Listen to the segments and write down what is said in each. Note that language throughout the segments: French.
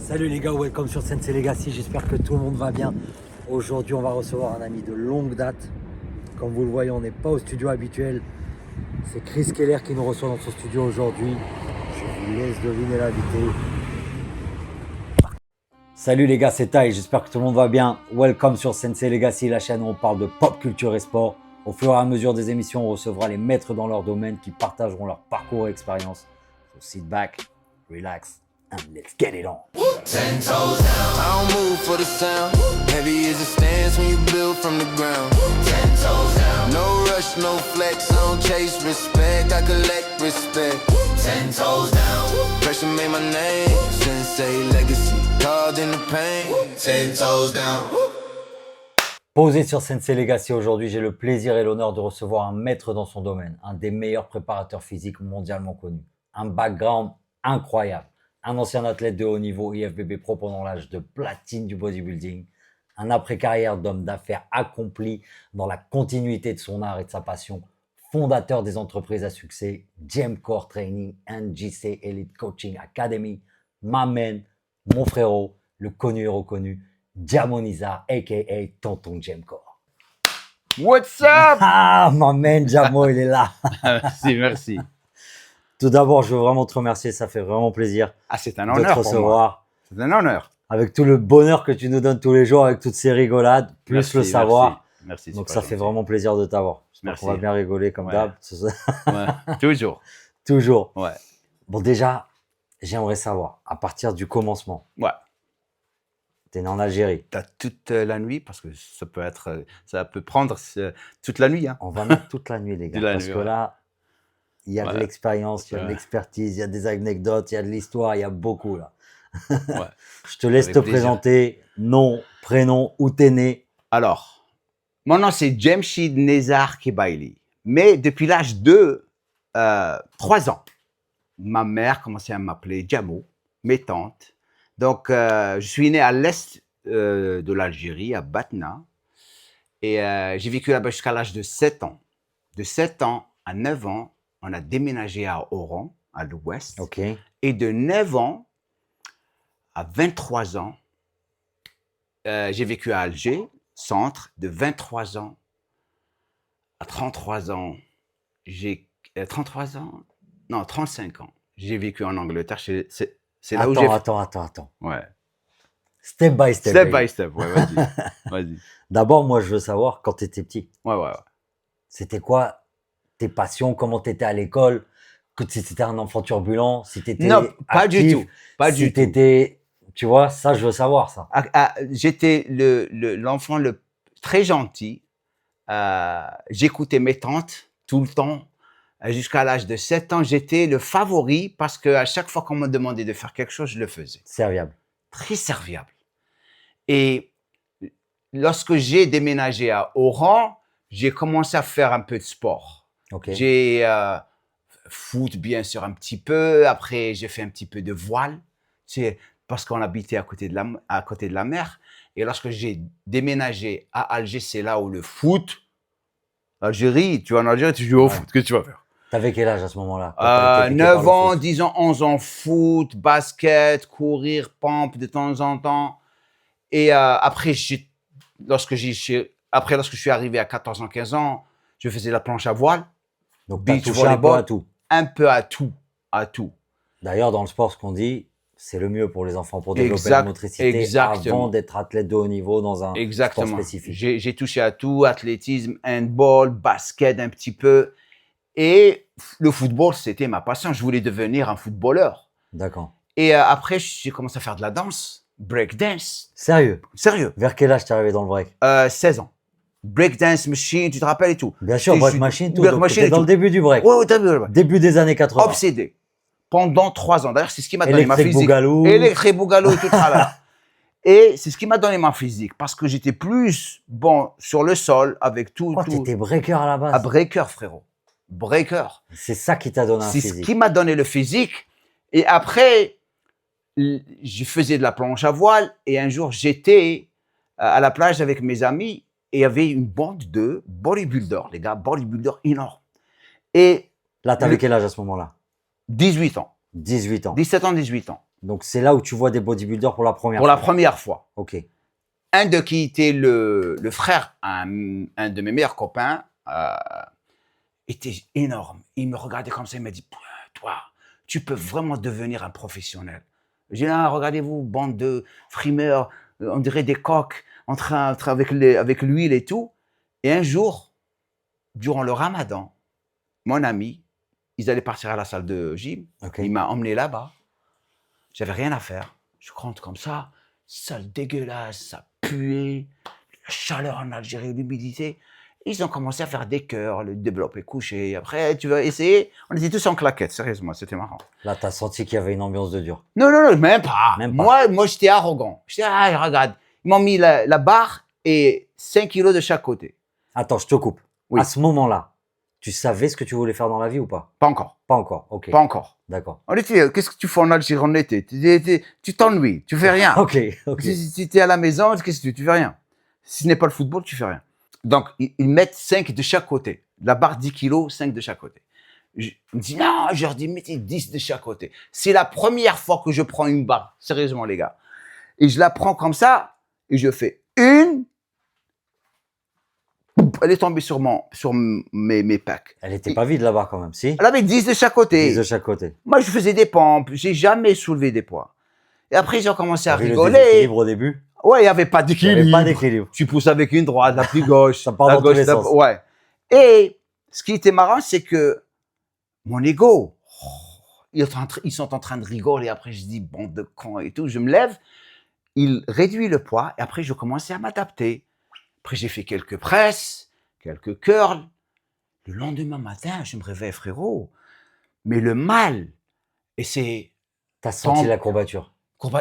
Salut les gars, welcome sur Sensei Legacy, j'espère que tout le monde va bien. Aujourd'hui on va recevoir un ami de longue date. Comme vous le voyez, on n'est pas au studio habituel. C'est Chris Keller qui nous reçoit dans son studio aujourd'hui. Je vous laisse deviner l'invité. Salut les gars, c'est Tai, j'espère que tout le monde va bien. Welcome sur Sensei Legacy, la chaîne où on parle de pop culture et sport. Au fur et à mesure des émissions, on recevra les maîtres dans leur domaine qui partageront leur parcours et expérience. So sit back, relax and let's get it on. 10 toes down. I don't move for the sound. Heavy is the stance when you build from the ground. 10 toes down. No rush, no flex. I don't chase respect. I collect respect. 10 toes down. Pressure made my name. Sensei legacy. Carved in the pain. 10 toes down. Posé sur Sensei Legacy aujourd'hui, j'ai le plaisir et l'honneur de recevoir un maître dans son domaine, un des meilleurs préparateurs physiques mondialement connus, un background incroyable, un ancien athlète de haut niveau IFBB pro pendant l'âge de platine du bodybuilding, un après-carrière d'homme d'affaires accompli dans la continuité de son art et de sa passion, fondateur des entreprises à succès, Gem Core Training and GC Elite Coaching Academy, my man, mon frérot, le connu et reconnu, Jamoniza, a.k.a. Tonton Gemcore. What's up? Ah, my man Jamo, il est là. Merci, merci. Tout d'abord, je veux vraiment te remercier. Ça fait vraiment plaisir Ah, c'est un de te honneur pour moi. recevoir. C'est un honneur. Avec tout le bonheur que tu nous donnes tous les jours, avec toutes ces rigolades, plus Merci, le savoir. Merci. Donc, c'est ça pas fait gentil. vraiment plaisir de t'avoir. J'espère Merci. qu'on va bien rigoler comme Ouais. d'hab. Ouais, toujours. Toujours. Ouais. Bon, déjà, j'aimerais savoir, à partir du commencement, Ouais. tu es né en Algérie. T'as toute la nuit parce que ça peut prendre toute la nuit. Hein. On va mettre toute la nuit, les gars. Toute la Parce nuit, que ouais. là, il y a de Ouais. l'expérience, il y a de Ouais. l'expertise, il y a des anecdotes, il y a de l'histoire, il y a beaucoup là. Ouais. Je te laisse Avec te plaisir. présenter, nom, prénom, où t'es né. Alors, mon nom c'est Jemshid Nezar Kebaili. Mais depuis l'âge de 3 ans, ma mère commençait à m'appeler Jamo, mes tantes. Donc, je suis né à l'est de l'Algérie, à Batna. Et j'ai vécu là-bas jusqu'à l'âge de 7 ans. De 7 ans à 9 ans, on a déménagé à Oran, à l'ouest. Ok. Et de 9 ans à 23 ans, j'ai vécu à Alger, centre. De 23 ans à 33 ans, j'ai 33 ans, non 35 ans. J'ai vécu en Angleterre. C'est là où j'ai. Attends. Ouais. Step by step. Step baby. by step. Ouais, vas-y. Vas-y. D'abord, moi, je veux savoir, quand tu étais petit, Ouais. c'était quoi tes passions, comment tu étais à l'école, que si t'étais un enfant turbulent, si tu étais Non, pas du actif, tout. Pas si du tout. t'étais, tu vois, ça, je veux savoir ça. J'étais l'enfant très gentil. J'écoutais mes tantes tout le temps. Jusqu'à l'âge de 7 ans, j'étais le favori parce qu'à chaque fois qu'on me demandait de faire quelque chose, je le faisais. Serviable. Très serviable. Et lorsque j'ai déménagé à Oran, j'ai commencé à faire un peu de sport. Ok. J'ai foot, bien sûr, un petit peu. Après, j'ai fait un petit peu de voile. C'est parce qu'on habitait à côté de la mer. Et lorsque j'ai déménagé à Alger, c'est là où le foot. Algérie, tu vas en Algérie, tu joues au Ouais. foot. Qu'est-ce que tu vas faire? T'avais quel âge à ce moment-là? quand t'as été piqué 9 par le ans, foot 10 ans, 11 ans, foot, basket, courir, pompe de temps en temps. Et après, lorsque je suis arrivé à 14 ans, 15 ans, je faisais la planche à voile. Donc, t'as beach touché un peu volleyball. à tout. Un peu à tout. À tout. D'ailleurs, dans le sport, ce qu'on dit, c'est le mieux pour les enfants, pour développer la Exact- motricité exactement. avant d'être athlète de haut niveau dans un sport Exactement. spécifique. J'ai touché à tout, athlétisme, handball, basket un petit peu. Et le football, c'était ma passion. Je voulais devenir un footballeur. D'accord. Et après, j'ai commencé à faire de la danse, break dance. Sérieux? Sérieux. Vers quel âge t'es arrivé dans le break? 16 ans. Break dance machine, tu te rappelles et tout. Bien sûr, Et break je- machine, tout. break Donc, machine t'étais et dans tout. le début du break. Ouais, t'as vu. Ouais. Début des années 80. Obsédé. Pendant 3 ans. D'ailleurs, c'est ce qui m'a donné ma Électrique physique. Bougalou. Électrique Bougalou et tout ça là. Et c'est ce qui m'a donné ma physique. Parce que j'étais plus bon sur le sol avec tout. Quoi, t'étais breaker à la base? À breaker, frérot. Breaker. C'est ça qui t'a donné un C'est ce physique. qui m'a donné le physique. Et après, je faisais de la planche à voile. Et un jour, j'étais à la plage avec mes amis. Et il y avait une bande de bodybuilders, les gars, bodybuilders énormes. Et Là, t'avais quel âge à ce moment-là? 18 ans. 18 ans. 17 ans, 18 ans. Donc, c'est là où tu vois des bodybuilders pour la première Pour fois. la première fois. Ok. Un de qui était le frère, un de mes meilleurs copains, était énorme. Il me regardait comme ça, il m'a dit, toi, tu peux vraiment devenir un professionnel. J'ai dit, ah, regardez-vous, bande de frimeurs, on dirait des coqs, en train avec l'huile et tout. Et un jour, durant le ramadan, mon ami, ils allaient partir à la salle de gym. Ok. Il m'a emmené là-bas. J'avais rien à faire. Je rentre comme ça, salle dégueulasse, ça puait, la chaleur en Algérie, l'humidité. Ils ont commencé à faire des cœurs, le développé couché. Après, tu vas essayer. On était tous en claquettes, sérieusement, c'était marrant. Là, tu as senti qu'il y avait une ambiance de dur. Non, non, non, même pas. Même pas. Moi j'étais arrogant. J'étais, ah, regarde, ils m'ont mis la barre et 5 kilos de chaque côté. Attends, je te coupe. Oui. À ce moment-là, tu savais ce que tu voulais faire dans la vie ou pas? Pas encore, Pas encore. Ok. pas encore. D'accord. On était, qu'est-ce que tu fais en Algérie en été? Tu t'ennuies, tu fais rien. Ok. Ok. Si tu es à la maison, qu'est-ce que tu fais rien. Si ce n'est pas le football, tu fais rien. Donc, ils mettent 5 de chaque côté. La barre 10 kilos, 5 de chaque côté. Je me dis, non, je leur dis, mettez 10 de chaque côté. C'est la première fois que je prends une barre, sérieusement, les gars. Et je la prends comme ça, et je fais une. Elle est tombée sur mes packs. Elle était pas vide là-bas quand même, si? Elle avait 10 de chaque côté. 10 de chaque côté. Moi, je faisais des pompes. J'ai jamais soulevé des poids. Et après, ils ont commencé à T'as vu le rigoler. déséquilibre au début? Ouais, il n'y avait pas Il n'y d'équilibre. avait pas d'équilibre. Tu pousses avec une droite, la plus gauche. Ça part la dans tous gauche, les sens. Ouais. Et ce qui était marrant, c'est que mon ego, ils sont en train de rigoler. Après, je dis, bande de cons et tout. Je me lève, il réduit le poids. Et après, je commençais à m'adapter. Après, j'ai fait quelques presses, quelques curls. Le lendemain matin, je me réveille, frérot. Mais le mal, et c'est T'as senti Tant- la courbature.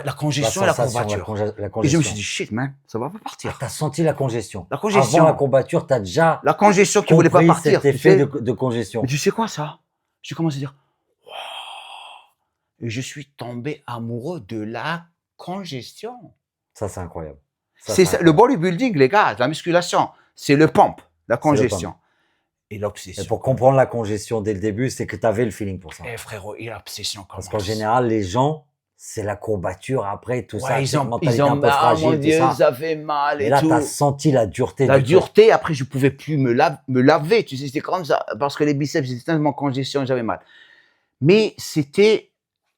la congestion et la sensation, courbature. la Et je me congestion. suis dit, shit, man, ça va pas Ah, partir. t'as senti la congestion. La congestion. Avant la courbature, t'as déjà La congestion qui voulait pas compris partir. cet tu effet sais. de congestion. Mais tu sais quoi, ça? J'ai commencé à dire, wow. Et je suis tombé amoureux de la congestion. Ça, c'est incroyable. C'est ça, le bodybuilding, les gars, la musculation, c'est le pump, la congestion. Et Et l'obsession. pour comprendre la congestion dès le début, c'est que tu avais le feeling pour ça. Eh frérot, et l'obsession Parce commence. qu'en général, les gens, c'est la courbature après, tout ça, Ouais, cette ils mentalité ont, un peu ah fragile, mon tout Dieu, ça. ça fait mal et Et là, tout. tu as senti la dureté La du truc. dureté, après, je pouvais plus me laver, tu sais, c'était comme ça, parce que les biceps, j'étais tellement congestion, j'avais mal. Mais c'était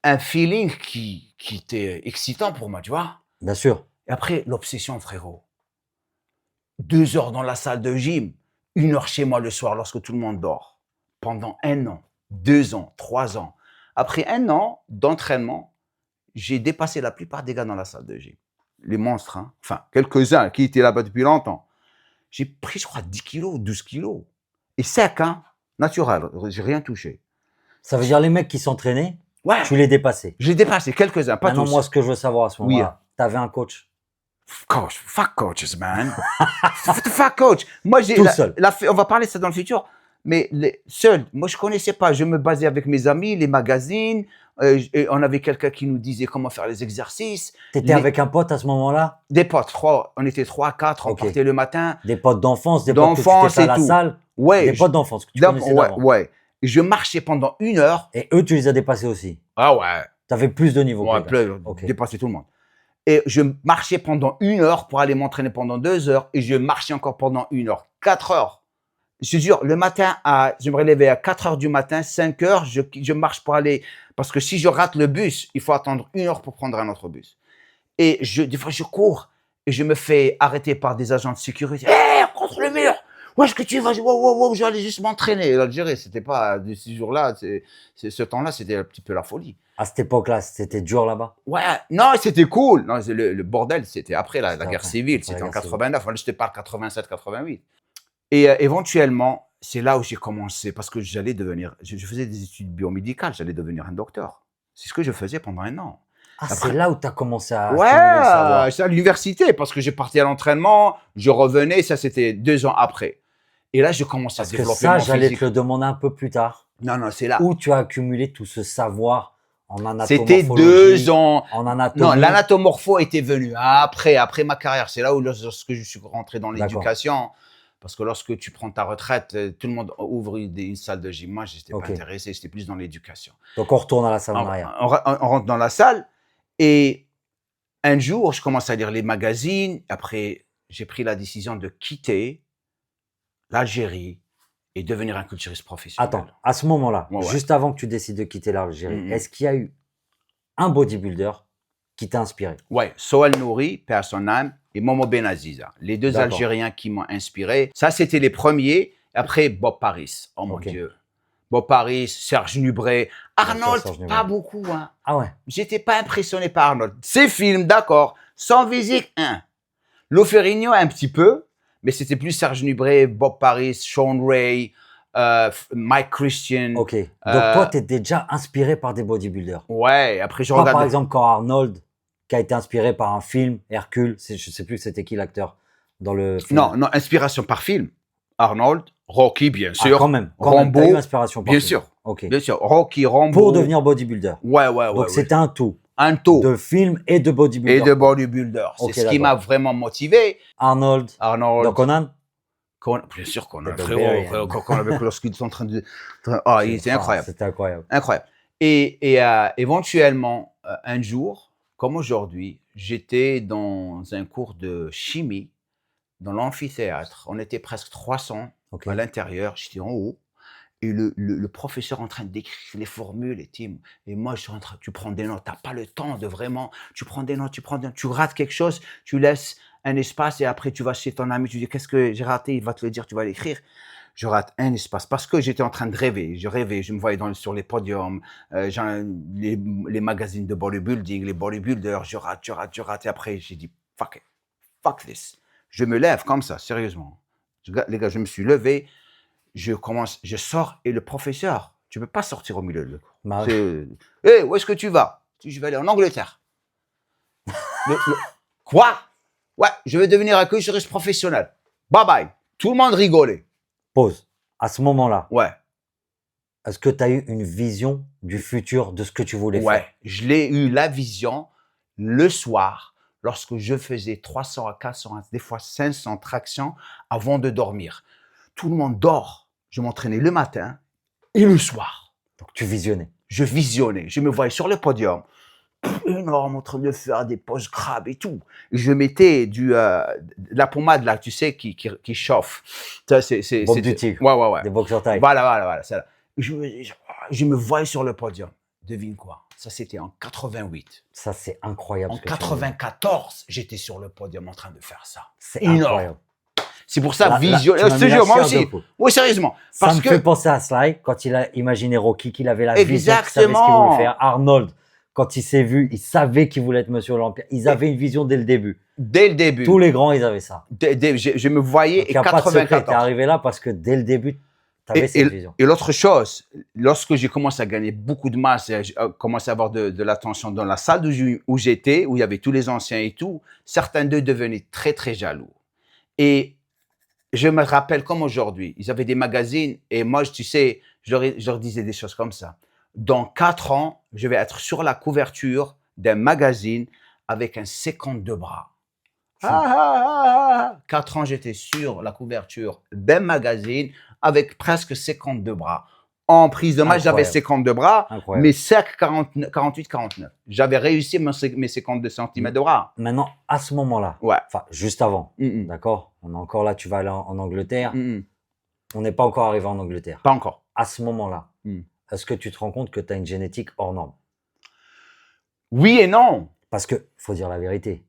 un feeling qui était excitant pour moi, tu vois. Bien sûr. Et après, l'obsession, frérot. 2 heures dans la salle de gym, 1 heure chez moi le soir lorsque tout le monde dort. Pendant 1 an, 2 ans, 3 ans. Après 1 an d'entraînement, j'ai dépassé la plupart des gars dans la salle de gym. Les monstres, hein. Enfin, quelques-uns qui étaient là-bas depuis longtemps. J'ai pris, je crois, 10 kilos, 12 kilos. Et sec, hein, naturel, j'ai rien touché. Ça veut dire les mecs qui s'entraînaient, Ouais, tu les dépassais. j'ai dépassé quelques-uns, pas Maintenant, tous. moi, ce que je veux savoir à ce Oui. moment-là, tu avais un coach. Coach, fuck coaches, man. Fuck coach. Moi, j'ai Tout seul. on va parler de ça dans le futur. Mais seul, moi, je connaissais pas. Je me basais avec mes amis, les magazines. Et on avait quelqu'un qui nous disait comment faire les exercices. Tu étais Les- avec un pote à ce moment-là? Des potes, on était 3, 4, on Ok. partait le matin. Des potes d'enfance, des potes que tu D'enfance étais à et la tout. salle? Ouais. Des potes d'enfance que tu ouais, connaissais d'avant. ouais. Et je marchais pendant 1 heure. Et eux, tu les as dépassés aussi. Ah ouais. Tu avais plus de niveau. Ouais, que les gars. plus, Ok. dépasser tout le monde. Et je marchais pendant 1 heure pour aller m'entraîner pendant 2 heures. Et je marchais encore pendant 1 heure. 4 heures. Je te jure, le matin, je me réveillais à 4 heures du matin, 5 heures, je marche pour aller. Parce que si je rate le bus, il faut attendre 1 heure pour prendre un autre bus. Et des fois, je cours et je me fais arrêter par des agents de sécurité. Hé, contre le mur! Où est-ce que tu vas? Wow, j'allais juste m'entraîner. L'Algérie, c'était pas de ces jours-là, ce temps-là, c'était un petit peu la folie. À cette époque-là, c'était dur là-bas. Ouais, non, c'était cool. Non, le bordel, c'était après la C'était guerre après. civile, Après la c'était en guerre 89. Là, je te parle 87, 88. Et éventuellement, c'est là où j'ai commencé, parce que j'allais devenir, je faisais des études biomédicales, j'allais devenir un docteur. C'est ce que je faisais pendant 1 an. Ah, Après- c'est là où tu as commencé à Ouais, accumuler le savoir. c'est à l'université, parce que je partais à l'entraînement, je revenais, ça c'était 2 ans après. Et là, je commençais à Parce que développer ça, mon j'allais physique. te le demander un peu plus tard. Non, c'est là. Où tu as accumulé tout ce savoir en C'était anatomorphologie, 2 ans. en anatomie. Non, l'anatomorpho était venu après ma carrière. C'est là où lorsque je suis rentré dans D'accord. l'éducation. Parce que lorsque tu prends ta retraite, tout le monde ouvre une salle de gym. Moi, je n'étais Ok. pas intéressé, j'étais plus dans l'éducation. Donc, on retourne à la salle en On, arrière. on rentre dans la salle Et un jour, je commence à lire les magazines. Après, j'ai pris la décision de quitter l'Algérie et devenir un culturiste professionnel. Attends, à ce moment-là, Ouais. juste avant que tu décides de quitter l'Algérie, Mhm. est-ce qu'il y a eu un bodybuilder qui t'a inspiré? Ouais, Sohail Nouri, père à son âme, et Momo Benaziza, les deux D'accord. Algériens qui m'ont inspiré. Ça, c'était les premiers. Après, Bob Paris. Oh mon Ok. Dieu. Bob Paris, Serge Nubret. Arnold, Serge Nubret. pas beaucoup. Hein. Ah ouais, J'étais pas impressionné par Arnold. Ses films, d'accord. Sans physique, un. Lo Ferrigno, un petit peu. Mais c'était plus Serge Nubret, Bob Paris, Sean Ray, Mike Christian. ok. Donc toi, tu étais déjà inspiré par des bodybuilders. Ouais, après je Pas regarde. par exemple quand Arnold, qui a été inspiré par un film, Hercule, je sais plus c'était qui l'acteur dans le film. Non, inspiration par film. Arnold, Rocky, bien Ah, sûr. quand même, Rambo, t'as eu inspiration par bien film. sûr. Ok. Bien sûr, Rocky, Rambo. Pour devenir bodybuilder. Ouais. Donc c'était un tout un taux de film et de bodybuilder. et de bodybuilder. C'est Ok, ce qui d'accord. m'a vraiment motivé. Arnold, Arnold. dans Conan. Bien sûr qu'on a The frérot, Barbarian. quand avec lorsqu'ils sont en train de. Ah, il était incroyable. C'était incroyable. Incroyable. Et éventuellement, un jour, comme aujourd'hui, j'étais dans un cours de chimie dans l'amphithéâtre. On était presque 300 Ok. à l'intérieur. J'étais en haut. Et le professeur en train d'écrire les formules et moi, je suis en train, tu prends des notes. Tu n'as pas le temps de vraiment. Tu prends des notes, tu rates quelque chose, tu laisses un espace et après, tu vas chez ton ami, tu dis qu'est-ce que j'ai raté, il va te le dire, tu vas l'écrire. Je rate un espace parce que j'étais en train de rêver. Je rêvais, je me voyais sur les podiums, les magazines de bodybuilding, les bodybuilders, je rate. Et après, j'ai dit, fuck this. Je me lève comme ça, sérieusement. Les gars, je me suis levé, je sors et le professeur, tu ne peux pas sortir au milieu de cours. Bah, Hé, où est-ce que tu vas? Je vais aller en Angleterre. Quoi? Ouais, je vais devenir un culturiste professionnel. Bye bye. Tout le monde rigolait. pause. À ce moment-là, Ouais. est-ce que tu as eu une vision du futur de ce que tu voulais Ouais, faire? je l'ai eu la vision le soir lorsque je faisais 300 à 400, des fois 500 tractions avant de dormir. Tout le monde dort. Je m'entraînais le matin et le soir. Donc tu visionnais. Je visionnais. Je me voyais sur le podium, énorme, en train de faire des poses crabes et tout. Et je mettais de la pommade là, tu sais, qui chauffe. Ça, Bob du Tigre. Ouais. Des boxeurs taille. Voilà. C'est là. Je me voyais sur le podium. Devine quoi? Ça, c'était en 88. Ça, c'est incroyable. En ce que tu me dis. 94, j'étais sur le podium en train de faire ça. C'est énorme. incroyable. C'est pour ça, Là, vision. tu m'as Je mis te la jure, moi chair aussi. de poule. Oui, sérieusement. Ça Parce me que fait penser à Sly quand il a imaginé Rocky, qu'il avait la vision, qu'il savait ce qu'il Exactement. voulait faire. Arnold, quand il s'est vu, il savait qu'il voulait être Monsieur Olympia. Ils avaient une vision dès le début. dès le début, Tous les grands, ils avaient ça. je me voyais Donc, il et n'y a pas de secret. Tu es 94. arrivé là parce que dès le début, tu avais cette vision. Et l'autre chose, lorsque j'ai commencé à gagner beaucoup de masse et j'ai commencé à avoir de l'attention dans la salle où j'étais, où il y avait tous les anciens et tout, certains d'eux devenaient très, très jaloux. Et je me rappelle comme aujourd'hui, ils avaient des magazines et moi, tu sais, je leur disais des choses comme ça. Dans 4 ans, je vais être sur la couverture d'un magazine avec un 52 bras. 4 ans, j'étais sur la couverture d'un magazine avec presque 52 bras. En prise de match, j'avais Incroyable. 52 bras, Incroyable. mais sec 48, 49. J'avais réussi mes 52 cm de bras. Maintenant, à ce moment-là, Ouais. enfin, juste avant, Mm, d'accord? On est encore là, tu vas aller en Angleterre. mm. On n'est pas encore arrivé en Angleterre. Pas encore. À ce moment-là, Mm. est-ce que tu te rends compte que tu as une génétique hors norme? Oui et non. Parce que, faut dire la vérité,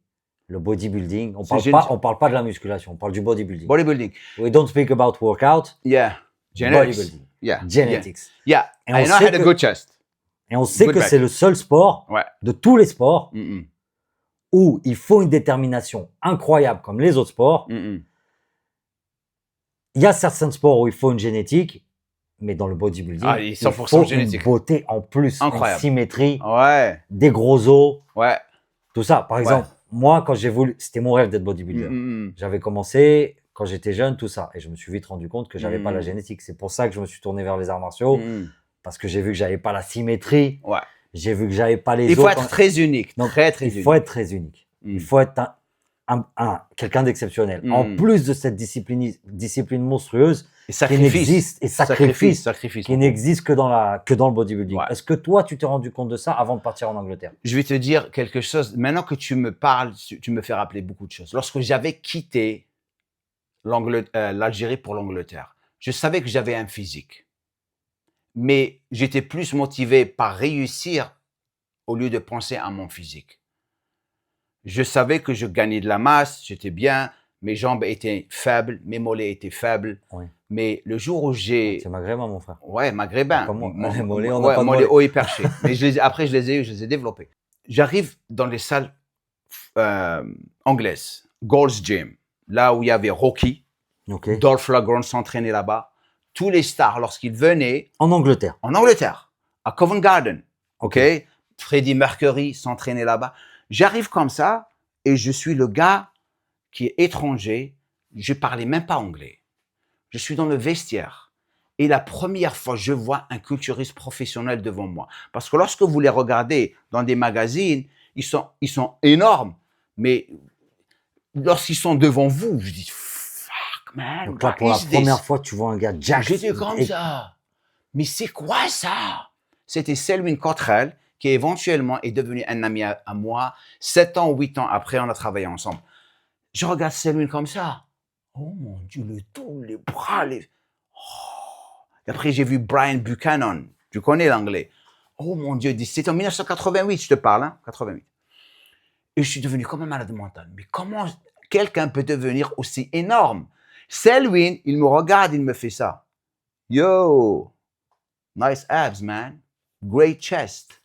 le bodybuilding, on C'est parle pas de la musculation, on parle du bodybuilding. Bodybuilding. We don't speak about workout, Yeah. Genetics. bodybuilding. Yeah. Genetics. Yeah. Et I on know I sait had a que- good chest. Et on sait Good que back. c'est le seul sport Ouais. de tous les sports Mm, où il faut une détermination incroyable comme les autres sports. mm. Il y a certains sports où il faut une génétique, mais dans le bodybuilding, Ah, il est il 100% faut génétique. une beauté en plus, Incroyable. une symétrie, Ouais. des gros os, Ouais. tout ça. Par exemple, moi, quand j'ai voulu, c'était mon rêve d'être bodybuilder. Mm. J'avais commencé quand j'étais jeune, tout ça. Et je me suis vite rendu compte que j'avais pas Mhm. la génétique. C'est pour ça que je me suis tourné vers les arts martiaux, Mm. parce que j'ai vu que j'avais pas la symétrie. Ouais. J'ai vu que j'avais pas les Il faut os. être très unique. Donc, très, très il unique. faut être très unique. Mm. Il faut être quelqu'un d'exceptionnel. Mhm. En plus de cette discipline monstrueuse, Et qui sacrifice. n'existe, et sacrifice, Sacrifice. qui n'existe que dans le bodybuilding. Ouais. Est-ce que toi, tu t'es rendu compte de ça avant de partir en Angleterre? Je vais te dire quelque chose. Maintenant que tu me parles, tu me fais rappeler beaucoup de choses. Lorsque j'avais quitté l'Algérie pour l'Angleterre, je savais que j'avais un physique. Mais j'étais plus motivé par réussir au lieu de penser à mon physique. Je savais que je gagnais de la masse, j'étais bien, mes jambes étaient faibles, mes mollets étaient faibles. Oui. Mais le jour où j'ai... C'est maghrébin, mon frère. Ouais, maghrébin. Comme moi. Les mollets, on n'a Ouais, pas de mollets mollets. hauts et perchés. Mais après, je les ai développés. J'arrive dans les salles anglaises, Gold's Gym, là où il y avait Rocky, Ok. Dolph Lundgren s'entraînait là-bas. Tous les stars, lorsqu'ils venaient En Angleterre. en Angleterre, à Covent Garden, Ok. Freddie Mercury s'entraînait là-bas. J'arrive comme ça et je suis le gars qui est étranger. Je parlais même pas anglais. Je suis dans le vestiaire et la première fois, je vois un culturiste professionnel devant moi. Parce que lorsque vous les regardez dans des magazines, ils sont énormes. Mais lorsqu'ils sont devant vous, je dis, fuck, man. Donc là, what pour la is this? première fois, tu vois un gars jack. J'étais comme Et- ça. Mais c'est quoi ça? C'était Selwyn Cottrell, qui éventuellement est devenu un ami à moi. 7 ans ou 8 ans après, on a travaillé ensemble. Je regarde Selwyn comme ça. Oh mon Dieu, le dos, les bras, les... Oh. Et après, j'ai vu Brian Buchanan. Tu connais l'anglais. Oh mon Dieu, c'était en 1988, je te parle, hein, 88. Et je suis devenu comme un malade mental. Mais comment quelqu'un peut devenir aussi énorme? Selwyn, il me regarde, il me fait ça. Yo, nice abs, man. Great chest.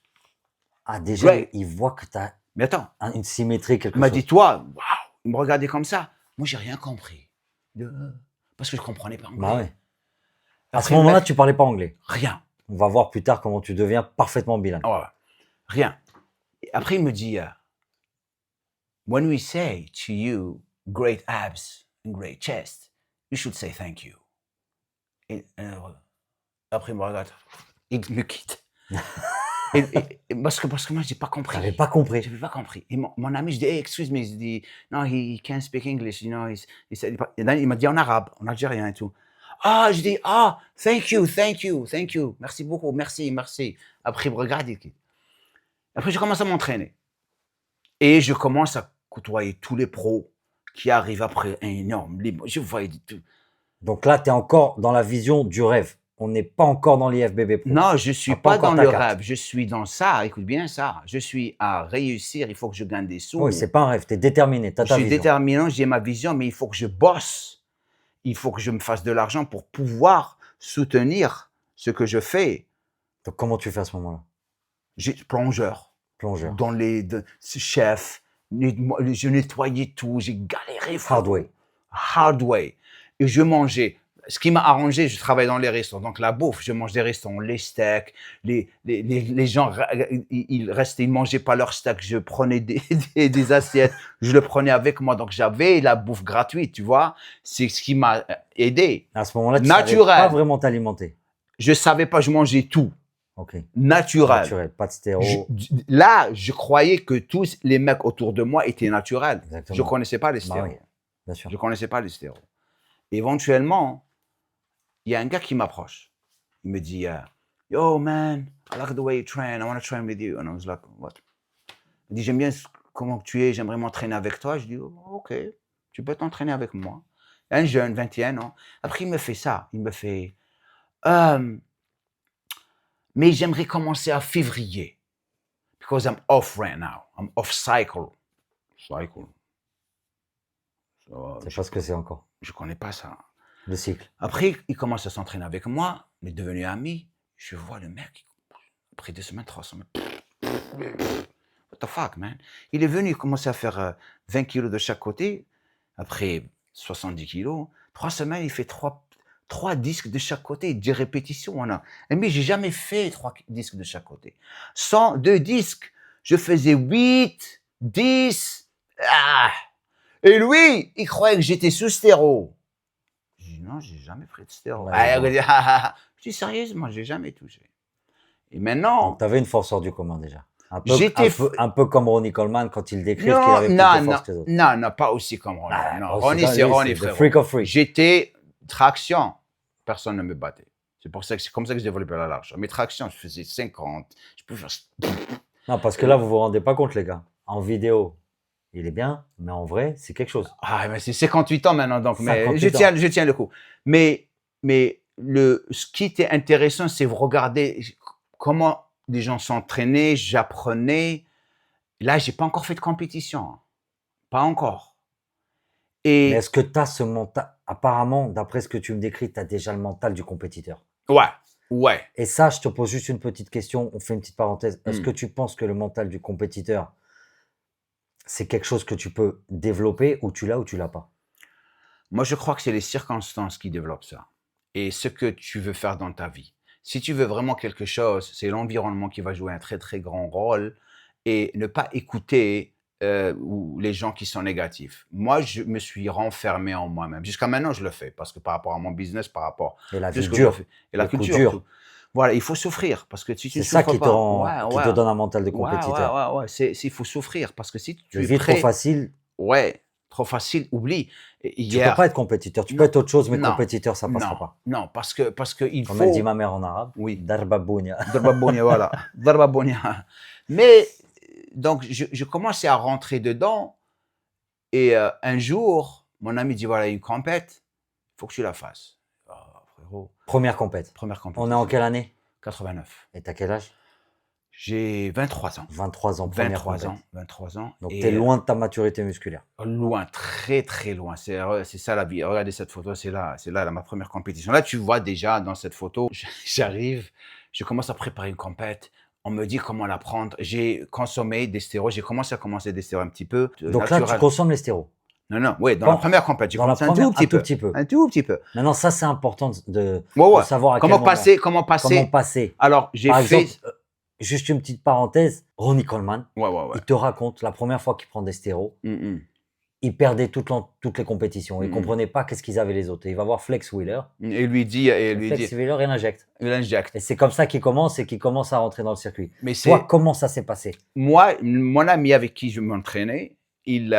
Ah, déjà, Ouais. il voit que tu as Mais attends, une symétrie, quelque il m'a chose. dit, toi, waouh, il me regardait comme ça. Moi, j'ai rien compris. Parce que je comprenais pas anglais. Bah ouais. À Après, ce moment-là, mec, tu parlais pas anglais. rien. On va voir plus tard comment tu deviens parfaitement bilingue. Ouais, rien. Et après, il me dit, when we say to you, great abs and great chest, you should say thank you. Et, après, il me regarde, il me quitte. Parce que moi, j'ai pas compris. J'avais pas compris. J'avais pas compris. Et mon ami, je dis, hey, excuse me, il dit, no, he can't speak English, you know. Il m'a dit en arabe, en algérien et tout. Ah, je dis, ah, thank you, thank you, thank you. Merci beaucoup, merci, merci. Après, il me regarde, il quitte. Après, je commence à m'entraîner. Et je commence à côtoyer tous les pros qui arrivent après un énorme libre. Je voyais tout. Donc là, tu es encore dans la vision du rêve. On n'est pas encore dans l'IFBB Pro. Non, je suis Ah, pas pas encore dans ta le carte. rêve. Je suis dans ça. Écoute bien ça. Je suis à réussir. Il faut que je gagne des sous. Oui, c'est pas un rêve. Tu es déterminé. Tu as Je ta suis vision. déterminant, j'ai ma vision, mais il faut que je bosse. Il faut que je me fasse de l'argent pour pouvoir soutenir ce que je fais. Donc comment tu fais à ce moment-là? J'ai plongeur, Plongeur. dans chef, je nettoyais tout, j'ai galéré. Hard way. Hard way. Et je mangeais. Ce qui m'a arrangé, je travaille dans les restaurants. Donc la bouffe, je mange des restaurants, les steaks, les gens, ils restaient, ils mangeaient pas leur steak. Je prenais des assiettes, je le prenais avec moi. Donc j'avais la bouffe gratuite, tu vois. C'est ce qui m'a aidé. À ce moment-là, tu Naturel. savais pas vraiment t'alimenter. Je savais pas, je mangeais tout. Ok. Naturel. Naturel. Pas de stéro. Là, je croyais que tous les mecs autour de moi étaient naturels. Exactement. Je connaissais pas les Bah stéros. oui, bien sûr. Je connaissais pas les stéros. Éventuellement, il y a un gars qui m'approche. Il me dit, yo man, I like the way you train. I want to train with you. And I was like, what? Il dit, j'aime bien comment tu es. J'aimerais m'entraîner avec toi. Je dis, oh, ok, tu peux t'entraîner avec moi. Un jeune, 21 ans. Après, il me fait ça. Il me fait, mais j'aimerais commencer à février. Because I'm off right now. I'm off cycle. Cycle. So, Je sais pas ce que c'est encore. je connais pas ça. Le cycle. Après, il commence à s'entraîner avec moi. On est devenus amis. Je vois le mec, après 2 semaines, 3 semaines. What the fuck, man? Il est venu commencer à faire 20 kilos de chaque côté. Après 70 kilos. 3 semaines, il fait 3 disques de chaque côté. 10 répétitions. Mais j'ai jamais fait 3 disques de chaque côté. 2 disques, je faisais 8, 10. Ah! Et lui, il croyait que j'étais sous stéro. Je dis non, j'ai jamais pris de stéro. Ouais, Ah, bon. il dit, ah. Je dis sérieusement, j'ai jamais touché. Et maintenant, Donc tu avais une force hors du commun déjà. J'étais Un peu comme Ronnie Coleman quand il décrit qu'il non, avait plus non, de non, force que les autres. non, non, pas aussi comme Ronnie. Ah, non, aussi, Ronnie, lui, c'est Ronnie, the frérot. freak of freak. J'étais traction. personne ne me battait. C'est comme ça que j'ai développé la large. Mes tractions, je faisais 50. Je pouvais faire... Non, parce que là, vous vous rendez pas compte, les gars. En vidéo, il est bien, mais en vrai, c'est quelque chose. Ah, mais c'est 58 ans maintenant, donc mais 58 ans. je tiens le coup. Mais ce qui était intéressant, c'est vous regarder comment les gens s'entraînaient, j'apprenais. Là, j'ai pas encore fait de compétition, hein. Pas encore. Mais Et est-ce que tu as ce mental? Apparemment, d'après ce que tu me décris, tu as déjà le mental du compétiteur. ouais. Et ça, je te pose juste une petite question, on fait une petite parenthèse. Est-ce Hmm. que tu penses que le mental du compétiteur, c'est quelque chose que tu peux développer ou tu l'as pas? Moi, je crois que c'est les circonstances qui développent ça et ce que tu veux faire dans ta vie. Si tu veux vraiment quelque chose, c'est l'environnement qui va jouer un très, très grand rôle et ne pas écouter ou les gens qui sont négatifs. Moi, je me suis renfermé en moi-même. Jusqu'à maintenant, je le fais parce que par rapport à mon business, par rapport Et la à tout vie ce que je dure, fais et la le coup culture, dur. tout. Voilà, il faut souffrir parce que si tu C'est ne ça souffres qui te pas, rend, qui te donne un mental de compétiteur. ouais, il faut souffrir parce que si tu Une es vie trop prêt, facile, ouais, trop facile, oublie. tu peux pas Hier, être compétiteur. Tu peux non, être autre chose, mais non, compétiteur, ça passera non, pas. non, parce que il Comme elle dit faut, ma mère en arabe, oui, Darbabounia. Darbabonia, voilà, Darbabonia. Mais donc je commençais à rentrer dedans et un jour, mon ami dit voilà, il y a une compète, il faut que tu la fasses. Ah, frérot, Première compète. première On est compétition. en quelle année? 89. Et t'as quel âge? J'ai 23 ans. 23 ans, première 23 compète. ans, 23 ans. Donc, Et tu es loin de ta maturité musculaire. loin, très très loin. C'est ça la vie. Regardez cette photo, c'est là ma première compétition. Là, tu vois déjà dans cette photo, j'arrive, je commence à préparer une compète. On me dit comment la prendre. J'ai consommé des stéroïdes. J'ai commencé à consommer des stéroïdes un petit peu Donc là, tu naturel. consommes les stéros. Non, oui, dans la Bon, première compète, j'ai Dans la commencé première, un tout petit peu. peu. Un tout petit peu. Maintenant, ça, c'est important de Ouais. savoir à Comment quel moment. passer, Comment passer. Alors, j'ai Par fait. exemple, juste une petite parenthèse, Ronnie Coleman, Ouais. il te raconte la première fois qu'il prend des stéros, il perdait toutes les compétitions. Il ne comprenait pas qu'est-ce qu'ils avaient les autres. Et il va voir Flex Wheeler. Et lui dit, Flex Wheeler, il injecte. il injecte. Et c'est comme ça qu'il commence et qu'il commence à rentrer dans le circuit. Mais Toi, comment ça s'est passé? moi, mon ami avec qui je m'entraînais, il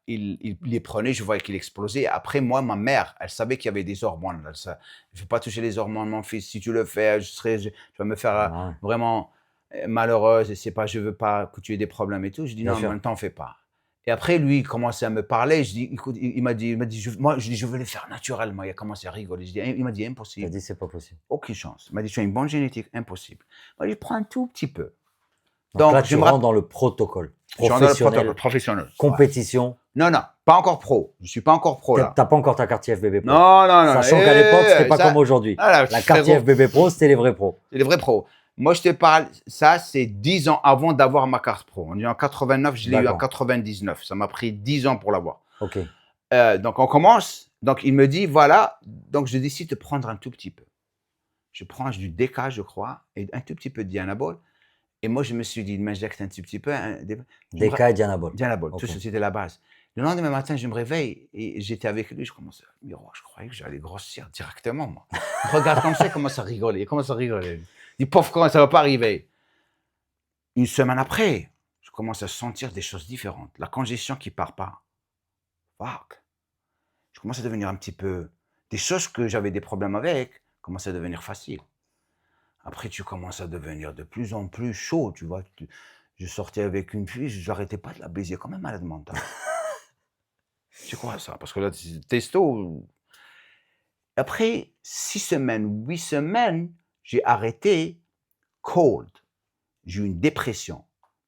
les prenait, je voyais qu'il explosait. Après, moi, ma mère, elle savait qu'il y avait des hormones. Je ne veux pas toucher les hormones, mon fils. Si tu le fais, je vais me faire Ouais. vraiment malheureuse. Et c'est pas, je veux pas que tu aies des problèmes et tout. Je dis Bien non, sûr. en même temps, on fait pas. Et après, lui, il commençait à me parler. Je dis, écoute, il m'a dit, je veux le faire naturellement. Il a commencé à rigoler. Il m'a dit, Tu as impossible. dit, c'est pas possible. Aucune chance. Il m'a dit, tu as une bonne génétique, impossible. Moi, je prends un tout petit peu. Donc là, je tu me rentres dans le protocole je rentre dans le professionnel, protocole professionnel. compétition. Non, pas encore pro. Je suis pas encore pro là. T'as pas encore ta carte FBB Pro. Non. Sachant qu'à l'époque, c'était pas ça- comme aujourd'hui. Ah là, La carte frérot, FBB Pro, c'était les vrais pros. c'est les vrais pros. Moi, je te parle, ça, c'est 10 ans avant d'avoir ma carte pro. On est en 89, je l'ai eu en D'accord. 99. Ça m'a pris 10 ans pour l'avoir. Ok. Donc, on commence. Donc, il me dit, voilà. Donc, je décide de prendre un tout petit peu. Je prends du DK, je crois, et un tout petit peu de Dianabol. Et moi, je me suis dit, il m'injecte un tout petit peu. DK et Dianabol. Dianabol, Ok. tout ça, c'était la base. Le lendemain matin, je me réveille et j'étais avec lui. Je commence à miroir. Je croyais que j'allais grossir directement, moi. Regarde comme ça, il commence à rigoler. Il commence à rigoler. Il dit, pauvre con, ça ne va pas arriver. Une semaine après, je commence à sentir des choses différentes. La congestion qui ne part pas. Fuck. Je commence à devenir un petit peu. Des choses que j'avais des problèmes avec commencent à devenir faciles. Après, tu commences à devenir de plus en plus chaud, tu vois. Je sortais avec une fille, je n'arrêtais pas de la baiser comme un malade mental. C'est quoi ça? Parce que là, c'est testo. Après 6 semaines, 8 semaines, j'ai arrêté cold. J'ai eu une dépression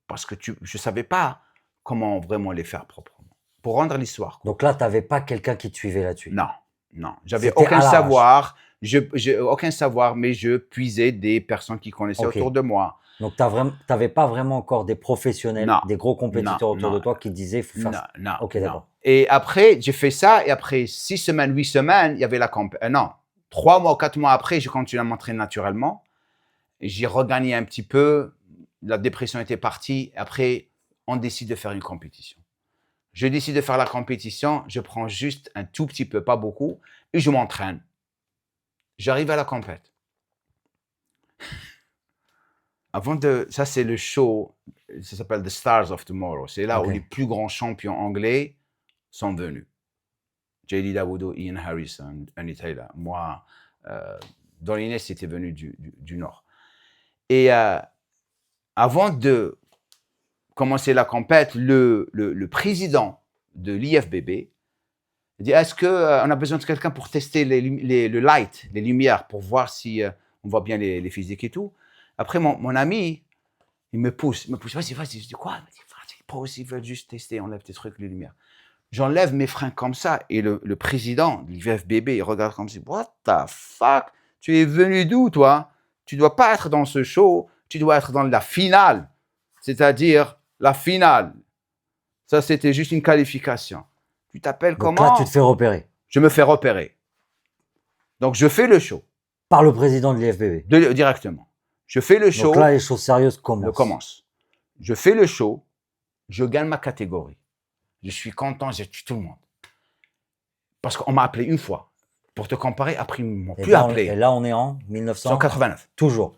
parce que je ne savais pas comment vraiment les faire proprement. Pour rendre l'histoire. Donc là, tu n'avais pas quelqu'un qui te suivait là-dessus. Non. J'avais C'était à aucun l'arrache. savoir. Aucun savoir, mais je puisais des personnes qui connaissaient Ok. autour de moi. Donc, tu n'avais pas vraiment encore des professionnels, Non. des gros compétiteurs autour Non. de toi qui te disaient, il faut faire ça. Non. Ok, d'accord. Et après, j'ai fait ça. Et après 6 semaines, 8 semaines, il y avait la camp. Non, 3 mois ou 4 mois après, j'ai continué à m'entraîner naturellement. Et j'ai regagné un petit peu. La dépression était partie. Après, on décide de faire une compétition. Je décide de faire la compétition. Je prends juste un tout petit peu, pas beaucoup. Et je m'entraîne. J'arrive à la compète. Ça, c'est le show, ça s'appelle The Stars of Tomorrow. C'est là Ok. où les plus grands champions anglais sont venus. J.D. Dawood, Ian Harrison, Annie Taylor, moi, Don Inès était venu du Nord. Et avant de commencer la compète, le président de l'IFBB dit, est-ce qu'on a besoin de quelqu'un pour tester le light, les lumières, pour voir si on voit bien les physiques et tout. Après, mon ami, il me pousse, vas-y. Je dis, quoi? Il me dit, vas-y, pose, ils veulent juste tester, enlève tes trucs, les lumières. J'enlève mes freins comme ça, et le président de l'IFBB, il regarde comme ça, what the fuck? Tu es venu d'où, toi? Tu dois pas être dans ce show, tu dois être dans la finale. C'est-à-dire, la finale. Ça, c'était juste une qualification. Tu t'appelles Donc comment? là, tu te fais repérer. Je me fais repérer. Donc, je fais le show. Par le président de l'IFBB. Directement. Je fais le show. Donc là, les choses sérieuses commencent. Je commence. Je fais le show. Je gagne ma catégorie. Je suis content, j'ai tué tout le monde. Parce qu'on m'a appelé une fois. Pour te comparer, après, ils ne m'ont plus appelé. Et là, on est en 1989. 189. Toujours.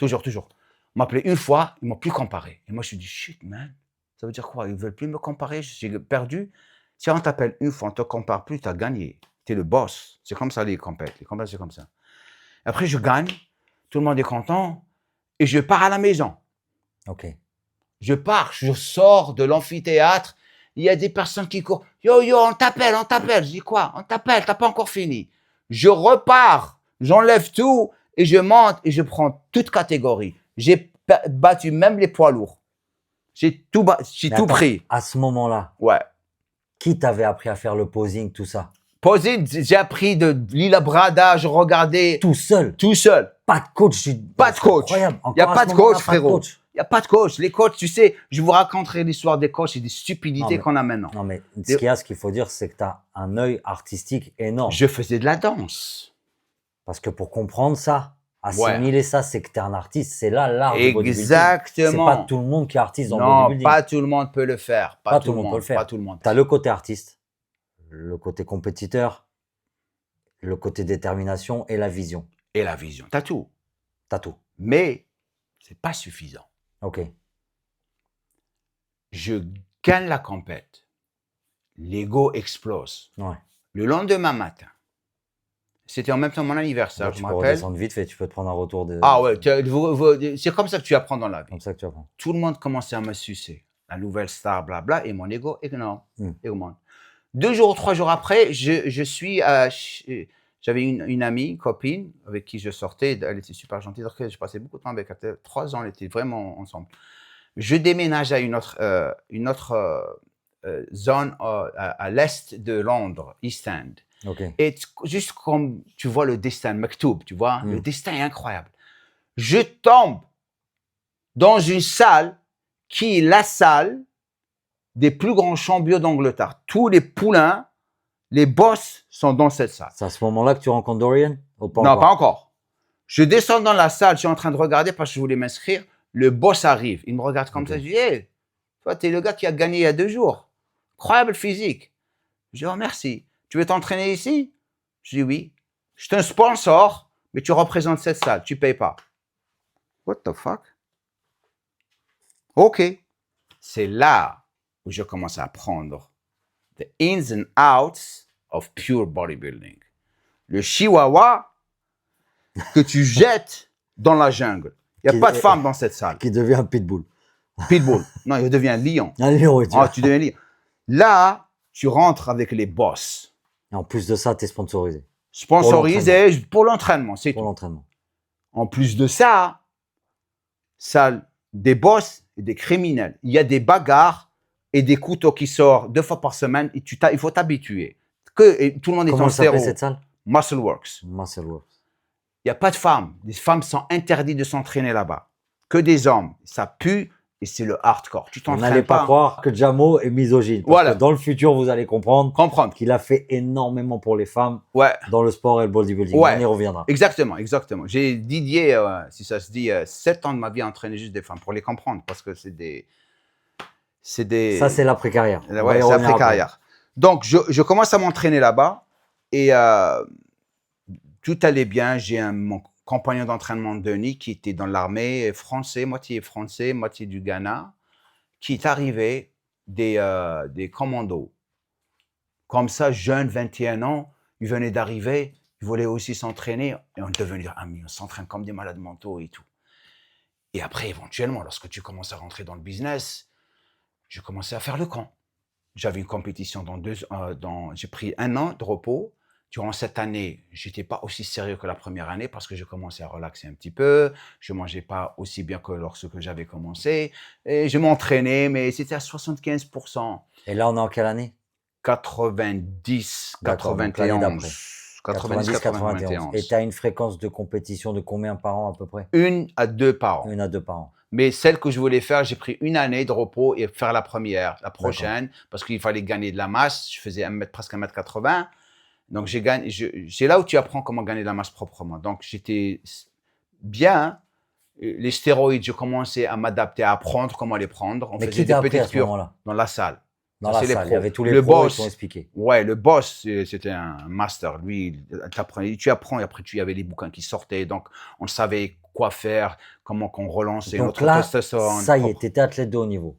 On m'a appelé une fois, ils ne m'ont plus comparé. Et moi, je me suis dit, shit, man. Ça veut dire quoi? Ils ne veulent plus me comparer. J'ai perdu. Si on t'appelle une fois, on ne te compare plus, tu as gagné. Tu es le boss. C'est comme ça, les compètes. Les compètes, c'est comme ça. Après, je gagne. Tout le monde est content. Et je pars à la maison. OK. Je pars, je sors de l'amphithéâtre. Il y a des personnes qui courent. Yo, on t'appelle. Je dis quoi? On t'appelle, t'as pas encore fini. Je repars, j'enlève tout et je monte et je prends toute catégorie. J'ai battu même les poids lourds. J'ai tout pris. À ce moment-là, Ouais. qui t'avait appris à faire le posing, tout ça? Posing, j'ai appris de Lila Brada, je regardais Tout seul? tout seul. Pas de coach? Pas de coach. Incroyable. Il n'y a Encore à pas ce de moment-là, coach, frérot. Il n'y a pas de coach. Les coachs, tu sais, je vous raconterai l'histoire des coachs et des stupidités qu'on a maintenant. Non, mais ce qu'il faut dire, c'est que tu as un œil artistique énorme. Je faisais de la danse. Parce que pour comprendre ça, assimiler ça, c'est que tu es un artiste. C'est là l'art du bodybuilding. Exactement. C'est pas tout le monde qui est artiste dans le Non, bodybuilding. pas tout le monde peut le faire. Pas tout le monde peut le faire. Pas tout le monde. Tu as le côté artiste, le côté compétiteur, le côté détermination et la vision. Et la vision. Tu as tout. Tu as tout. Mais c'est pas suffisant. OK. Je gagne la compète. L'ego explose. Ouais. Le lendemain matin, c'était en même temps mon anniversaire, Donc, je tu me peux rappelle. redescendre vite fait, tu peux te prendre un retour de... Ah ouais, c'est comme ça que tu apprends dans la vie. Comme ça que tu apprends. Tout le monde commençait à me sucer. La nouvelle star, blabla, et mon ego augmente. 2 jours, 3 jours après, j'avais une amie, une copine, avec qui je sortais. Elle était super gentille. Je passais beaucoup de temps avec elle. 3 ans, on était vraiment ensemble. Je déménage à une autre zone à l'est de Londres, East End. OK. Et juste comme tu vois le destin, Maktoub, tu vois, le destin est incroyable. Je tombe dans une salle qui est la salle des plus grands champions d'Angleterre. Tous les poulains, les boss sont dans cette salle. C'est à ce moment-là que tu rencontres Dorian? Ou pas Non, encore? pas encore. Je descends dans la salle, je suis en train de regarder parce que je voulais m'inscrire. Le boss arrive, il me regarde comme ça, je dis, hey, toi, t'es le gars qui a gagné il y a 2 jours. Incroyable physique. Je dis, oh, merci. Tu veux t'entraîner ici? Je dis, oui. Je suis un sponsor, mais tu représentes cette salle, tu payes pas. What the fuck? OK. C'est là où je commence à apprendre the ins and outs of pure bodybuilding. Le chihuahua que tu jettes dans la jungle. Il n'y a pas de femme dans cette salle. Qui devient un pitbull. Pitbull. Non, il devient un lion. Un lion, oui, tu vois. Tu deviens un lion. Là, tu rentres avec les boss. Et en plus de ça, tu es sponsorisé. Sponsorisé pour l'entraînement, c'est Pour tout. l'entraînement. En plus de ça, des boss et des criminels. Il y a des bagarres et des couteaux qui sortent 2 fois par semaine. Et il faut t'habituer. Tout le monde est Comment en s'appelle stéro. cette salle? Muscleworks. Muscleworks. Il n'y a pas de femmes. Les femmes sont interdites de s'entraîner là-bas. Que des hommes. Ça pue et c'est le hardcore. Tu Vous t'entraînes n'allez pas croire que Jamo est misogyne. Parce Voilà. que dans le futur, vous allez comprendre Comprendre. qu'il a fait énormément pour les femmes Ouais. dans le sport et le bodybuilding. Ouais. On y reviendra. Exactement. J'ai dédié, si ça se dit, 7 ans de ma vie à entraîner juste des femmes pour les comprendre parce que c'est des. Ça, c'est l'après-carrière. On va Ouais, y c'est revenir après après. carrière. Donc, je commence à m'entraîner là-bas et tout allait bien. J'ai mon compagnon d'entraînement, Denis, qui était dans l'armée français, moitié du Ghana, qui est arrivé des commandos. Comme ça, jeune, 21 ans, il venait d'arriver. Ils voulaient aussi s'entraîner et on devenait amis. On s'entraîne comme des malades mentaux et tout. Et après, éventuellement, lorsque tu commences à rentrer dans le business, j'ai commencé à faire le camp. J'avais une compétition j'ai pris 1 an de repos. Durant cette année, j'étais pas aussi sérieux que la première année parce que je commençais à relaxer un petit peu. Je mangeais pas aussi bien que lorsque j'avais commencé. Et je m'entraînais, mais c'était à 75%. Et là, on est en quelle année? 90, D'accord, donc l'année d'après. 91. 90, 91. Et tu as une fréquence de compétition de combien par an à peu près? 1 à 2 par an. 1 à 2 par an. Mais celle que je voulais faire, j'ai pris 1 année de repos et faire la prochaine, parce qu'il fallait gagner de la masse. Je faisais presque 1m80. Donc, c'est là où tu apprends comment gagner de la masse proprement. Donc, j'étais bien. Les stéroïdes, je commençais à m'adapter, à apprendre comment les prendre. On Mais faisait qui t'a des appris à petites ce cures moment-là? dans la salle. Dans Ça, la c'est les salle, il y pros. avait tous les Le pros, ils boss, t'ont expliqué. Ouais, le boss, c'était un master. Lui, tu apprends et après, il y avait les bouquins qui sortaient. Donc, on savait quoi faire, comment qu'on relançait Donc notre là, testostérone. ça y est, tu étais athlète de haut niveau?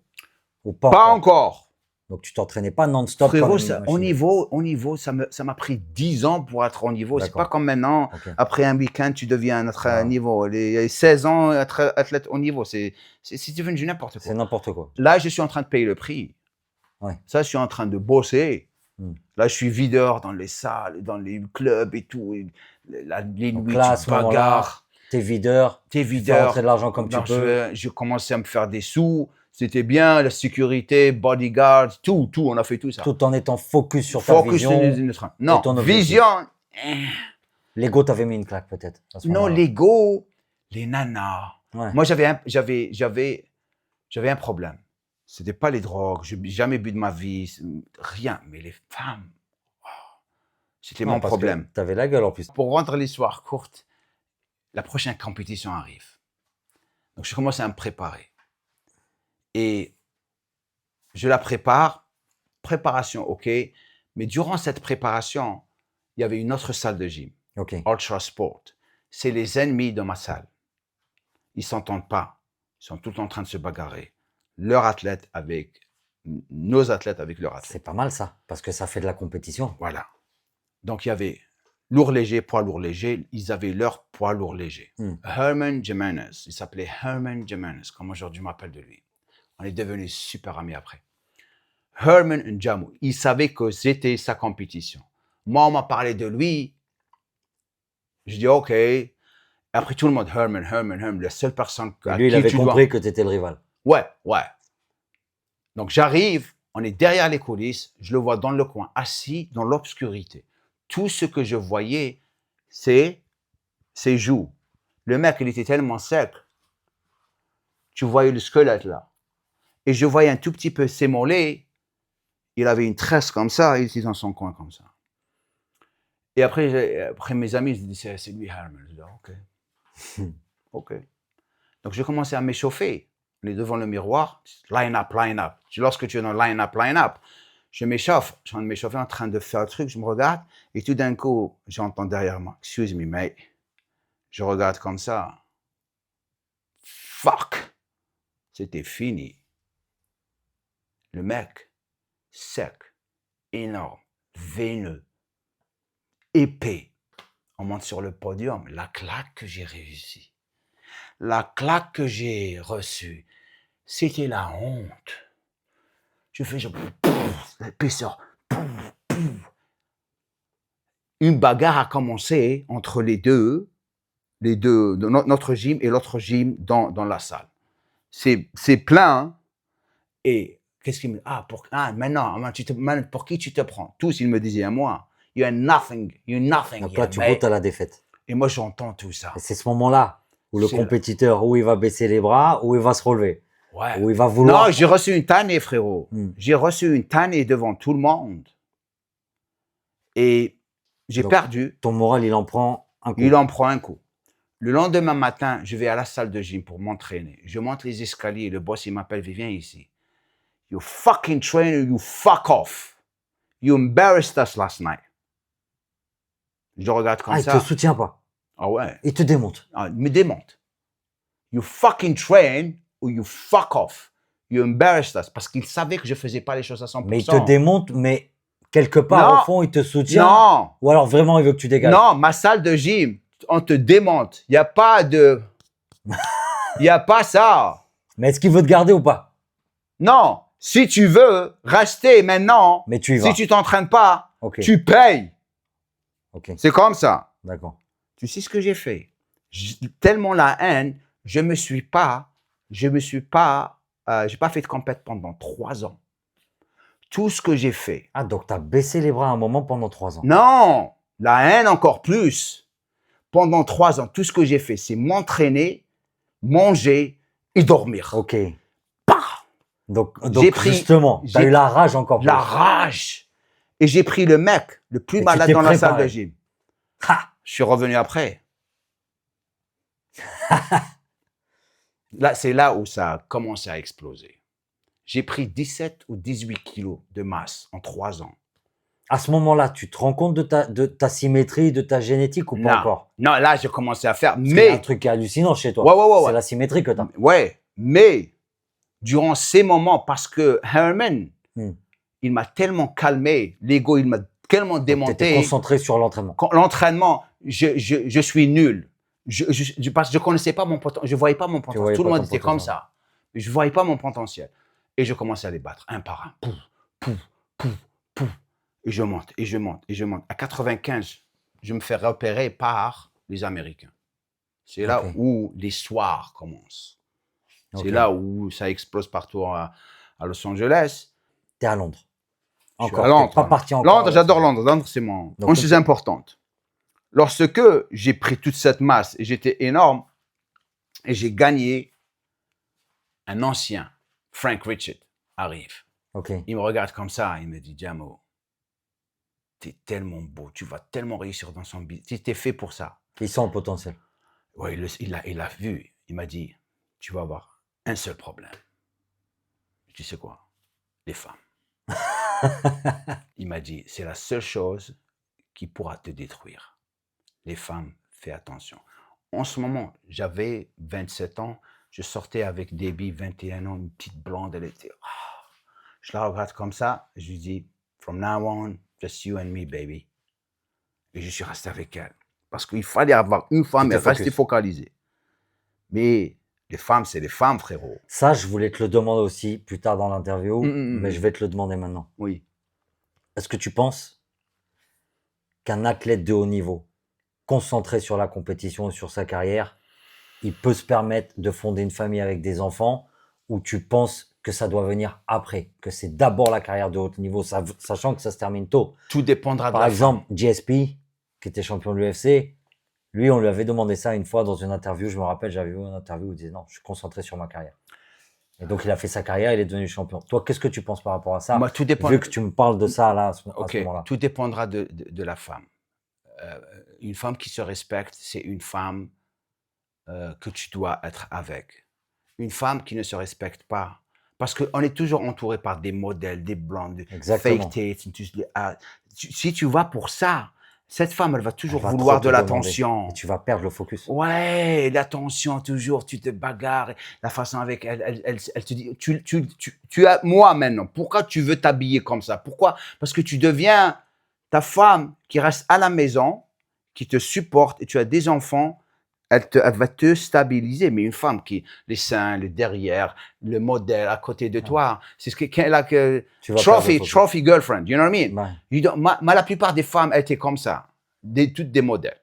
Ou pas Pas encore? encore. Donc tu t'entraînais pas non-stop Frérot, comme une au machine. niveau, ça m'a pris 10 ans pour être au niveau. C'est D'accord. pas comme maintenant. Ok. Après un week-end, tu deviens à Ah. niveau. Les 16 ans, être athlète au niveau, c'est devenu n'importe C'est quoi. n'importe quoi. Là, je suis en train de payer le prix. Ouais. Ça, je suis en train de bosser. Hmm. Là, je suis videur dans les salles, dans les clubs et tout. Et les Donc nuits, là, à tu ce moment-là, bagarres. t'es videur, T'es tu fais videur. rentrer de l'argent comme tu Non, peux. je commençais à me faire des sous. C'était bien, la sécurité, bodyguard, tout. On a fait tout ça. Tout en étant focus sur ta Focus vision. Non, ton objectif. vision. L'ego t'avait mis une claque peut-être. à ce Non, moment-là. l'ego, les nanas. Ouais. Moi, j'avais un problème. C'était pas les drogues. Je n'ai jamais bu de ma vie. Rien. Mais les femmes, oh, c'était Non, mon parce que problème. T'avais la gueule en plus. Pour rendre l'histoire courte, la prochaine compétition arrive. Donc, je commence à me préparer. Et je la prépare. Préparation, OK. Mais durant cette préparation, il y avait une autre salle de gym. Ok. Ultra Sport. C'est les ennemis de ma salle. Ils ne s'entendent pas. Ils sont tout le temps en train de se bagarrer. Leurs athlètes avec nos athlètes avec leurs athlètes. C'est pas mal ça, parce que ça fait de la compétition. Voilà. Donc, il y avait lourd léger, poids lourd léger. Ils avaient leur poids lourd léger. Herman Jimenez. Il s'appelait Herman Jimenez, comme aujourd'hui je m'appelle de lui. On est devenus super amis après. Herman Njamu, il savait que c'était sa compétition. Moi, on m'a parlé de lui. Je dis OK. Après, tout le monde, Herman, la seule personne Et à lui, il qui avait tu compris que tu étais le rival. Ouais. Donc, j'arrive, on est derrière les coulisses, je le vois dans le coin, assis dans l'obscurité. Tout ce que je voyais, c'est ses joues. Le mec, il était tellement sec. Tu voyais le squelette là. Et je voyais un tout petit peu ses mollets. Il avait une tresse comme ça, il était dans son coin comme ça. Et après mes amis, ils disaient, c'est lui, Herman. Je dis, OK. OK. Donc, j'ai commencé à m'échauffer. On est devant le miroir, line up. Lorsque tu es dans line up, je m'échauffe. Je suis en train de m'échauffer, en train de faire un truc, je me regarde, et tout d'un coup, j'entends derrière moi, excuse me, mate. Je regarde comme ça. Fuck! C'était fini. Le mec, sec, énorme, veineux, épais. On monte sur le podium. La claque que j'ai réussi. La claque que j'ai reçue, c'était la honte. Je fais genre, l'épaisseur. Une bagarre a commencé entre les deux, notre gym et l'autre gym dans la salle. C'est plein. Hein? Et qu'est-ce qu'il me dit? Maintenant, pour qui tu te prends? Tous, ils me disaient à moi. You're nothing. Donc là, tu goûtes à la défaite. Et moi, j'entends tout ça. Et c'est ce moment-là où le compétiteur, où il va baisser les bras, où il va se relever. Ouais. Où il va vouloir. Non, j'ai reçu une tannée, frérot. J'ai reçu une tannée devant tout le monde. Et j'ai perdu. Ton moral, il en prend un coup. Il en prend un coup. Le lendemain matin, je vais à la salle de gym pour m'entraîner. Je monte les escaliers. Le boss, il m'appelle, viens ici. You fucking trainer, you fuck off. You embarrassed us last night. Je regarde comme ça. Il te soutient pas. Ah ouais. Il te démonte. Il me démonte. You fucking train ou you fuck off. You embarrassed us. Parce qu'il savait que je faisais pas les choses à 100%. Mais il te démonte, mais quelque part, Non. au fond, il te soutient. Non, Ou alors vraiment, il veut que tu dégages. non, ma salle de gym, on te démonte. Il n'y a pas de... Il n'y a pas ça. Mais est-ce qu'il veut te garder ou pas? Non, si tu veux rester maintenant, Mais tu y vas. si tu t'entraînes pas, Ok. tu payes. Ok. C'est comme ça. D'accord. Tu sais ce que j'ai fait? Tellement la haine, j'ai pas fait de compète pendant 3 ans. Tout ce que j'ai fait. Ah, donc tu as baissé les bras un moment pendant 3 ans. Non, la haine encore plus. Pendant 3 ans, tout ce que j'ai fait, c'est m'entraîner, manger et dormir. Ok. Pah! Donc J'ai pris- justement, tu as j'ai- eu la rage encore plus. La rage. Et j'ai pris le mec le plus Et tu malade t'es dans la salle préparé. de gym. Ha! Je suis revenu après. Là, c'est là où ça a commencé à exploser. J'ai pris 17 ou 18 kilos de masse en 3 ans. À ce moment-là, tu te rends compte de ta symétrie, de ta génétique ou pas Non. encore? Non, là, j'ai commencé à faire. Parce qu'il y a un Mais, truc qui est hallucinant chez toi. Ouais. C'est la symétrie que tu as. ouais, mais, durant ces moments, parce que Herman, Hmm. il m'a tellement calmé, l'ego, il m'a tellement Tu étais démonté. concentré sur l'entraînement. L'entraînement, je suis nul. Parce que je connaissais pas mon potentiel, je voyais pas mon potentiel. voyais Tout le pas monde ton était comme potentiel. ça. Mais je voyais pas mon potentiel. Et je commençais à les battre un par un. Pouf, pouf, pouf, pouf. Et je monte, et je monte, et je monte. À 95, je me fais repérer par les Américains. C'est là Ok. où l'histoire commence. Ok. C'est là où ça explose partout à Los Angeles. Tu es à Londres. Je suis Encore. à Londres. T'es pas parti encore. Londres, j'adore Londres. Londres, c'est une Donc, chose importante. Lorsque j'ai pris toute cette masse et j'étais énorme, et j'ai gagné, un ancien, Frank Richard, arrive. Ok. Il me regarde comme ça, il me dit, Jamo, t'es tellement beau, tu vas tellement réussir dans son business, tu t'es fait pour ça. Il sent le potentiel. Ouais, il a vu, il m'a dit, tu vas avoir un seul problème. Tu sais quoi? Les femmes. Il m'a dit, c'est la seule chose qui pourra te détruire. Les femmes, fais attention. En ce moment, j'avais 27 ans, je sortais avec Debbie, 21 ans, une petite blonde, elle était... Je la regarde comme ça, je lui dis, from now on, just you and me, baby. Et je suis resté avec elle. Parce qu'il fallait avoir une femme Tu et t'es rester focus. focalisé. Mais les femmes, c'est les femmes, frérot. Ça, je voulais te le demander aussi plus tard dans l'interview, Mm. mais je vais te le demander maintenant. Oui. Est-ce que tu penses qu'un athlète de haut niveau, concentré sur la compétition et sur sa carrière, il peut se permettre de fonder une famille avec des enfants, ou tu penses que ça doit venir après, que c'est d'abord la carrière de haut niveau, sachant que ça se termine tôt? Tout dépendra de Par la exemple, GSP, qui était champion de l'UFC, lui, on lui avait demandé ça une fois dans une interview. Je me rappelle, j'avais vu une interview où il disait non, je suis concentré sur ma carrière. Et donc, il a fait sa carrière, il est devenu champion. Toi, qu'est-ce que tu penses par rapport à ça? femme. Moi, tout dépend. Vu que tu me parles de ça là, à ce Ok, moment-là. tout dépendra de la femme. Une femme qui se respecte, c'est une femme que tu dois être avec. Une femme qui ne se respecte pas, parce qu'on est toujours entouré par des modèles, des blondes, Exactement. fake tits. Si tu vas pour ça, cette femme, elle va toujours Elle va vouloir trop te de demander. l'attention. Et tu vas perdre le focus. Ouais, l'attention toujours, tu te bagarres, la façon avec elle te dit, tu as moi maintenant, pourquoi tu veux t'habiller comme ça? Pourquoi? Parce que tu deviens ta femme qui reste à la maison, qui te supporte et tu as des enfants, elle va te stabiliser. Mais une femme qui, les seins, le derrière, le modèle à côté de toi, c'est ce qu'elle a que Tu vas perdre le trophy focus. girlfriend, you know what I mean? Ouais. La plupart des femmes étaient comme ça, toutes des modèles.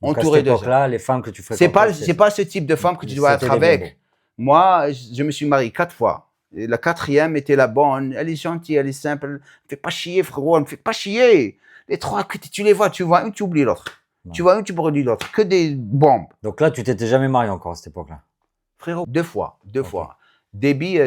Donc, à Entourées cette de ça. époque-là, les femmes que tu C'est pas, fréquentes, c'est pas ce type de femme que tu dois c'était être des avec. bimbos. Moi, je me suis marié 4 fois. Et la 4e était la bonne. Elle est gentille, elle est simple. Elle me fait pas chier, frérot. Elle me fait pas chier. Les 3, tu les vois, tu vois une, tu oublies l'autre. Ouais. Tu vois une, tu produis l'autre. Que des bombes. Donc là, tu t'étais jamais marié encore à cette époque-là. Frérot, 2 fois. 2 Ok. fois. Debbie,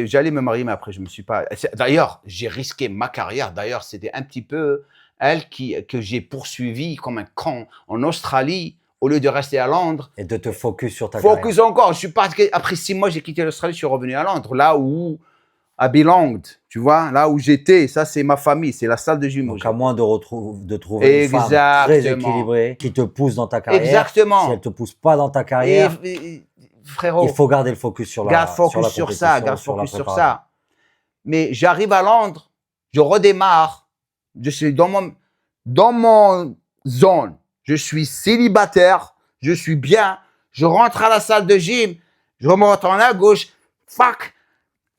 j'allais me marier, mais après, je me suis pas. D'ailleurs, j'ai risqué ma carrière. D'ailleurs, c'était un petit peu elle que j'ai poursuivi comme un con en Australie, au lieu de rester à Londres. Et de te focus sur ta carrière. Focus encore. Je suis pas, après 6 mois, j'ai quitté l'Australie, je suis revenu à Londres, là où I belonged, tu vois, là où j'étais. Ça, c'est ma famille, c'est la salle de gym. Donc, à moins de trouver une femme très Exactement. équilibrée, qui te pousse dans ta carrière. Exactement. Si elle te pousse pas dans ta carrière, Frérot, il faut garder le focus sur la garde focus sur la sur ça, compétition, garde sur la focus sur préparation. ça. Mais j'arrive à Londres, je redémarre, Je suis dans mon zone. Je suis célibataire. Je suis bien. Je rentre à la salle de gym. Je me retourne à gauche. Fuck.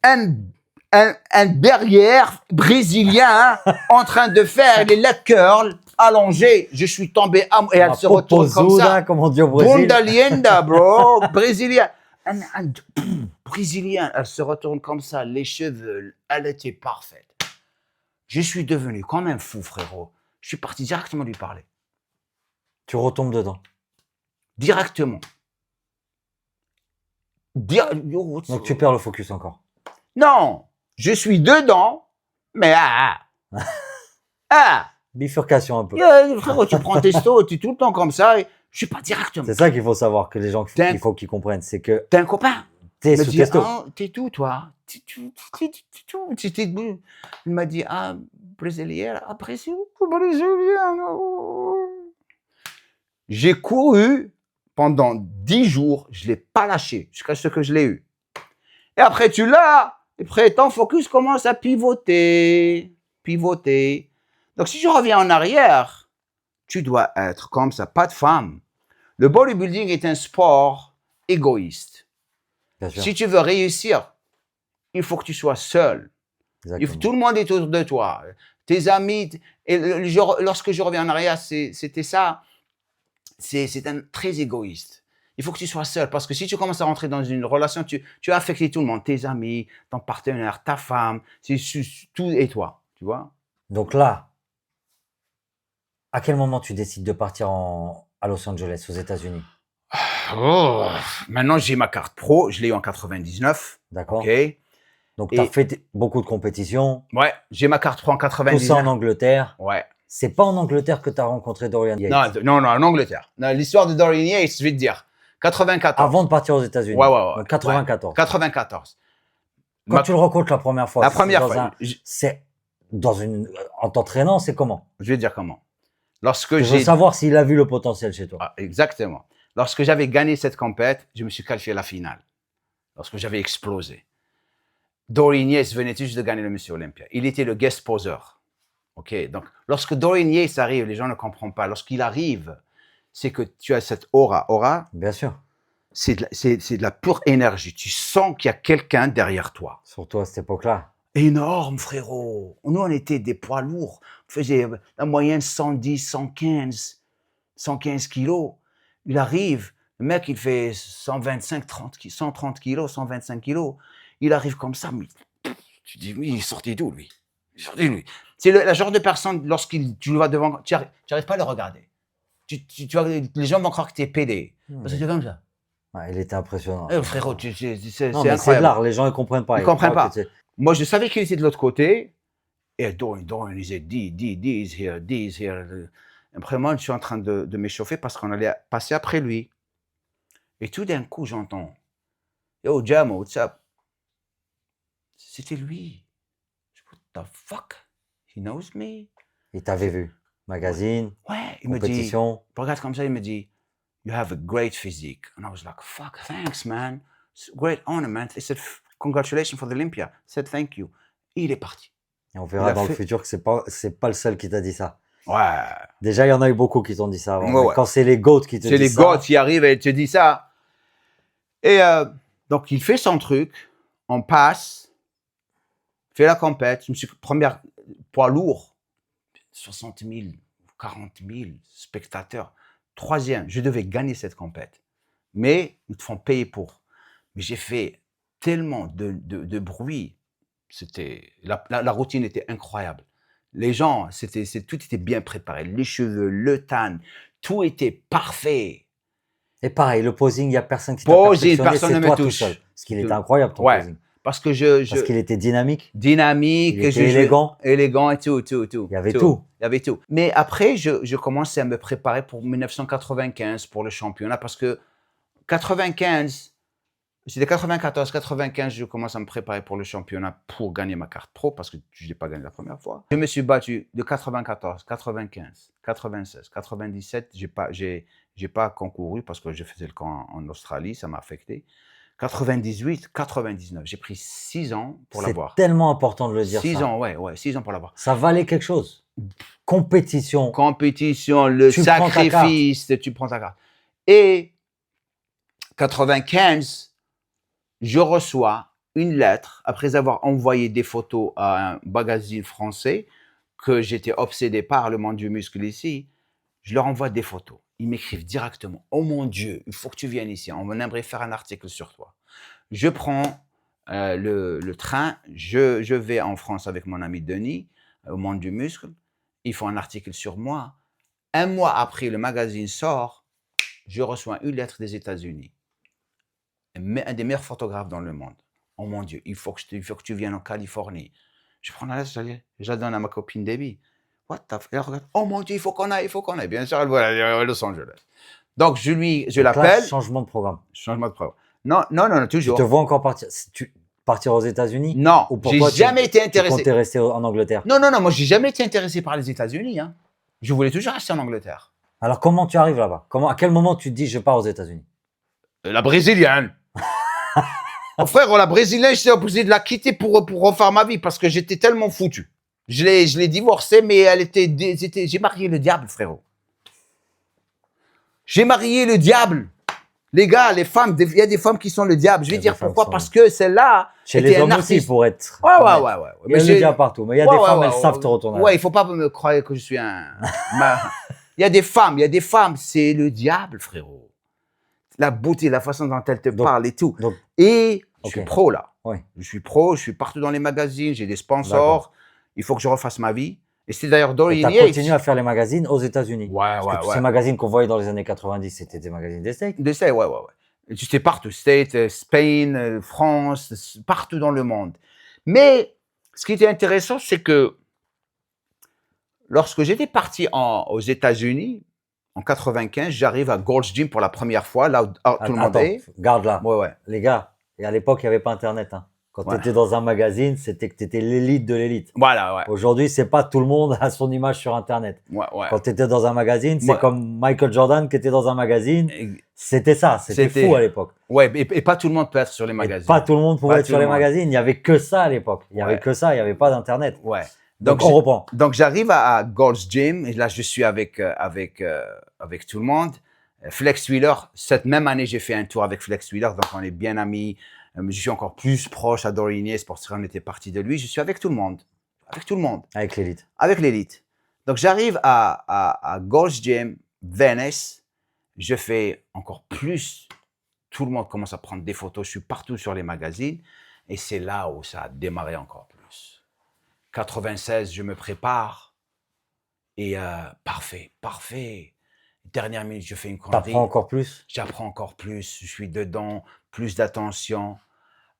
Un derrière brésilien en train de faire les leg curls allongés. Je suis tombé et elle se retourne comme ça. Comme on dit au Brésil. Bunda lienda, bro. Brésilien. Brésilien. Elle se retourne comme ça. Les cheveux, elle était parfaite. Je suis devenu comme un fou, frérot. Je suis parti directement lui parler. Tu retombes dedans. Directement. Donc tu perds le focus encore. Non, je suis dedans, mais Bifurcation un peu. frérot, tu prends tes sauts, tu es tout le temps comme ça, et je suis pas directement. C'est ça qu'il faut savoir, que les gens, il faut qu'ils comprennent. C'est que T'es un copain. t'es Il me sous dit, testo. t'es tout, toi. Il m'a dit, brésilien, brésilien. J'ai couru pendant 10 jours, je l'ai pas lâché jusqu'à ce que je l'ai eu. Et après, tu l'as. Et après, ton focus commence à pivoter. Donc, si je reviens en arrière, tu dois être comme ça, pas de femme. Le bodybuilding est un sport égoïste. Bien sûr. Si tu veux réussir, il faut que tu sois seul. Tout le monde est autour de toi. Tes amis. Et lorsque je reviens en arrière, c'était ça. C'est très égoïste. Il faut que tu sois seul, parce que si tu commences à rentrer dans une relation, tu vas affecter tout le monde, tes amis, ton partenaire, ta femme, tout et toi, tu vois. Donc là, à quel moment tu décides de partir à Los Angeles, aux États-Unis? Maintenant, j'ai ma carte pro, je l'ai eu en 99. D'accord. Ok. Donc tu as fait beaucoup de compétitions. Ouais, j'ai ma carte pro en Tout 99. ça en Angleterre. Ouais. C'est pas en Angleterre que tu as rencontré Dorian Yates. Non, en Angleterre. L'histoire de Dorian Yates, je vais te dire. 94. Avant de partir aux États-Unis. Ouais. Donc 94. 94. Quand tu le rencontres la première fois. La première fois. C'est en t'entraînant, c'est comment? Je vais te dire comment. Lorsque Je veux savoir s'il a vu le potentiel chez toi. Exactement. Lorsque j'avais gagné cette compète, je me suis qualifié à la finale. Lorsque j'avais explosé. Dorian Yates venait juste de gagner le Monsieur Olympia. Il était le guest poseur. Ok. Donc, lorsque Dorian Yates arrive, les gens ne comprennent pas. Lorsqu'il arrive, c'est que tu as cette aura. Aura, Bien sûr. c'est de la pure énergie. Tu sens qu'il y a quelqu'un derrière toi. Surtout à cette époque-là. Énorme, frérot. Nous, on était des poids lourds. On faisait la moyenne 110, 115 kilos. Il arrive, le mec, il fait 125, 130 kilos, 125 kilos. Il arrive comme ça, mais tu dis, mais il est sorti d'où, lui? C'est le genre de personne, tu le vois devant, tu n'arrives pas à le regarder. Les gens vont croire que tu es pédé. Parce que c'est comme ça. Ouais, il était impressionnant. Frérot, c'est incroyable. C'est de l'art, les gens ne comprennent pas. Ils ne comprennent pas. Moi, je savais qu'il était de l'autre côté. Et Dorian, il disait, D's here. Après, moi, je suis en train de m'échauffer parce qu'on allait passer après lui. Et tout d'un coup, j'entends, Yo, Jamo, what's up? C'était lui. What the fuck? He knows me? Il t'avait vu. Magazine, Ouais, il me dit, compétition. regarde comme ça, il me dit, You have a great physique. And I was like, fuck, thanks, man. It's a great honor, man. He said, congratulations for the Olympia. I said, thank you. Et il est parti. Et on verra dans le futur que c'est pas le seul qui t'a dit ça. Ouais. Déjà, il y en a eu beaucoup qui t'ont dit ça avant. Ouais. Quand c'est les GOAT qui te disent ça. C'est les GOAT qui arrivent et te disent ça. Et donc, il fait son truc. On passe. Fait la compète. Je me suis premier poids lourd. 60 000, 40 000 spectateurs. Troisième, je devais gagner cette compète. Mais ils te font payer pour. Mais j'ai fait tellement de bruit. La routine était incroyable. Les gens, tout était bien préparé. Les cheveux, le tan, tout était parfait. Et pareil, le posing, il n'y a personne qui t'a Posing, perfectionné, personne c'est ne me toi touche. tout seul. Parce qu'il était incroyable, ton Ouais. posing. Parce que Parce qu'il était dynamique. dynamique, Il était élégant. élégant et tout. Il y avait tout. Il y avait tout. Mais après, je commençais à me préparer pour 1995, pour le championnat, parce que 95, c'était 94, 95, je commence à me préparer pour le championnat pour gagner ma carte pro, parce que je n'ai pas gagné la première fois. Je me suis battu de 94, 95, 96, 97, j'ai pas concouru parce que je faisais le camp en Australie, ça m'a affecté. 98, 99, j'ai pris 6 ans pour l'avoir. C'est tellement important de le dire. 6 ça. ans, ouais, 6 ans pour l'avoir. Ça valait quelque chose. compétition. compétition, le Tu prends ta sacrifice, tu prends ta carte. Et 95, je reçois une lettre après avoir envoyé des photos à un magazine français que j'étais obsédé par le monde du muscle ici. Je leur envoie des photos. Ils m'écrivent directement. Oh mon Dieu, il faut que tu viennes ici. On aimerait faire un article sur toi. Je prends le train. Je vais en France avec mon ami Denis, au monde du muscle. Ils font un article sur moi. Un mois après, le magazine sort. Je reçois une lettre des États-Unis. Un des meilleurs photographes dans le monde. Oh mon Dieu, il faut que tu viennes en Californie. Je prends la lettre, je la donne à ma copine Debbie. What the fuck? Elle regarde. Oh mon Dieu, il faut qu'on aille. Bien sûr, elle voit à Los Angeles. Donc, je Donc là, l'appelle. changement de programme. Changement de programme. Non, Tu toujours. te vois encore partir aux États-Unis? Non, Ou pour j'ai toi, jamais été Tu intéressé. comptais rester en Angleterre? Non, moi, j'ai jamais été intéressé par les États-Unis. Hein. Je voulais toujours rester en Angleterre. Alors, comment tu arrives là-bas? À quel moment tu te dis je pars aux États-Unis? La brésilienne. Mon frère, la brésilienne, j'étais obligé de la quitter pour refaire ma vie parce que j'étais tellement foutu. Je l'ai divorcée, mais j'ai marié le diable, frérot. J'ai marié le diable. Les gars, les femmes, il y a des femmes qui sont le diable. Je vais dire pourquoi, parce que celle-là Chez était les un hommes aussi, artiste. pour être. Ouais. Il y a le diable partout. Mais il y a des femmes, elles savent te retourner. Ouais, il faut pas me croire que je suis un. Il y a des femmes, c'est le diable, frérot. La beauté, la façon dont elles te parlent et tout. Et je suis pro là. Ouais. Je suis pro, je suis partout dans les magazines, j'ai des sponsors. D'accord. Il faut que je refasse ma vie. Et c'était d'ailleurs Tu Dorian as Yates. continué à faire les magazines aux États-Unis. Ouais. Ces magazines qu'on voyait dans les années 90, c'était des magazines des States. De States, ouais. J'étais partout, States, Spain, France, partout dans le monde. Mais ce qui était intéressant, c'est que lorsque j'étais parti aux États-Unis, en 95, j'arrive à Gold's Gym pour la première fois, là où tout le monde est. Garde là. Ouais. Les gars, et à l'époque, il n'y avait pas Internet. Hein. Quand tu étais dans un magazine, c'était que tu étais l'élite de l'élite. Voilà, ouais. Aujourd'hui, c'est pas tout le monde a son image sur Internet. Ouais. Quand tu étais dans un magazine, c'est comme Michael Jordan qui était dans un magazine. C'était ça, c'était fou à l'époque. Ouais, et pas tout le monde peut être sur les magazines. Pas tout le monde pouvait être sur les magazines. Il n'y avait que ça à l'époque. Il n'y avait que ça, il n'y avait pas d'Internet. Ouais. Donc on reprend. Donc j'arrive à Gold's Gym et là je suis avec tout le monde. Flex Wheeler, cette même année j'ai fait un tour avec Flex Wheeler, donc on est bien amis. Je suis encore plus proche à Dorian Yates parce qu'on était parti de lui. Je suis avec tout le monde. Avec l'élite. Avec l'élite. Donc j'arrive à Gold's Gym, Venice. Je fais encore plus. Tout le monde commence à prendre des photos. Je suis partout sur les magazines. Et c'est là où ça a démarré encore plus. 96, je me prépare. Et parfait. Dernière minute, je fais une connerie. T'apprends encore plus? J'apprends encore plus. Je suis dedans. Plus d'attention.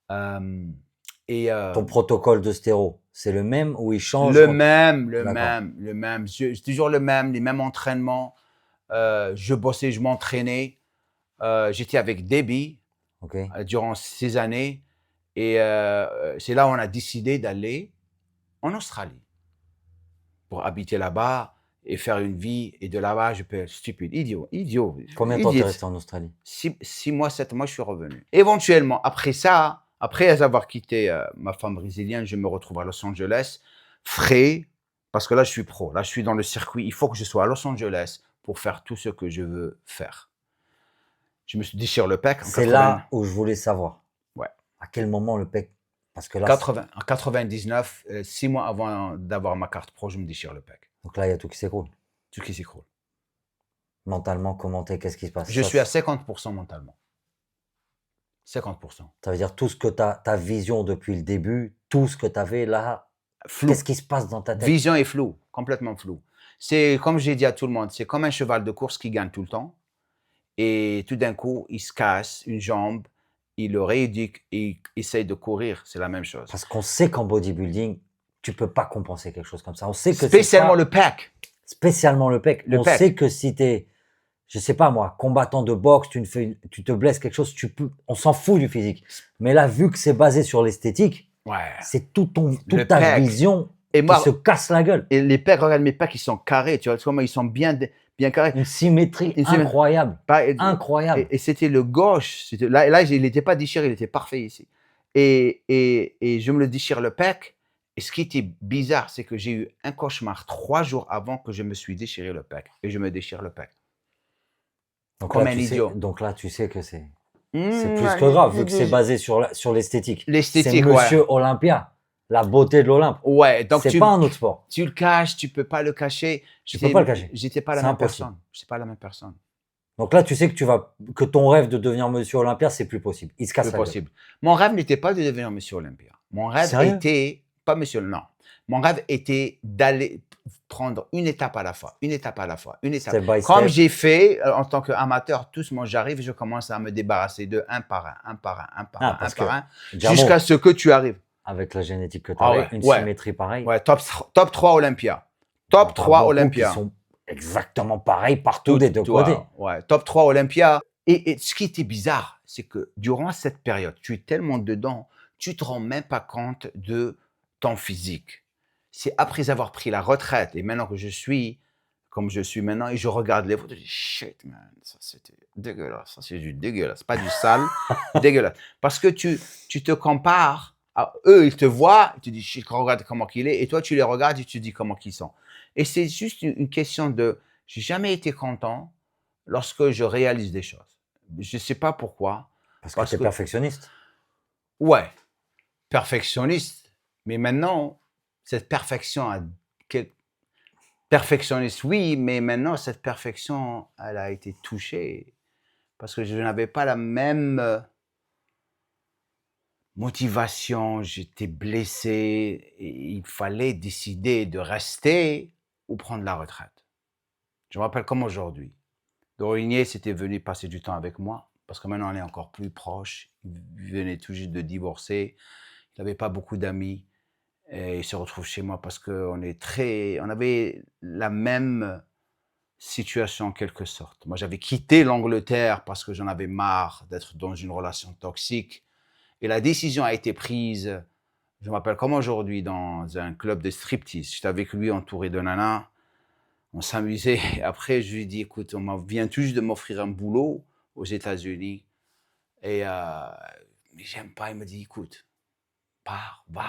Ton protocole de stéro, c'est le même ou il change? Le même. C'est toujours le même, les mêmes entraînements. Je bossais, je m'entraînais. J'étais avec Debbie durant ces années. Et c'est là où on a décidé d'aller en Australie pour habiter là-bas et faire une vie. Et de là-bas, je peux être stupide, idiot. Combien de temps tu es resté en Australie? 6 mois, 7 mois, je suis revenu. Éventuellement, après avoir quitté ma femme brésilienne, je me retrouve à Los Angeles, frais, parce que là, je suis pro. Là, je suis dans le circuit. Il faut que je sois à Los Angeles pour faire tout ce que je veux faire. Je me suis déchiré le pec. C'est là où je voulais savoir. Ouais. À quel moment le pec? Parce que là, en 99, 6 mois avant d'avoir ma carte pro, je me déchire le pec. Donc là, il y a tout qui s'écroule. Tout qui s'écroule. Mentalement, comment t'es? Qu'est-ce qui se passe? Je suis à 50% mentalement. 50%. Ça veut dire tout ce que ta vision depuis le début, tout ce que tu avais là, Flou. qu'est-ce qui se passe dans ta tête? Vision est floue, complètement floue. C'est comme j'ai dit à tout le monde, c'est comme un cheval de course qui gagne tout le temps. Et tout d'un coup, il se casse une jambe, il le rééduque et il essaye de courir. C'est la même chose. Parce qu'on sait qu'en bodybuilding, tu peux pas compenser quelque chose comme ça. On sait que spécialement le pec. Spécialement le pec. On sait que si tu es, je sais pas moi, combattant de boxe, tu te blesses quelque chose, on s'en fout du physique. Mais là, vu que c'est basé sur l'esthétique, c'est toute ta vision qui se casse la gueule. Et les pecs, regarde mes pecs, ils sont carrés, tu vois comment ils sont bien carrés. Une symétrie incroyable. Incroyable. Et c'était le gauche. Là, il n'était pas déchiré, il était parfait ici. Et je me le déchire le pec. Et ce qui était bizarre, c'est que j'ai eu un cauchemar 3 jours avant que je me suis déchiré le pec. Et je me déchire le pec. Donc Comme là, un tu sais, idiot. donc là, tu sais que c'est Mmh, plus que grave, vu que c'est basé sur l'esthétique. C'est L'esthétique, Monsieur Olympia, la beauté de l'Olympe. Ouais, donc C'est pas un autre sport. tu le caches, tu peux pas le cacher. Tu peux pas le cacher. J'étais pas la C'est même impossible. personne. J'étais pas la même personne. Donc là, tu sais que ton rêve de devenir Monsieur Olympia, c'est plus possible. Il se casse C'est la gueule. possible. Mon rêve n'était pas de devenir Monsieur Olympia. Mon rêve Sérieux? était pas Monsieur, non. Mon rêve était d'aller prendre une étape à la fois, une étape à la fois, une étape. Step by Comme step. j'ai fait en tant qu'amateur, tous, moi j'arrive, je commence à me débarrasser de un par un, un par un, un par un, un parce par que un, Jamo, jusqu'à ce que tu arrives. avec la génétique que tu Ah avais, ouais, une ouais. symétrie pareille. Ouais, top 3 Olympia. Top T'en as 3 beaucoup Olympia. qui sont exactement pareils partout des deux Toi, côtés. ouais, top 3 Olympia. Et ce qui était bizarre, c'est que durant cette période, tu es tellement dedans, tu te rends même pas compte de ton physique. C'est après avoir pris la retraite et maintenant que je suis comme je suis maintenant et je regarde les photos, je dis shit man, ça c'était dégueulasse, ça c'est du dégueulasse, pas du sale, dégueulasse. Parce que tu te compares, à eux ils te voient, ils te disent shit, regarde comment il est, et toi tu les regardes et tu te dis comment ils sont. Et c'est juste une question de, j'ai jamais été content lorsque je réalise des choses. Je sais pas pourquoi. Parce que tu es perfectionniste. Ouais, perfectionniste. Mais maintenant, cette perfection perfectionniste, oui, mais maintenant, cette perfection, elle a été touchée parce que je n'avais pas la même motivation, j'étais blessé, et il fallait décider de rester ou prendre la retraite. Je me rappelle comme aujourd'hui. Dorigné s'était venu passer du temps avec moi parce que maintenant on est encore plus proches. Il venait tout juste de divorcer. Il n'avait pas beaucoup d'amis et il se retrouve chez moi parce qu'on avait la même situation en quelque sorte. Moi, j'avais quitté l'Angleterre parce que j'en avais marre d'être dans une relation toxique et la décision a été prise. Je me rappelle comme aujourd'hui dans un club de striptease. J'étais avec lui entouré de nanas. On s'amusait. Après, je lui ai dit, écoute, on vient tout juste de m'offrir un boulot aux États-Unis. Et mais j'aime pas. Il me dit, écoute, pars, va.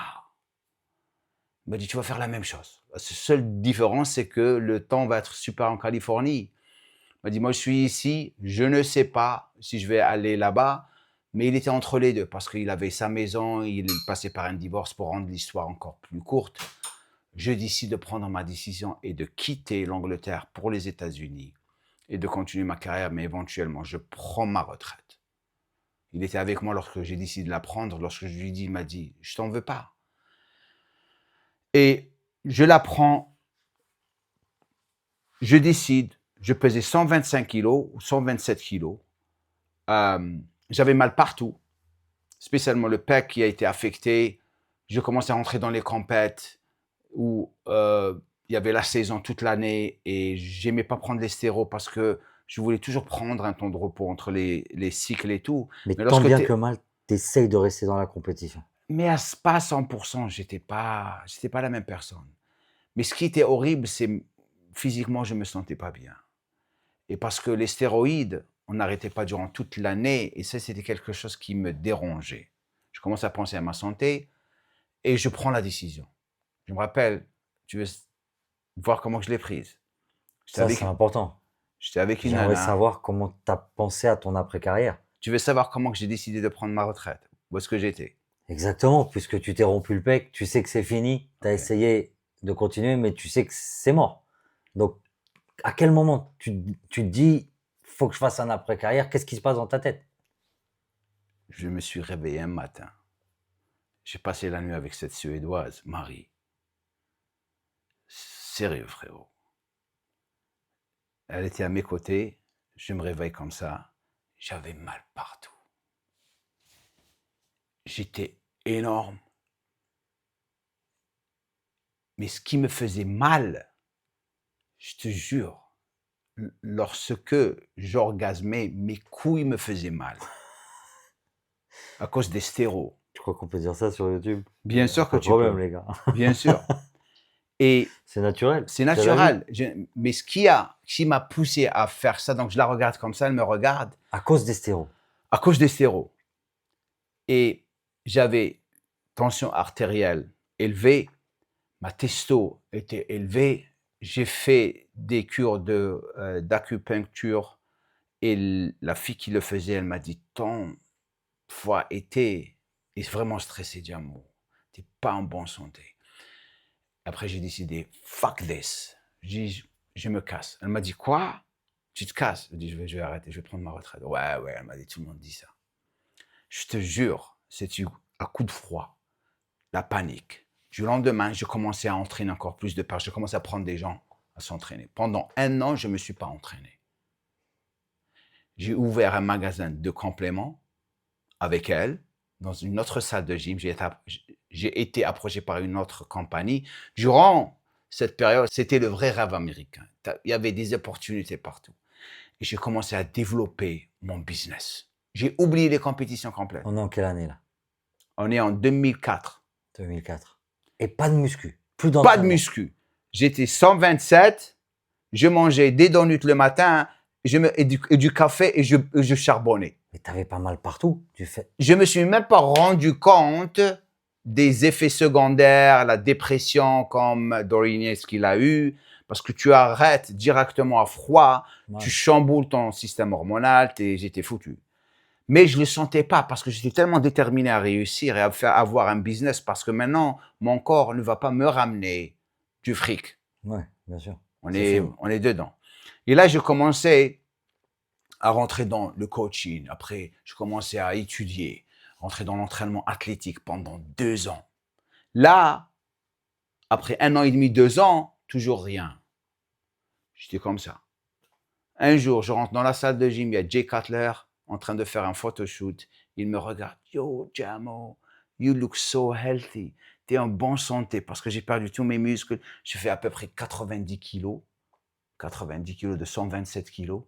Il m'a dit, tu vas faire la même chose. La seule différence, c'est que le temps va être super en Californie. Il m'a dit, moi, je suis ici. Je ne sais pas si je vais aller là-bas. Mais il était entre les deux parce qu'il avait sa maison. Il passait par un divorce pour rendre l'histoire encore plus courte. Je décide de prendre ma décision et de quitter l'Angleterre pour les États-Unis et de continuer ma carrière, mais éventuellement, je prends ma retraite. Il était avec moi lorsque j'ai décidé de la prendre. Lorsque je lui ai dit, il m'a dit, je t'en veux pas. Et je la prends, je décide, je pesais 125 kilos ou 127 kilos. J'avais mal partout, spécialement le pec qui a été affecté. Je commençais à rentrer dans les compètes où il y avait la saison toute l'année et j'aimais pas prendre les stéroïdes parce que je voulais toujours prendre un temps de repos entre les cycles et tout. Mais tant bien que mal, tu essayes de rester dans la compétition. Mais pas 100%, j'étais pas la même personne. Mais ce qui était horrible, c'est physiquement, je me sentais pas bien. Et parce que les stéroïdes, on n'arrêtait pas durant toute l'année et ça, c'était quelque chose qui me dérangeait. Je commence à penser à ma santé et je prends la décision. Je me rappelle, tu veux voir comment je l'ai prise. Ça, c'est important. J'étais avec une nana. J'aimerais savoir comment tu as pensé à ton après-carrière. Tu veux savoir comment j'ai décidé de prendre ma retraite? Où est-ce que j'étais? Exactement, puisque tu t'es rompu le pec, tu sais que c'est fini, tu as essayé de continuer, mais tu sais que c'est mort. Donc, à quel moment tu te dis, faut que je fasse un après-carrière? Qu'est-ce qui se passe dans ta tête? Je me suis réveillé un matin. J'ai passé la nuit avec cette Suédoise, Marie. Sérieux, frérot. Elle était à mes côtés. Je me réveille comme ça. J'avais mal partout. J'étais énorme. Mais ce qui me faisait mal, je te jure, lorsque j'orgasmais, mes couilles me faisaient mal. À cause des stéroïdes. Tu crois qu'on peut dire ça sur YouTube? Bien sûr que Pas de tu problème, peux. les gars. Bien sûr. Et C'est naturel. c'est naturel. Mais ce qui m'a poussé à faire ça, donc je la regarde comme ça, elle me regarde. À cause des stéroïdes. À cause des stéroïdes. Et j'avais tension artérielle élevée Ma testo était élevée. J'ai fait des cures d'acupuncture et la fille qui le faisait, elle m'a dit, ton foie est vraiment stressé, Diamo. T'es pas en bonne santé. Après, j'ai décidé, fuck this. J'ai dit, je me casse. Elle m'a dit, quoi? Tu te casses? Je dis, je vais arrêter, je vais prendre ma retraite. Ouais, elle m'a dit, tout le monde dit ça. Je te jure, c'est un coup de froid, la panique. Du lendemain, je commençais à entraîner encore plus de part. Je commençais à prendre des gens à s'entraîner. Pendant 1 an, je ne me suis pas entraîné. J'ai ouvert un magasin de compléments avec elle dans une autre salle de gym. J'ai été approché par une autre compagnie. Durant cette période, c'était le vrai rêve américain. Il y avait des opportunités partout. Et j'ai commencé à développer mon business. J'ai oublié les compétitions complètes. On est en quelle année là? On est en 2004. 2004. Et pas de muscu. Pas Plus de d'entraînement. muscu. J'étais 127. Je mangeais des donuts le matin et du café et je charbonnais. Mais t'avais pas mal partout. Je me suis même pas rendu compte des effets secondaires, la dépression comme Dorian ce qu'il a eu, parce que tu arrêtes directement à froid, Ouais. tu chamboules ton système hormonal, j'étais foutu. Mais je ne le sentais pas parce que j'étais tellement déterminé à réussir et à avoir un business parce que maintenant, mon corps ne va pas me ramener du fric. Ouais, bien sûr. On est dedans. Et là, je commençais à rentrer dans le coaching. Après, je commençais à étudier, rentrer dans l'entraînement athlétique pendant 2 ans. Là, après 1 an et demi, 2 ans, toujours rien. J'étais comme ça. Un jour, je rentre dans la salle de gym, il y a Jay Cutler en train de faire un photoshoot. Il me regarde. Yo, Jamo, you look so healthy. Tu es en bonne santé parce que j'ai perdu tous mes muscles. Je fais à peu près 90 kilos. 90 kilos de 127 kilos.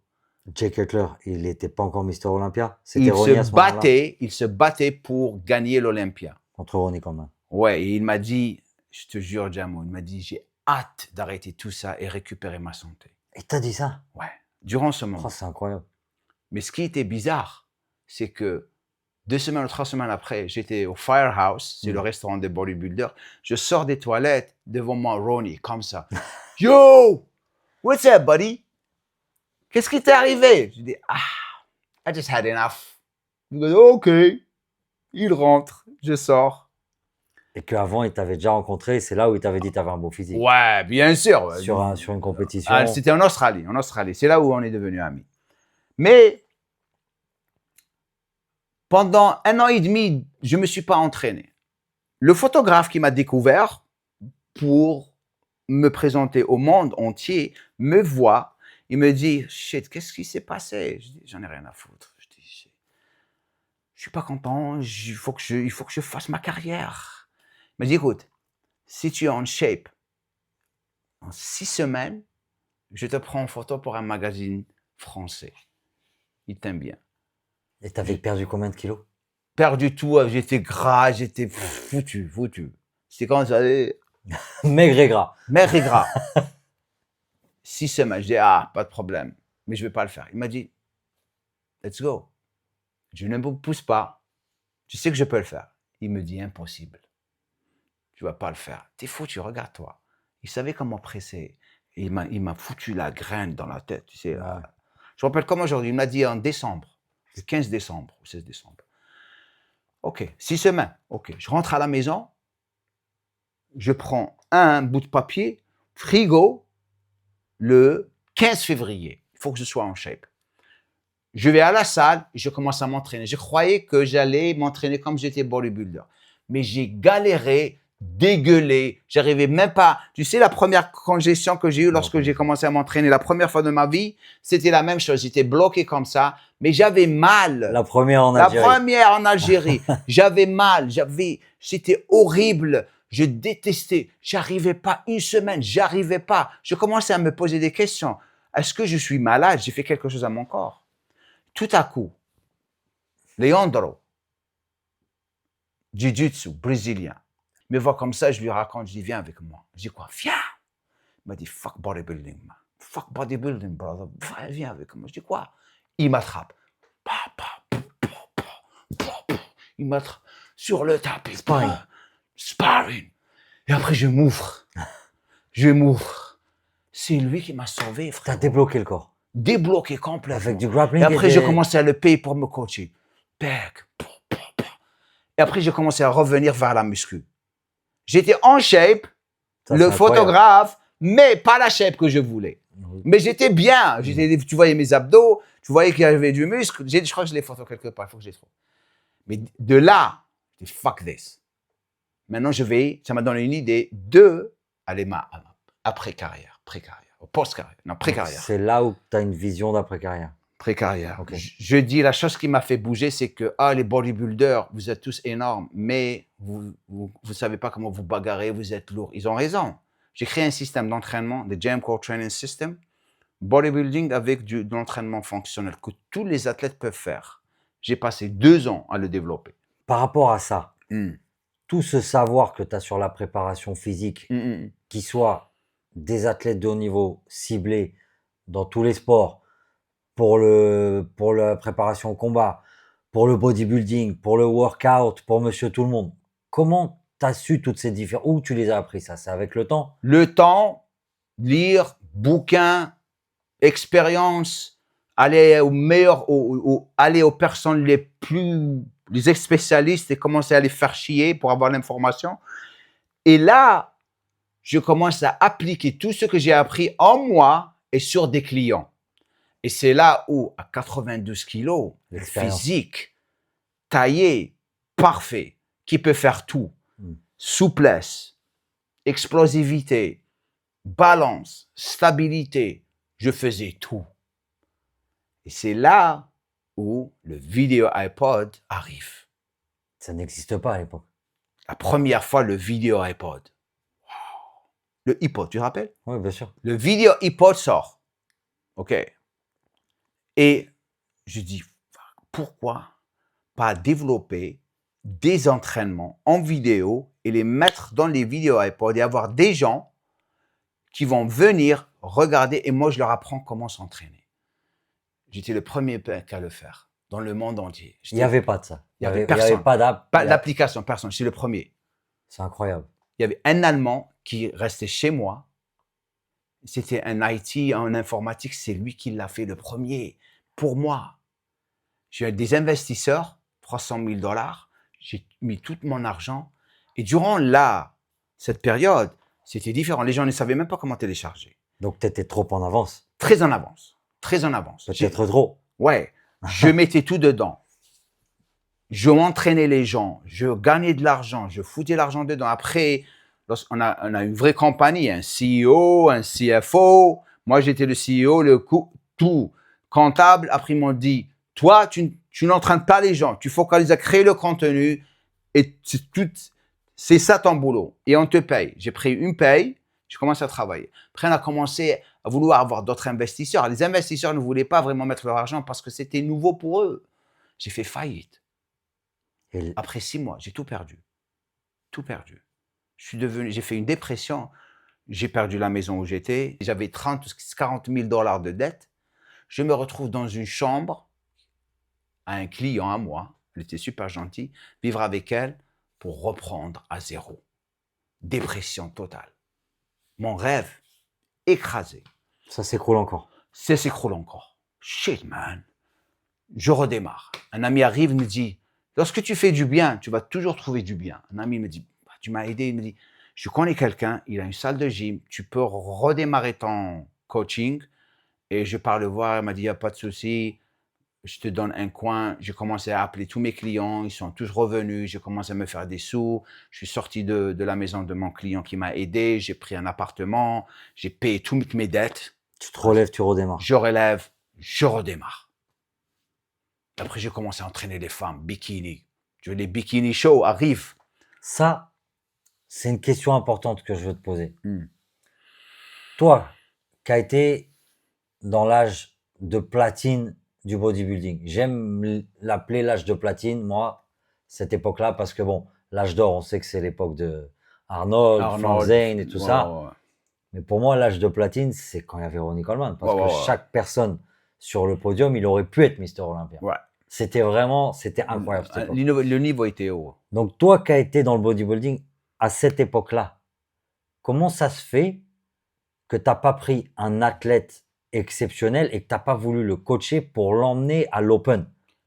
Jay Cutler, il n'était pas encore Mister Olympia. Il Ronnie à ce moment-là. il se battait pour gagner l'Olympia. Contre Ronnie quand même. Ouais, et il m'a dit, je te jure, Jamo, il m'a dit, j'ai hâte d'arrêter tout ça et récupérer ma santé. Et t'as dit ça? Ouais, durant ce moment. Oh, c'est incroyable. Mais ce qui était bizarre, c'est que 2 semaines ou 3 semaines après, j'étais au Firehouse, c'est le restaurant des bodybuilders. Je sors des toilettes, devant moi, Ronnie, comme ça. Yo, what's up, buddy? Qu'est-ce qui t'est arrivé? Je dis, I just had enough. Il me dit, OK. Il rentre, je sors. Et qu'avant, il t'avait déjà rencontré, c'est là où il t'avait dit que t'avais un beau physique. Ouais, bien sûr. Sur une compétition. C'était en Australie. C'est là où on est devenus amis. Mais pendant 1 an et demi, je ne me suis pas entraîné. Le photographe qui m'a découvert pour me présenter au monde entier me voit. Il me dit, shit, qu'est-ce qui s'est passé? Je dis, j'en ai rien à foutre. Je dis, shit, je suis pas content, il faut que je fasse ma carrière. Il m'a dit, écoute, si tu es en shape, en 6 semaines, je te prends en photo pour un magazine français. Il t'aime bien. Et t'avais perdu combien de kilos? Perdu tout, j'étais gras, j'étais foutu. C'est quand ça allait. Maigre et gras. Maigre et gras. 6 semaines, je dis, pas de problème, mais je ne vais pas le faire. Il m'a dit, let's go. Je ne me pousse pas. Tu sais que je peux le faire. Il me dit, impossible. Tu ne vas pas le faire. T'es foutu, regarde-toi. Il savait comment presser. Et il m'a foutu la graine dans la tête. Tu sais, Ouais. Je me rappelle comme aujourd'hui, il m'a dit en décembre, le 15 décembre ou 16 décembre. OK, 6 semaines. OK, je rentre à la maison, je prends un bout de papier, frigo, le 15 février. Il faut que je sois en shape. Je vais à la salle, je commence à m'entraîner. Je croyais que j'allais m'entraîner comme j'étais bodybuilder. Mais j'ai galéré, dégueulé. J'arrivais même pas. Tu sais, la première congestion que j'ai eue lorsque j'ai commencé à m'entraîner, la première fois de ma vie, c'était la même chose. J'étais bloqué comme ça, mais j'avais mal. La première en Algérie. La première en Algérie. J'avais mal. C'était horrible. Je détestais. J'arrivais pas 1 semaine. J'arrivais pas. Je commençais à me poser des questions. Est-ce que je suis malade? J'ai fait quelque chose à mon corps. Tout à coup, Leandro, jiu-jitsu, brésilien, me voit comme ça, je lui raconte, je dis, viens avec moi. Je dis quoi? Viens. Il m'a dit, fuck bodybuilding, man. Fuck bodybuilding, brother. Viens avec moi. Je dis quoi? Il m'attrape. Il m'attrape sur le tapis. Sparring. Sparring. Et après, je m'ouvre. Je m'ouvre. C'est lui qui m'a sauvé, T'as frère. débloqué le corps. Débloqué complètement. Avec du grappling. Et après, des- je commençais à le payer pour me coacher. Tac. Et après, j'ai commencé à revenir vers la muscu. J'étais en shape, Ça, le c'est incroyable. photographe, mais pas la shape que je voulais. Oui. Mais j'étais bien. Tu voyais mes abdos, tu voyais qu'il y avait du muscle. Je crois que je les photos quelque part, il faut que je les trouve. Mais de là, je dis fuck this. Maintenant, ça m'a donné une idée de aller après-carrière, post-carrière, non, pré-carrière. C'est là où tu as une vision d'après-carrière. Pré-carrière. Ok. Je dis, la chose qui m'a fait bouger, c'est que, les bodybuilders, vous êtes tous énormes, mais vous savez pas comment vous bagarrer, vous êtes lourds. Ils ont raison. J'ai créé un système d'entraînement, le Jam Core Training System, bodybuilding avec de l'entraînement fonctionnel que tous les athlètes peuvent faire. J'ai passé 2 ans à le développer. Par rapport à ça, Mm. tout ce savoir que tu as sur la préparation physique, Mm, mm. qui soit des athlètes de haut niveau ciblés dans tous les sports, pour la préparation au combat, pour le bodybuilding, pour le workout, pour monsieur tout le monde, comment tu as su toutes ces différences? Où tu les as appris ça? C'est avec le temps? Le temps, lire, bouquins, expérience, aller au meilleur, aller aux personnes les spécialistes et commencer à les faire chier pour avoir l'information. Et là, je commence à appliquer tout ce que j'ai appris en moi et sur des clients. Et c'est là où, à 92 kilos, le L'expérience. physique, taillé, parfait, qui peut faire tout, Mm. souplesse, explosivité, balance, stabilité, je faisais tout. Et c'est là où le vidéo iPod arrive. Ça n'existe pas à l'époque. La première fois, le vidéo iPod. Wow. Le iPod, tu te rappelles? Oui, bien sûr. Le vidéo iPod sort. OK. Et je dis, pourquoi pas développer des entraînements en vidéo et les mettre dans les vidéos iPod et avoir des gens qui vont venir regarder et moi, je leur apprends comment s'entraîner. J'étais le premier mec à le faire dans le monde entier. Il n'y avait pas de ça. Il y avait il y personne. avait pas d'app. Pas d'application, personne. Je suis le premier. C'est incroyable. Il y avait un Allemand qui restait chez moi. C'était un IT, un informatique. C'est lui qui l'a fait le premier pour moi. J'ai eu des investisseurs, 300 000 $. J'ai mis tout mon argent. Et durant cette période, c'était différent. Les gens ne savaient même pas comment télécharger. Donc, tu étais trop en avance. Très en avance. Très en avance. Peut-être trop. Ouais. Je mettais tout dedans. Je m'entraînais les gens. Je gagnais de l'argent. Je foutais l'argent dedans. Après, on a une vraie compagnie, un CEO, un CFO. Moi, j'étais le CEO, tout comptable. Après, ils m'ont dit, toi, tu n'entraînes pas les gens. Tu focalises à créer le contenu et c'est ça ton boulot. Et on te paye. J'ai pris une paye. Je commence à travailler. Après, on a commencé à vouloir avoir d'autres investisseurs. Les investisseurs ne voulaient pas vraiment mettre leur argent parce que c'était nouveau pour eux. J'ai fait faillite. Et Après 6 mois, j'ai tout perdu. Tout perdu. J'ai fait une dépression. J'ai perdu la maison où j'étais. J'avais 40 000 $ de dette. Je me retrouve dans une chambre à un client à moi. Elle était super gentille. Vivre avec elle pour reprendre à zéro. Dépression totale. Mon rêve écrasé. ça s'écroule encore. Ça s'écroule encore. Shit, man. Je redémarre. Un ami arrive, me dit, lorsque tu fais du bien, tu vas toujours trouver du bien. Un ami me dit, tu m'as aidé. Il me dit, je connais quelqu'un, il a une salle de gym, tu peux redémarrer ton coaching. Et je pars le voir, il m'a dit, il n'y a pas de souci. Je te donne un coin. J'ai commencé à appeler tous mes clients. Ils sont tous revenus. J'ai commencé à me faire des sous. Je suis sorti de la maison de mon client qui m'a aidé. J'ai pris un appartement. J'ai payé toutes mes dettes. Tu te relèves, tu redémarres. Je relève, je redémarre. Après, j'ai commencé à entraîner les femmes, bikini. Les bikini shows arrivent. Ça, c'est une question importante que je veux te poser. Mm. Toi, qui as été dans l'âge de platine du bodybuilding, j'aime l'appeler l'âge de platine, moi, cette époque-là, parce que bon, l'âge d'or, on sait que c'est l'époque de Arnold, Frank Zane et tout ça. Ouais. Mais pour moi, l'âge de platine, c'est quand il y avait Ronnie Coleman. Parce que chaque personne sur le podium, il aurait pu être Mister Olympia. Ouais. C'était incroyable cette époque. Le niveau était haut. Donc toi qui as été dans le bodybuilding à cette époque-là, comment ça se fait que tu n'as pas pris un athlète exceptionnel et que tu n'as pas voulu le coacher pour l'emmener à l'Open?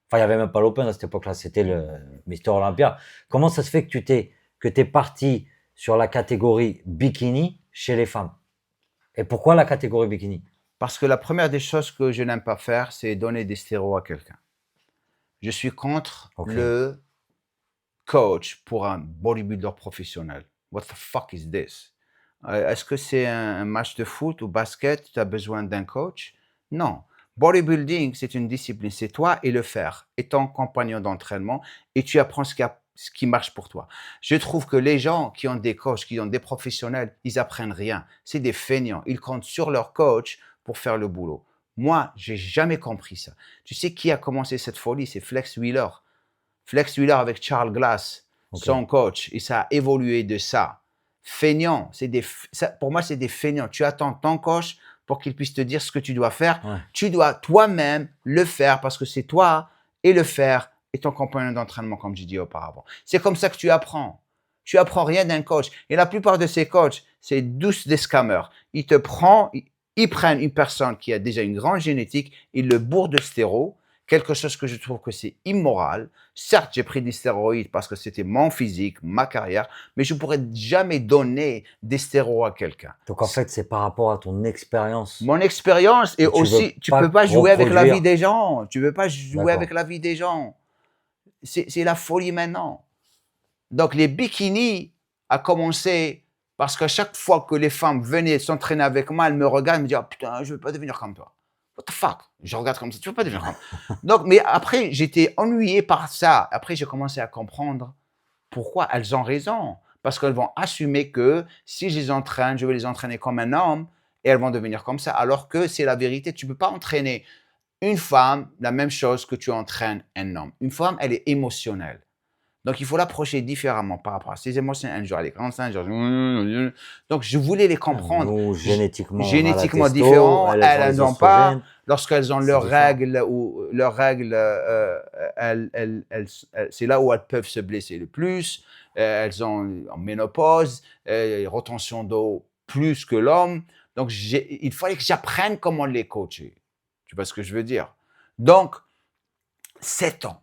Enfin, il n'y avait même pas l'Open à cette époque-là, c'était le Mister Olympia. Comment ça se fait que tu es parti sur la catégorie bikini chez les femmes? Et pourquoi la catégorie bikini? Parce que la première des choses que je n'aime pas faire, c'est donner des stéroïdes à quelqu'un. Je suis contre Ok. le coach pour un bodybuilder professionnel. What the fuck is this? Est-ce que c'est un match de foot ou basket, tu as besoin d'un coach? Non. Bodybuilding, c'est une discipline. C'est toi et le faire, et ton compagnon d'entraînement, et tu apprends ce qui marche pour toi. Je trouve que les gens qui ont des coachs, qui ont des professionnels, ils apprennent rien. C'est des feignants. Ils comptent sur leur coach pour faire le boulot. Moi, j'ai jamais compris ça. Tu sais qui a commencé cette folie? C'est Flex Wheeler. Flex Wheeler avec Charles Glass, Ok. son coach, et ça a évolué de ça. Feignant, pour moi, c'est des feignants. Tu attends ton coach pour qu'il puisse te dire ce que tu dois faire. Ouais. Tu dois toi-même le faire parce que c'est toi et le faire et ton compagnon d'entraînement, comme j'ai dit auparavant. C'est comme ça que tu apprends. Tu apprends rien d'un coach. Et la plupart de ces coachs, c'est tous des scammers. Ils prennent une personne qui a déjà une grande génétique, ils le bourrent de stéroïdes, quelque chose que je trouve que c'est immoral. Certes, j'ai pris des stéroïdes parce que c'était mon physique, ma carrière, mais je ne pourrais jamais donner des stéroïdes à quelqu'un. Donc en fait, c'est par rapport à ton expérience. Mon expérience et Tu veux aussi, tu pas peux pas jouer avec la reproduire. vie des gens. Tu veux pas jouer D'accord. avec la vie des gens. C'est la folie maintenant. Donc les bikinis a commencé parce qu'à chaque fois que les femmes venaient s'entraîner avec moi, elles me regardent et me disent « Oh putain, je veux pas devenir comme toi. » What the fuck? Je regarde comme ça, tu veux pas devenir comme. Donc, mais après, j'étais ennuyé par ça. Après, j'ai commencé à comprendre pourquoi elles ont raison. Parce qu'elles vont assumer que si je les entraîne, je vais les entraîner comme un homme et elles vont devenir comme ça. Alors que c'est la vérité. Tu ne peux pas entraîner une femme la même chose que tu entraînes un homme. Une femme, elle est émotionnelle. Donc, il faut l'approcher différemment par rapport à ses émotions. Un jour, elle est comme ça, un jour, donc, je voulais les comprendre. Nous, génétiquement, Génétiquement on a la testo, différents, elles elles ont n'ont pas. l'œstrogène. Lorsqu'elles ont C'est leurs différent. règles, c'est là où elles peuvent se blesser le plus. Elles ont en ménopause, retention d'eau plus que l'homme. Donc, il fallait que j'apprenne comment les coacher. Tu vois ce que je veux dire? Donc, 7 ans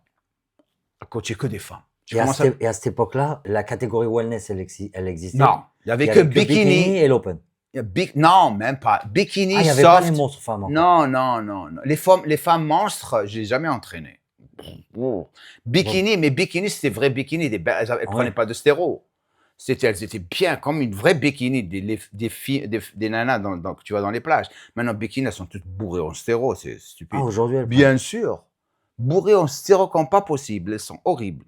à coacher que des femmes. Et à cette époque-là, la catégorie wellness, elle existait? Non, il n'y avait que bikini. et l'open. Non, même pas. Bikini, Ah, il n'y avait soft. pas les monstres femmes encore. Non. Les femmes monstres, je ne les ai jamais entraînées. Bikini, mais bikini, c'était vrai bikini. Elles ne prenaient pas de stéro. Elles étaient bien comme une vraie bikini, des nanas que tu vois dans les plages. Maintenant, bikini, elles sont toutes bourrées en stéro. C'est stupide. Ah, aujourd'hui, elles Bien sûr. Bourrées en stéro comme pas possible. Elles sont horribles.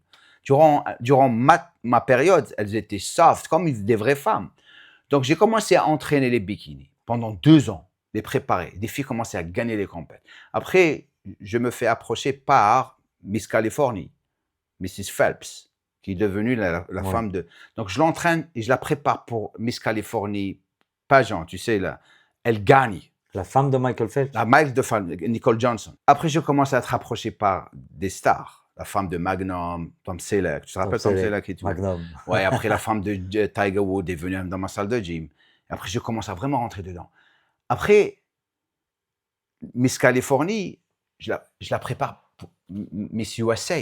Durant ma période, elles étaient soft, comme des vraies femmes. Donc, j'ai commencé à entraîner les bikinis pendant 2 ans, les préparer. Des filles commençaient à gagner les compètes. Après, je me fais approcher par Miss Californie, Mrs. Phelps, qui est devenue la femme de... Donc, je l'entraîne et je la prépare pour Miss Californie pageant, tu sais, là. Elle gagne. La femme de Michael Phelps? La Miles de femme, Nicole Johnson. Après, je commence à être approché par des stars. La femme de Magnum, Tom Selleck. Tu te rappelles Tom Selleck et tout? Magnum. Ouais, après la femme de Tiger Woods est venue dans ma salle de gym. Et après, je commence à vraiment rentrer dedans. Après, Miss Californie, je la prépare pour Miss USA.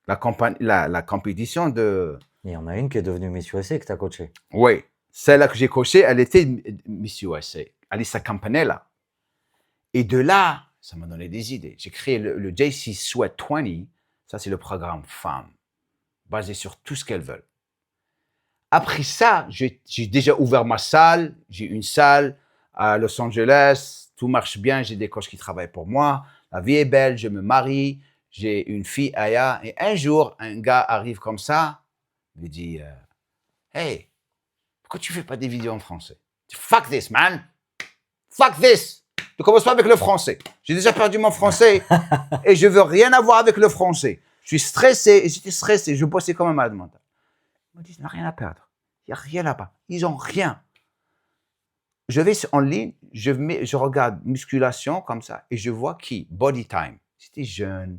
La compétition de... Il y en a une qui est devenue Miss USA que tu as coachée. Oui, celle-là que j'ai coachée, elle était Miss USA. Alissa Campanella. Et de là, ça m'a donné des idées. J'ai créé le JC Sweat 20. Ça, c'est le programme femmes, basé sur tout ce qu'elles veulent. Après ça, j'ai déjà ouvert ma salle. J'ai une salle à Los Angeles. Tout marche bien. J'ai des coachs qui travaillent pour moi. La vie est belle. Je me marie. J'ai une fille, Aya. Et un jour, un gars arrive comme ça. Il me dit « Hey, pourquoi tu ne fais pas des vidéos en français? » Je dis « Fuck this, man. Fuck this. » Ne commence pas avec le français. J'ai déjà perdu mon français et je veux rien avoir avec le français. Je suis stressé et j'étais stressé. Je bossais comme un malade mental. Ils m'ont dit, il n'y a rien à perdre. Il n'y a rien là-bas. Ils n'ont rien. Je vais en ligne, je regarde musculation comme ça et je vois qui? Body Time. C'était jeune,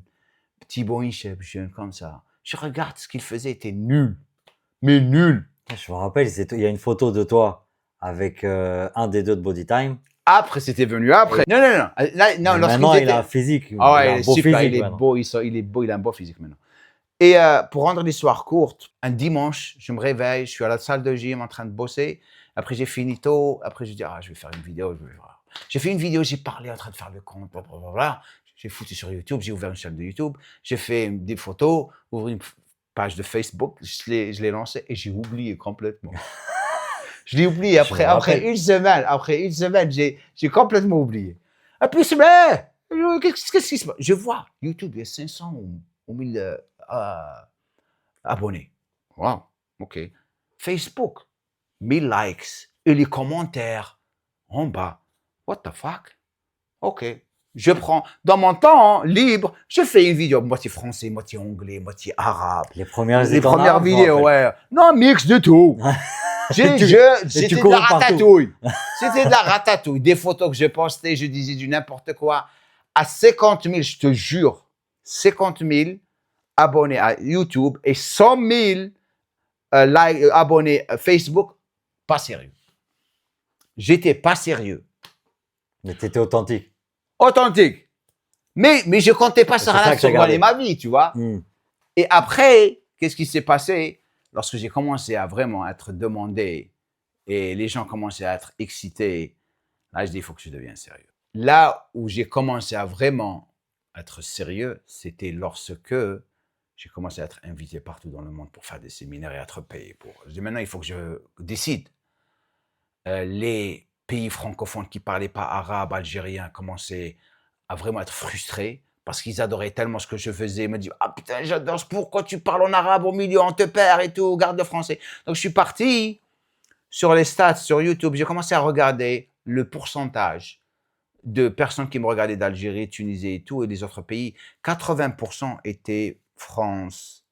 petit Inchep, jeune comme ça. Je regarde ce qu'il faisait, était nul. Mais nul. Je me rappelle, il y a une photo de toi avec un des deux de Bodytime. Après, c'était venu après. Non, non, non. Là, non, Mais lorsqu'ils maintenant, il étaient- a un physique. Ah ouais, il a il un est beau super, physique il est maintenant. beau, il est beau, il a un beau physique maintenant. Et pour rendre l'histoire courte, un dimanche, je me réveille, je suis à la salle de gym en train de bosser. Après, j'ai fini tôt. Après, je dis, je vais faire une vidéo. J'ai fait une vidéo, j'ai parlé en train de faire le compte. Blablabla. J'ai foutu sur YouTube, j'ai ouvert une chaîne de YouTube, j'ai fait des photos, ouvert une page de Facebook, je l'ai lancée et j'ai oublié complètement. Je l'ai oublié Je après, me rappelle. après une semaine, j'ai complètement oublié. Et puis, c'est mais, qu'est-ce qui se passe? Je vois, YouTube, il y a 500 ou 1000 abonnés. Wow, ok. Facebook, 1000 likes et les commentaires en bas. What the fuck? Ok. Je prends, dans mon temps libre, je fais une vidéo moitié français, moitié anglais, moitié arabe. Les premières Les premières arabe, je me vidéos, rappelle. ouais. Non, mix de tout. tu C'était de courais la partout. ratatouille. C'était de la ratatouille. Des photos que je postais, je disais du n'importe quoi. À 50 000, je te jure, 50 000 abonnés à YouTube et 100 000 abonnés à Facebook, pas sérieux. J'étais pas sérieux. Mais tu étais authentique. Authentique. Mais je comptais pas C'est sur ça la que t'as survoler gardé. ma vie, tu vois. Hmm. Et après, qu'est-ce qui s'est passé? Lorsque j'ai commencé à vraiment être demandé et les gens commençaient à être excités, là, je dis, il faut que je devienne sérieux. Là où j'ai commencé à vraiment être sérieux, c'était lorsque j'ai commencé à être invité partout dans le monde pour faire des séminaires et être payé pour. Je dis, maintenant, il faut que je décide. Les pays francophones qui ne parlaient pas arabe, algérien, commençaient à vraiment être frustrés parce qu'ils adoraient tellement ce que je faisais. Ils me disaient, ah putain, j'adore, pourquoi tu parles en arabe au milieu, on te perd et tout, garde le français. Donc je suis parti sur les stats, sur YouTube, j'ai commencé à regarder le pourcentage de personnes qui me regardaient d'Algérie, Tunisie et tout, et des autres pays. 80% étaient France,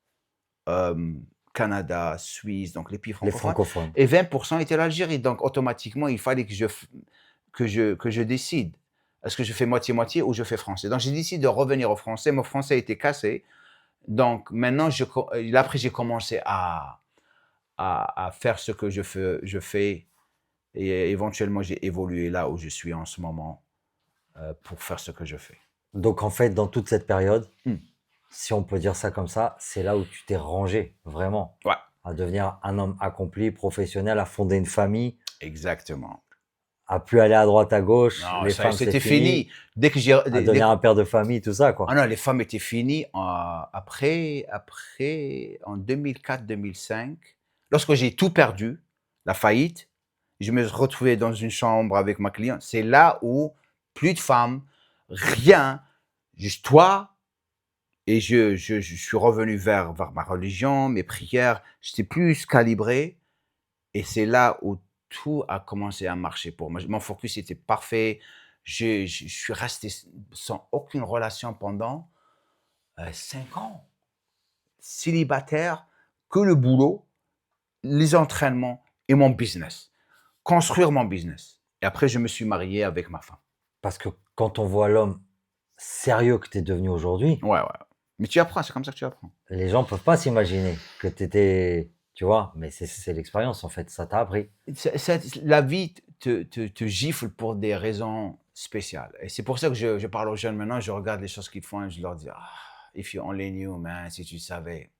Canada, Suisse, donc les pays Les francophones. francophones. Et 20% étaient l'Algérie. Donc, automatiquement, il fallait que je décide. Est-ce que je fais moitié-moitié ou je fais français? Donc, j'ai décidé de revenir au français. Mon français était cassé. Donc, maintenant, après, j'ai commencé à faire ce que je fais. Et éventuellement, j'ai évolué là où je suis en ce moment pour faire ce que je fais. Donc, en fait, dans toute cette période, Hmm. si on peut dire ça comme ça, c'est là où tu t'es rangé, vraiment. Ouais. À devenir un homme accompli, professionnel, à fonder une famille, Exactement. à plus aller à droite, à gauche. Non, les ça, femmes, c'était c'est fini. Dès que j'ai... À devenir un père de famille, tout ça, quoi. Ah non, les femmes étaient finies après, en 2004-2005, lorsque j'ai tout perdu, la faillite, je me suis retrouvé dans une chambre avec ma cliente. C'est là où plus de femmes, rien, juste toi. Et je suis revenu vers ma religion, mes prières. J'étais plus calibré. Et c'est là où tout a commencé à marcher pour moi. Mon focus était parfait. Je suis resté sans aucune relation pendant 5 ans. Célibataire, que le boulot, les entraînements et mon business. Construire mon business. Et après, je me suis marié avec ma femme. Parce que quand on voit l'homme sérieux que tu es devenu aujourd'hui, Ouais. Mais tu apprends, c'est comme ça que tu apprends. les gens peuvent pas s'imaginer que tu étais, tu vois, mais c'est l'expérience, en fait, ça t'a appris. La vie te gifle pour des raisons spéciales. Et c'est pour ça que je parle aux jeunes maintenant, je regarde les choses qu'ils font et je leur dis, if you only knew, man, si tu savais.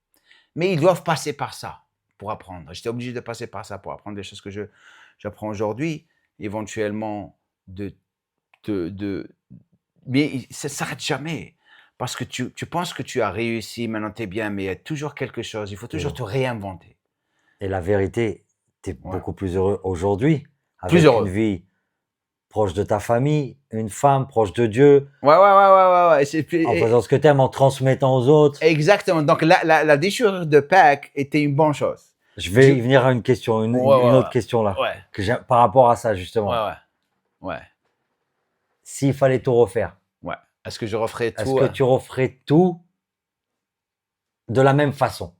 Mais ils doivent passer par ça pour apprendre. J'étais obligé de passer par ça pour apprendre les choses que j'apprends aujourd'hui, éventuellement mais ça ne s'arrête jamais. Parce que tu penses que tu as réussi, maintenant tu es bien, mais il y a toujours quelque chose, il faut toujours te réinventer. Et la vérité, tu es Ouais. beaucoup plus heureux aujourd'hui, avec Plus heureux. une vie proche de ta famille, une femme proche de Dieu, Ouais. en faisant ce que tu aimes, en transmettant aux autres. Exactement. Donc, la déchirure de Pâques était une bonne chose. Je vais y venir à une question, une autre question là, Ouais. que j'ai par rapport à ça justement. Ouais. S'il fallait tout refaire, Est-ce que je referais tout? est-ce que tu referais tout de la même façon?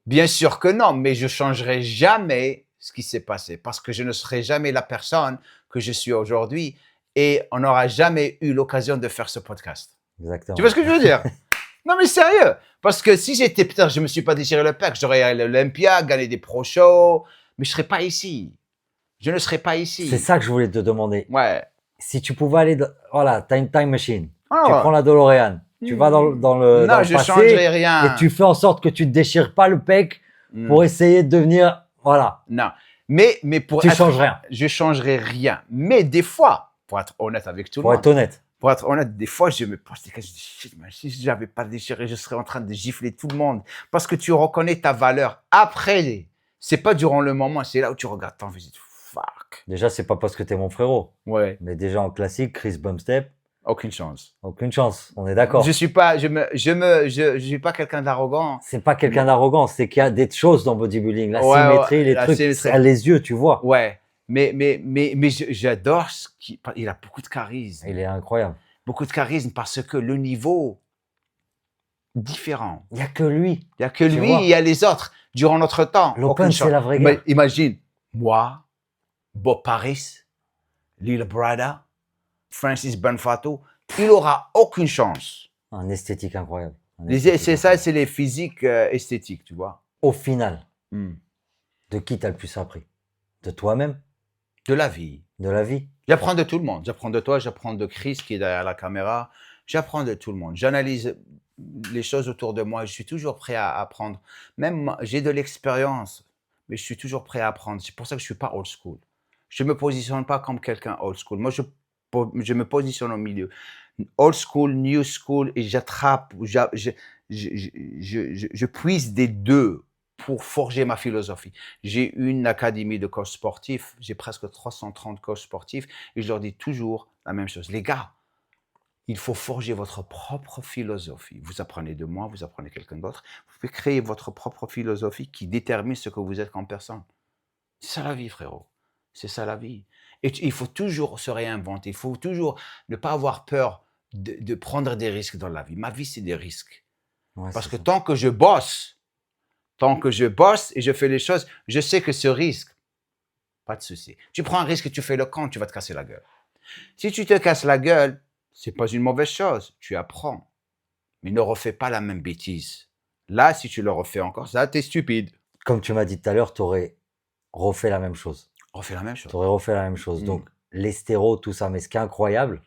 Bien sûr que non, mais je changerai jamais ce qui s'est passé parce que je ne serai jamais la personne que je suis aujourd'hui et on n'aura jamais eu l'occasion de faire ce podcast. Exactement. Tu vois ce que je veux dire? Non, mais sérieux. Parce que si j'étais, putain, je me suis pas déchiré le pec, j'aurais allé à l'Olympia, gagné des pro shows, mais je serais pas ici. Je ne serais pas ici. C'est ça que je voulais te demander. Ouais. Si tu pouvais aller, voilà, t'as une time machine. Ah Tu ouais. prends la DeLorean. Tu vas dans le Non, dans je le passé changerais rien. et tu fais en sorte que tu te déchires pas le pec Mm. pour essayer de devenir, voilà. Non. Mais pour Tu être- changes rien. Je changerais rien. Mais des fois, pour être honnête avec tout Pour le être monde, honnête. pour être honnête, des fois, je me pose des questions. Je dis, shit, man, si j'avais pas déchiré, je serais en train de gifler tout le monde. Parce que tu reconnais ta valeur. Après, c'est pas durant le moment, c'est là où tu regardes ton visite. Fuck. Déjà, c'est pas parce que t'es mon frérot. Ouais, Mais déjà en classique, Chris Bumstep, aucune chance. aucune chance. On est d'accord. Je suis pas, je suis pas quelqu'un d'arrogant. C'est pas quelqu'un d'arrogant, c'est qu'il y a des choses dans bodybuilding. La Ouais, symétrie, ouais, les la trucs, symétrie. à les yeux, tu vois. Ouais. Mais j'adore ce qui, il a beaucoup de charisme. Il est incroyable. Beaucoup de charisme parce que le niveau différent. Il y a que lui. Il y a que Tu lui, vois. il y a les autres. Durant notre temps, L'Open, aucune c'est chance. la vraie Mais guerre. imagine, moi, Bob Paris, Lil Brada, Francis Banfato, il aura aucune chance. Un esthétique incroyable. Un esthétique C'est ça, incroyable. c'est les physiques esthétiques, tu vois. Au final, Hmm. de qui t'as le plus appris? De toi-même? De la vie. De la vie? J'apprends de tout le monde. J'apprends de toi, j'apprends de Chris qui est derrière la caméra. J'apprends de tout le monde. J'analyse les choses autour de moi. Je suis toujours prêt à apprendre. Même moi, j'ai de l'expérience, mais je suis toujours prêt à apprendre. C'est pour ça que je suis pas old school. Je me positionne pas comme quelqu'un old school. Moi, je me positionne au milieu. Old school, new school, et j'attrape, je puise des deux pour forger ma philosophie. J'ai une académie de coach sportif, j'ai presque 330 coachs sportifs, et je leur dis toujours la même chose. Les gars, il faut forger votre propre philosophie. Vous apprenez de moi, vous apprenez quelqu'un d'autre. Vous pouvez créer votre propre philosophie qui détermine ce que vous êtes comme personne. C'est ça la vie, frérot. C'est ça la vie. Et il faut toujours se réinventer. Il faut toujours ne pas avoir peur de prendre des risques dans la vie. Ma vie, c'est des risques. Ouais, Parce c'est que ça. tant que je bosse et je fais les choses, je sais que ce risque, pas de souci. Tu prends un risque, tu fais le camp, tu vas te casser la gueule. Si tu te casses la gueule, c'est pas une mauvaise chose. Tu apprends. Mais ne refais pas la même bêtise. Là, si tu le refais encore, ça, t'es stupide. Comme tu m'as dit tout à l'heure, t'aurais refait la même chose. Refais la même chose. T'aurais refait la même chose. Mm. Donc, les stéros, tout ça. Mais ce qui est incroyable,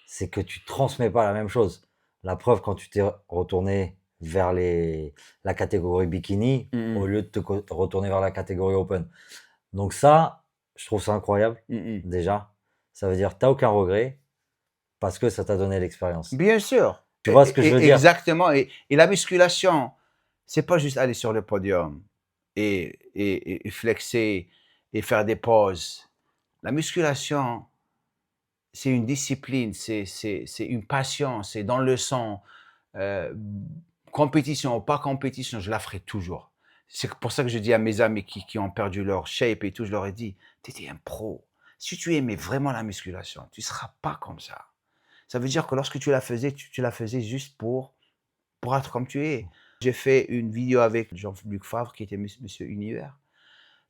c'est que tu transmets pas la même chose. La preuve, quand tu t'es retourné vers la catégorie bikini, Mm. au lieu de te retourner vers la catégorie open. Donc ça, je trouve ça incroyable, déjà. Ça veut dire, t'as aucun regret parce que ça t'a donné l'expérience. Bien sûr. Tu vois ce que je veux dire? Exactement. Et la musculation, c'est pas juste aller sur le podium et flexer et faire des pauses. La musculation, c'est une discipline, c'est une passion, c'est dans le sang. Compétition ou pas compétition, je la ferai toujours. C'est pour ça que je dis à mes amis qui ont perdu leur shape et tout, je leur ai dit, tu étais un pro. Si tu aimais vraiment la musculation, tu ne seras pas comme ça. Ça veut dire que lorsque tu la faisais, tu la faisais juste pour être comme tu es. J'ai fait une vidéo avec Jean-Luc Favre, qui était Monsieur Univers.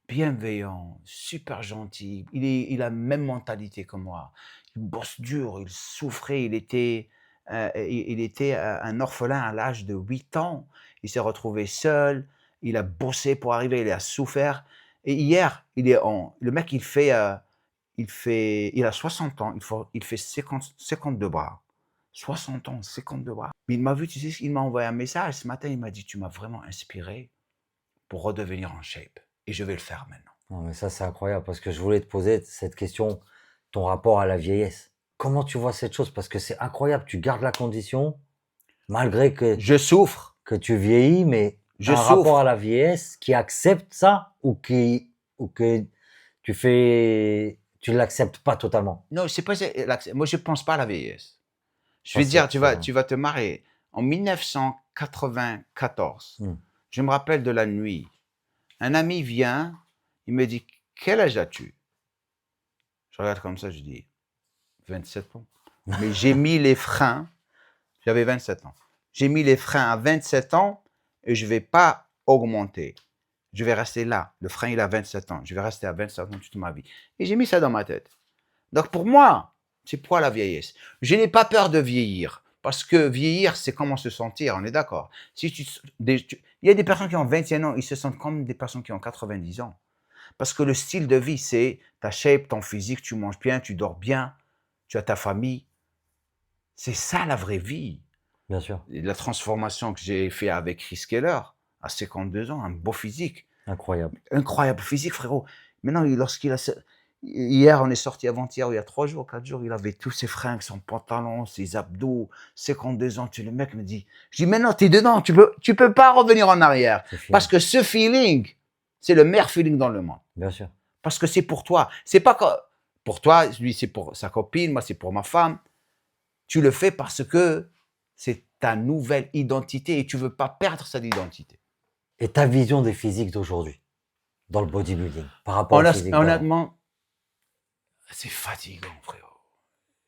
Bienveillant, super gentil. Il a la même mentalité que moi. Il bosse dur, il souffrait, il était un orphelin à l'âge de 8 ans. Il s'est retrouvé seul, il a bossé pour arriver, il a souffert. Et hier, le mec, il a 60 ans, il fait 52 bras. 60 ans, 52 bras. Mais il m'a vu, tu sais, il m'a envoyé un message ce matin, il m'a dit, tu m'as vraiment inspiré pour redevenir en shape. Et je vais le faire maintenant. Non, mais ça, c'est incroyable parce que je voulais te poser cette question, ton rapport à la vieillesse. Comment tu vois cette chose? Parce que c'est incroyable, tu gardes la condition malgré que Je souffre. tu vieillis, mais Je un souffre. rapport à la vieillesse qui accepte ça ou que tu l'acceptes pas totalement. Non, c'est pas moi je pense pas à la vieillesse. Je Ça, vais c'est dire, excellent. tu vas te marrer. En 1994, Hmm. je me rappelle de la nuit. Un ami vient, il me dit, quel âge as-tu? Je regarde comme ça, je dis, 27 ans. Mais j'ai mis les freins, j'avais 27 ans. J'ai mis les freins à 27 ans et je vais pas augmenter. Je vais rester là. Le frein, il a 27 ans. Je vais rester à 27 ans toute ma vie. Et j'ai mis ça dans ma tête. Donc pour moi, c'est quoi la vieillesse? Je n'ai pas peur de vieillir. Parce que vieillir, c'est comment se sentir, on est d'accord. Il y a des personnes qui ont 21 ans, ils se sentent comme des personnes qui ont 90 ans. Parce que le style de vie, c'est ta shape, ton physique, tu manges bien, tu dors bien, tu as ta famille. C'est ça la vraie vie. Bien sûr. Et la transformation que j'ai fait avec Chris Keller, à 52 ans, un beau physique. Incroyable. Incroyable physique, frérot. Maintenant, hier, on est sorti avant-hier, il y a 3 jours, 4 jours, il avait tous ses fringues, son pantalon, ses abdos, 52 ans. Le mec me dit, je dis, maintenant, t'es dedans, tu peux pas revenir en arrière. C'est fini. Parce que ce feeling, c'est le meilleur feeling dans le monde. Bien sûr. Parce que c'est pour toi. C'est pas que pour toi, lui, c'est pour sa copine, moi, c'est pour ma femme. Tu le fais parce que c'est ta nouvelle identité et tu veux pas perdre cette identité. Et ta vision des physiques d'aujourd'hui, dans le bodybuilding, par rapport au physique d'avant. Honnêtement, c'est fatigant, frérot.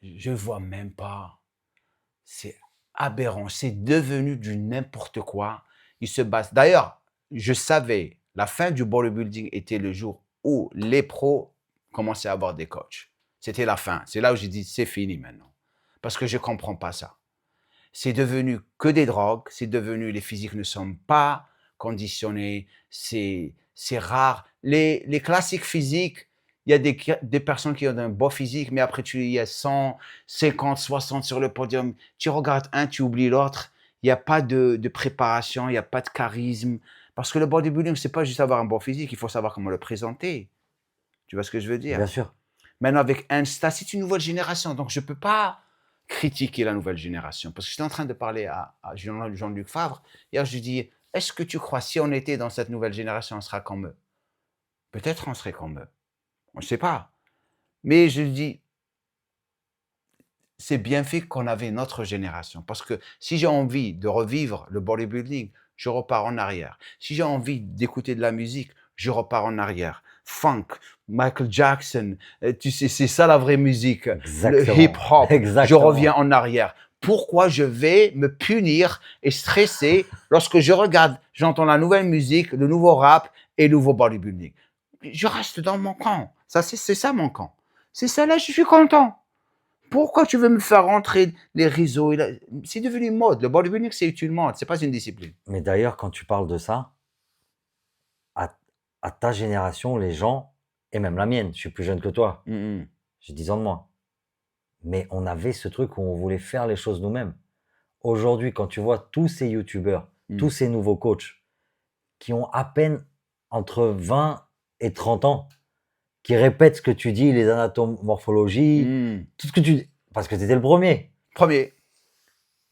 Je vois même pas. C'est aberrant. C'est devenu du n'importe quoi. Ils se basent. D'ailleurs, je savais, la fin du bodybuilding était le jour où les pros commençaient à avoir des coachs. C'était la fin. C'est là où j'ai dit, c'est fini maintenant. Parce que je comprends pas ça. C'est devenu que des drogues. C'est devenu, les physiques ne sont pas conditionnés. C'est rare. Les classiques physiques, il y a des personnes qui ont un beau physique, mais après, il y a 100, 50, 60 sur le podium. Tu regardes un, tu oublies l'autre. Il n'y a pas de préparation, il n'y a pas de charisme. Parce que le bodybuilding, c'est pas juste avoir un beau physique, il faut savoir comment le présenter. Tu vois ce que je veux dire? Bien sûr. Maintenant, avec Insta, c'est une nouvelle génération. Donc, je ne peux pas critiquer la nouvelle génération. Parce que j'étais en train de parler à Jean-Luc Favre. Hier, je lui dis, est-ce que tu crois, si on était dans cette nouvelle génération, on sera comme eux? Peut-être on serait comme eux. On ne sait pas. Mais je lui dis, c'est bien fait qu'on avait notre génération. Parce que si j'ai envie de revivre le bodybuilding, je repars en arrière. Si j'ai envie d'écouter de la musique, je repars en arrière. Funk, Michael Jackson, tu sais, c'est ça la vraie musique. Exactement. Le hip-hop, je Exactement. reviens en arrière. Pourquoi je vais me punir et stresser lorsque je regarde, j'entends la nouvelle musique, le nouveau rap et le nouveau bodybuilding? Je reste dans mon camp. Ça, c'est ça mon camp. C'est ça là, je suis content. Pourquoi tu veux me faire rentrer les réseaux? C'est devenu une mode. Le bodybuilding, c'est une mode, c'est pas une discipline. Mais d'ailleurs, quand tu parles de ça, à ta génération, les gens, et même la mienne, je suis plus jeune que toi, j'ai 10 ans de moins, mais on avait ce truc où on voulait faire les choses nous-mêmes. Aujourd'hui, quand tu vois tous ces youtubeurs, tous ces nouveaux coachs, qui ont à peine entre 20 et 30 ans, qui répètent ce que tu dis, les anatomorphologies, tout ce que tu dis, parce que tu étais le premier. Premier.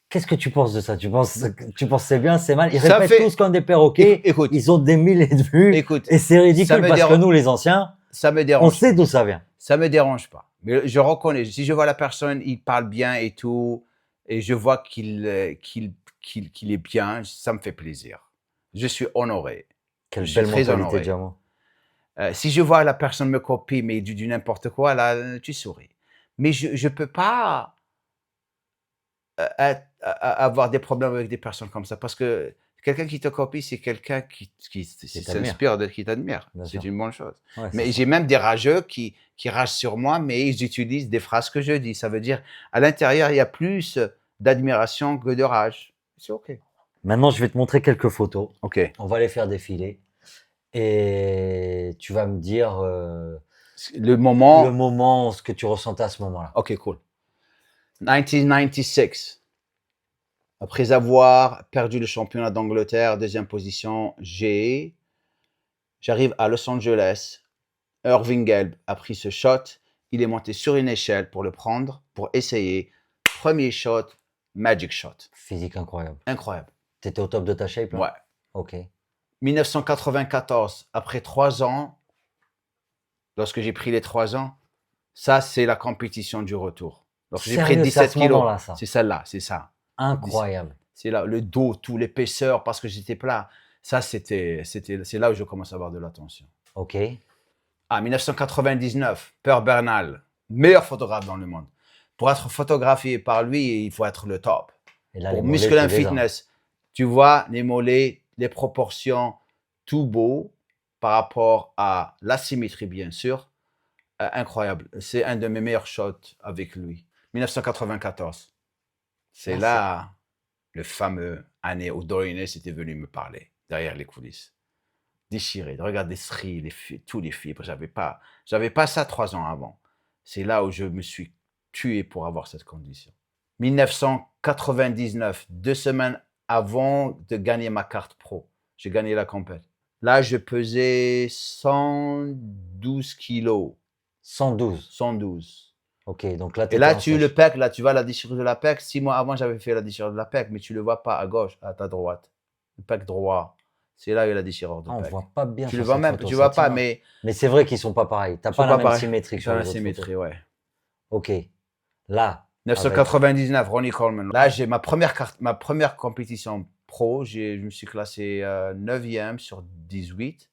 Qu'est-ce que tu penses de ça? Tu penses que c'est bien, c'est mal? Ils Ça répètent fait- tous comme des perroquets. Écoute. Ils ont des milliers de vues. Écoute, Et c'est ça ridicule me parce que dérange. nous, les anciens, Ça me on dérange. sait d'où ça vient. Ça me dérange pas. Mais je reconnais. Si je vois la personne, il parle bien et tout, et je vois qu'il est bien, ça me fait plaisir. Je suis honoré. Quelle Je suis belle très mentalité, honoré. Diamo. Si je vois la personne me copie, mais du n'importe quoi, là, tu souris. Mais je ne peux pas avoir des problèmes avec des personnes comme ça. Parce que quelqu'un qui te copie, c'est quelqu'un qui t'admire. s'inspire de qui t'admire. Bien C'est sûr. une bonne chose. Ouais, Mais c'est j'ai même des rageux qui ragent sur moi, mais ils utilisent des phrases que je dis. Ça veut dire, à l'intérieur, il y a plus d'admiration que de rage. C'est OK. ça. Maintenant, je vais te montrer quelques photos. OK. On va les faire défiler. Et tu vas me dire Le moment... le moment, ce que tu ressentais à ce moment-là. OK, cool. 1996. Après avoir perdu le championnat d'Angleterre, deuxième position, j'arrive à Los Angeles. Irving Gelb a pris ce shot. Il est monté sur une échelle pour le prendre, pour essayer. Premier shot, magic shot. Physique incroyable. Incroyable. Tu étais au top de ta shape là? Ouais. Ok. 1994, après 3 ans, lorsque j'ai pris les 3 ans, ça, c'est la compétition du retour. Lorsque j'ai pris Sérieux, c'est à 17 ce kilos, moment-là, ça. c'est celle-là, c'est ça. Incroyable. C'est là, le dos, tout l'épaisseur, parce que j'étais plat. Ça, c'est là où je commence à avoir de l'attention. Ok. Ah, 1999, Per Bernal, meilleur photographe dans le monde. Pour être photographié par lui, il faut être le top. Et là, Pour les mollets, Muscle and tu les as. Fitness, tu vois les mollets, les proportions, tout beau par rapport à la symétrie, bien sûr. Incroyable. C'est un de mes meilleurs shots avec lui. 1994. C'est là le fameux année où Dorian Yates était venu me parler, derrière les coulisses. Déchiré, de regarder Sri, tous les fibres. J'avais pas ça 3 ans avant. C'est là où je me suis tué pour avoir cette condition. 1999, 2 semaines avant de gagner ma carte pro, j'ai gagné la compète. Là, je pesais 112 kilos. 112. 112. Ok, donc là, Et là, t'étais en le sèche. pec, là, tu vois la déchirure de la pec. 6 mois avant, j'avais fait la déchirure de la pec, mais tu le vois pas à gauche, à ta droite. Le pec droit. C'est là où il y a la déchirure de Ah, on pec. voit pas bien Tu sur le vois cette même, photo, tu ça vois pas, tient. mais Mais c'est vrai qu'ils sont pas pareils. T'as ils pas sont la même pareils. symétrie que sur Dans les la autres symétrie, photos. ouais. Ok. Là, 1999, Ronnie Coleman. Là, j'ai ma première compétition pro. Je me suis classé 9e sur 18.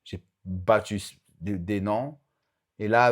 J'ai battu des noms. Et là,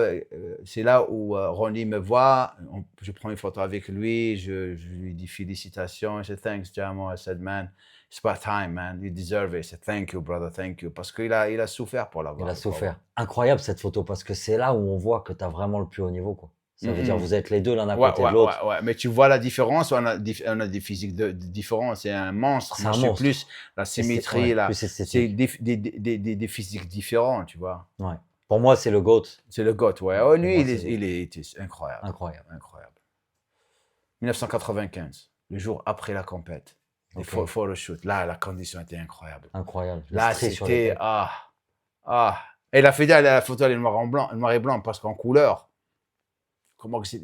c'est là où Ronnie me voit. Je prends une photo avec lui. Je lui dis félicitations. I said, thanks, Jamo. I said, man, it's about time, man. You deserve it. I said, thank you, brother, thank you. Parce qu'il a souffert pour l'avoir. il a souffert. Incroyable cette photo parce que c'est là où on voit que tu as vraiment le plus haut niveau, quoi. Ça veut dire Mhm. vous êtes les deux l'un à Ouais, côté de l'autre. ouais. Mais tu vois la différence, on a des physiques différents. C'est un monstre. C'est Moi, un je suis monstre. plus la symétrie, Ouais, là. plus C'est esthétique. des physiques différents, tu vois. Ouais. Pour moi, c'est le GOAT. C'est le GOAT, ouais. Ouais, Oh, pour lui, moi, il était incroyable. incroyable. Incroyable. 1995, le jour après la compète, les Ok. photoshoot. Là, la condition était incroyable. Incroyable. Les Là, stries sur les c'était pecs. Et la fait la photo, elle est noir et blanc parce qu'en couleur.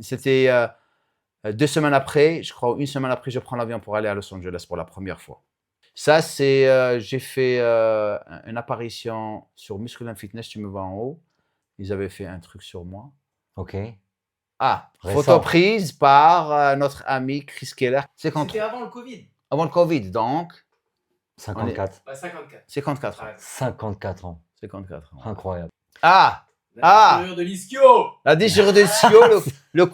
C'était 2 semaines après, je crois, 1 semaine après, je prends l'avion pour aller à Los Angeles pour la première fois. Ça, c'est j'ai fait une apparition sur Muscle & Fitness. Tu me vois en haut. Ils avaient fait un truc sur moi. Ok. Ah, Récent. photo prise par notre ami Chris Keller. C'était avant le Covid. Avant le Covid, donc 54. 54. 54 ans. Ouais. 54 ans. 54 ans. Incroyable. Ah, La déchirure de l'ischio. la déchirure de l'ischio, le